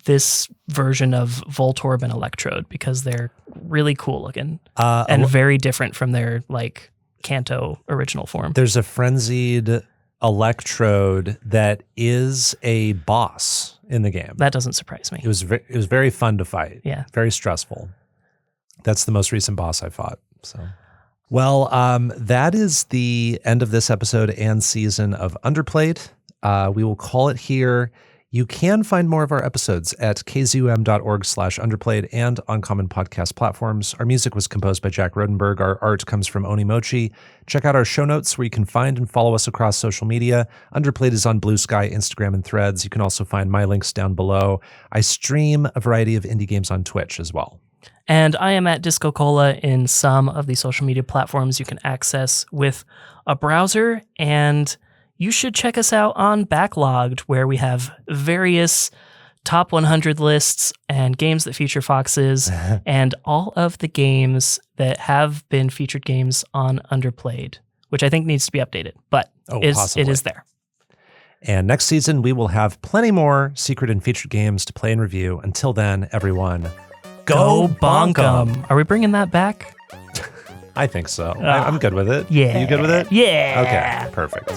this version of Voltorb and Electrode because they're really cool looking and very different from their Kanto original form. There's a frenzied Electrode that is a boss in the game. That doesn't surprise me. It was very fun to fight. Yeah. Very stressful. That's the most recent boss I fought. So, well, that is the end of this episode and season of Underplayed. We will call it here. You can find more of our episodes at kzum.org/underplayed and on common podcast platforms. Our music was composed by Jack Rodenberg. Our art comes from Onimochi. Check out our show notes where you can find and follow us across social media. Underplayed is on Bluesky, Instagram, and Threads. You can also find my links down below. I stream a variety of indie games on Twitch as well. And I am at DiscoCola in some of the social media platforms you can access with a browser, and you should check us out on Backloggd, where we have various top 100 lists and games that feature foxes and all of the games that have been featured games on Underplayed, which I think needs to be updated, but it is there. And next season, we will have plenty more secret and featured games to play and review. Until then, everyone, go bonk 'em. Are we bringing that back? I think so. I'm good with it. Yeah. You good with it? Yeah. Okay, perfect.